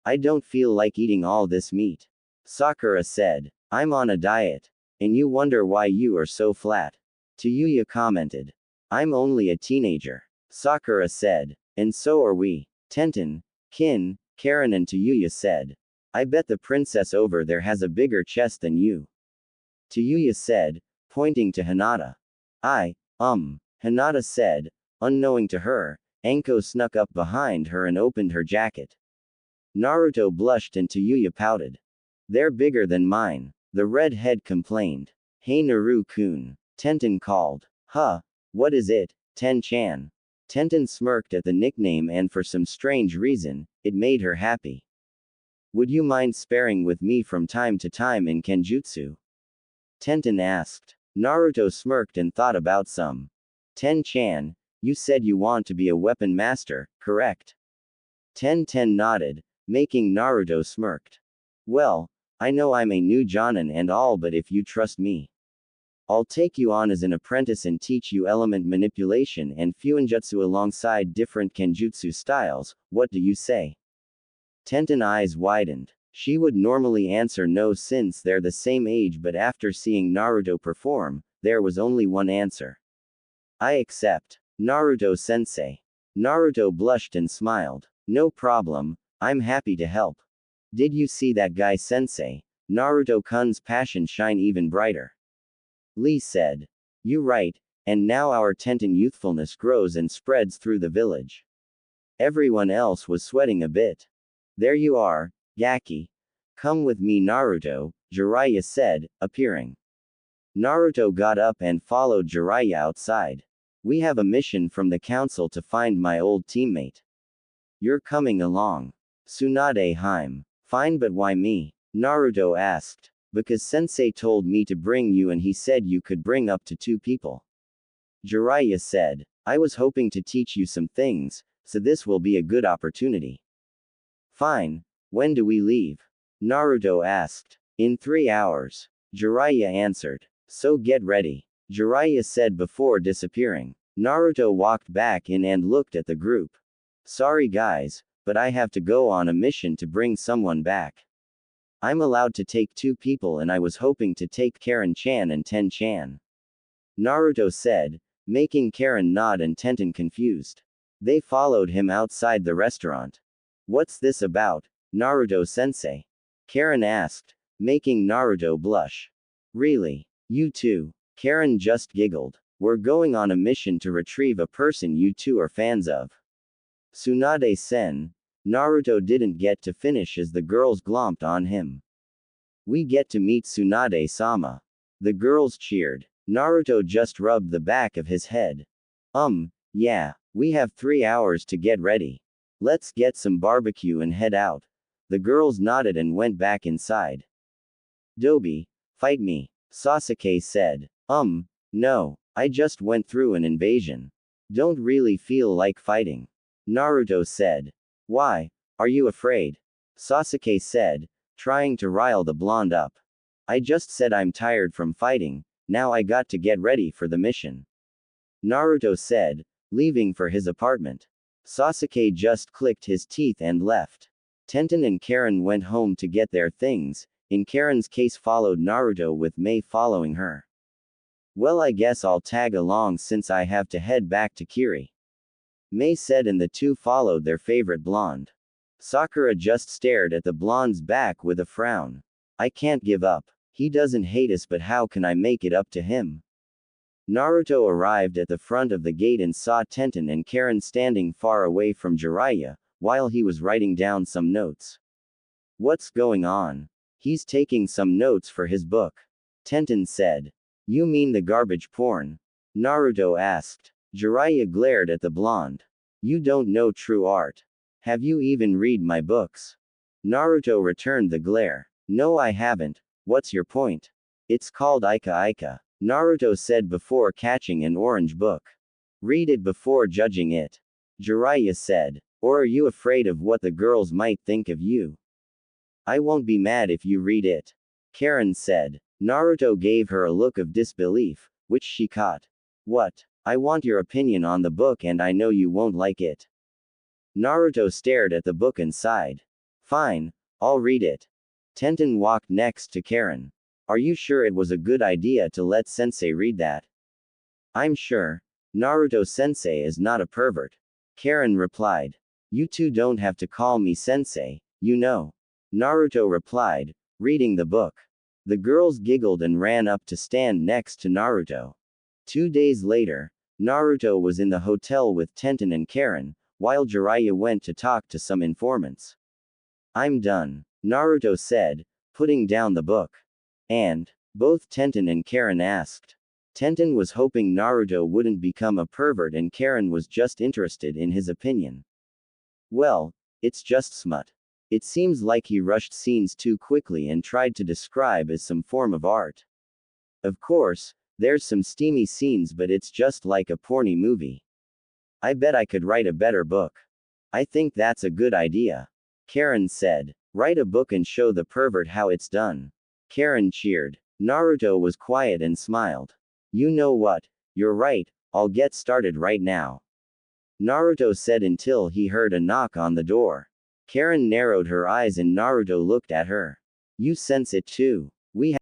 I don't feel like eating all this meat. Sakura said. I'm on a diet. And you wonder why you are so flat. Tayuya commented. I'm only a teenager. Sakura said. And so are we. Tenten, Kin, Karen and Tayuya said. I bet the princess over there has a bigger chest than you. Tayuya said, pointing to Hinata. Hinata said. Unknowing to her, Anko snuck up behind her and opened her jacket. Naruto blushed and Tayuya pouted. They're bigger than mine, the redhead complained. Hey Naru-kun, Tenten called. Huh, what is it, Ten-chan? Tenten smirked at the nickname and for some strange reason, it made her happy. Would you mind sparring with me from time to time in Kenjutsu? Tenten asked. Naruto smirked and thought about some. Ten-chan, you said you want to be a weapon master, correct? Ten-ten nodded, making Naruto smirked. Well, I know I'm a new jonin and all, but if you trust me, I'll take you on as an apprentice and teach you element manipulation and fuinjutsu alongside different kenjutsu styles, what do you say? Tenten eyes widened. She would normally answer no since they're the same age, but after seeing Naruto perform, there was only one answer. I accept. Naruto-sensei. Naruto blushed and smiled. No problem, I'm happy to help. Did you see that guy sensei? Naruto-kun's passion shine even brighter. Lee said. You right, and now our Tenten youthfulness grows and spreads through the village. Everyone else was sweating a bit. There you are, Gaki. Come with me Naruto, Jiraiya said, appearing. Naruto got up and followed Jiraiya outside. We have a mission from the council to find my old teammate. You're coming along. Tsunade Haim. Fine, but why me? Naruto asked. Because sensei told me to bring you and he said you could bring up to 2 people. Jiraiya said. I was hoping to teach you some things, so this will be a good opportunity. Fine. When do we leave? Naruto asked. In 3 hours. Jiraiya answered. So get ready. Jiraiya said before disappearing. Naruto walked back in and looked at the group. Sorry guys, but I have to go on a mission to bring someone back. I'm allowed to take 2 people and I was hoping to take Karen-chan and Ten-chan. Naruto said, making Karen nod and Tenten confused. They followed him outside the restaurant. What's this about, Naruto-sensei? Karen asked, making Naruto blush. Really? You too? Karen just giggled. We're going on a mission to retrieve a person you two are fans of. Tsunade-sen. Naruto didn't get to finish as the girls glomped on him. We get to meet Tsunade-sama. The girls cheered. Naruto just rubbed the back of his head. Yeah, we have 3 hours to get ready. Let's get some barbecue and head out. The girls nodded and went back inside. Dobi, fight me, Sasuke said. No, I just went through an invasion. Don't really feel like fighting. Naruto said. Why? Are you afraid? Sasuke said, trying to rile the blonde up. I just said I'm tired from fighting, now I got to get ready for the mission. Naruto said, leaving for his apartment. Sasuke just clicked his teeth and left. Tenten and Karen went home to get their things, in Karen's case followed Naruto with Mei following her. Well, I guess I'll tag along since I have to head back to Kiri. Mei said, and the two followed their favorite blonde. Sakura just stared at the blonde's back with a frown. I can't give up. He doesn't hate us, but how can I make it up to him? Naruto arrived at the front of the gate and saw Tenten and Karen standing far away from Jiraiya, while he was writing down some notes. What's going on? He's taking some notes for his book. Tenten said. You mean the garbage porn? Naruto asked. Jiraiya glared at the blonde. You don't know true art. Have you even read my books? Naruto returned the glare. No, I haven't. What's your point? It's called Ika Ika. Naruto said before catching an orange book. Read it before judging it. Jiraiya said. Or are you afraid of what the girls might think of you? I won't be mad if you read it. Karen said. Naruto gave her a look of disbelief, which she caught. What? I want your opinion on the book and I know you won't like it. Naruto stared at the book and sighed. Fine, I'll read it. Tenten walked next to Karen. Are you sure it was a good idea to let Sensei read that? I'm sure. Naruto-sensei is not a pervert. Karen replied. You two don't have to call me sensei, you know. Naruto replied, reading the book. The girls giggled and ran up to stand next to Naruto. 2 days later, Naruto was in the hotel with Tenten and Karen, while Jiraiya went to talk to some informants. I'm done, Naruto said, putting down the book. And, both Tenten and Karen asked. Tenten was hoping Naruto wouldn't become a pervert and Karen was just interested in his opinion. Well, it's just smut. It seems like he rushed scenes too quickly and tried to describe as some form of art. Of course, there's some steamy scenes but it's just like a porny movie. I bet I could write a better book. I think that's a good idea. Karen said. Write a book and show the pervert how it's done. Karen cheered. Naruto was quiet and smiled. You know what? You're right, I'll get started right now. Naruto said until he heard a knock on the door. Karen narrowed her eyes and Naruto looked at her. You sense it too. We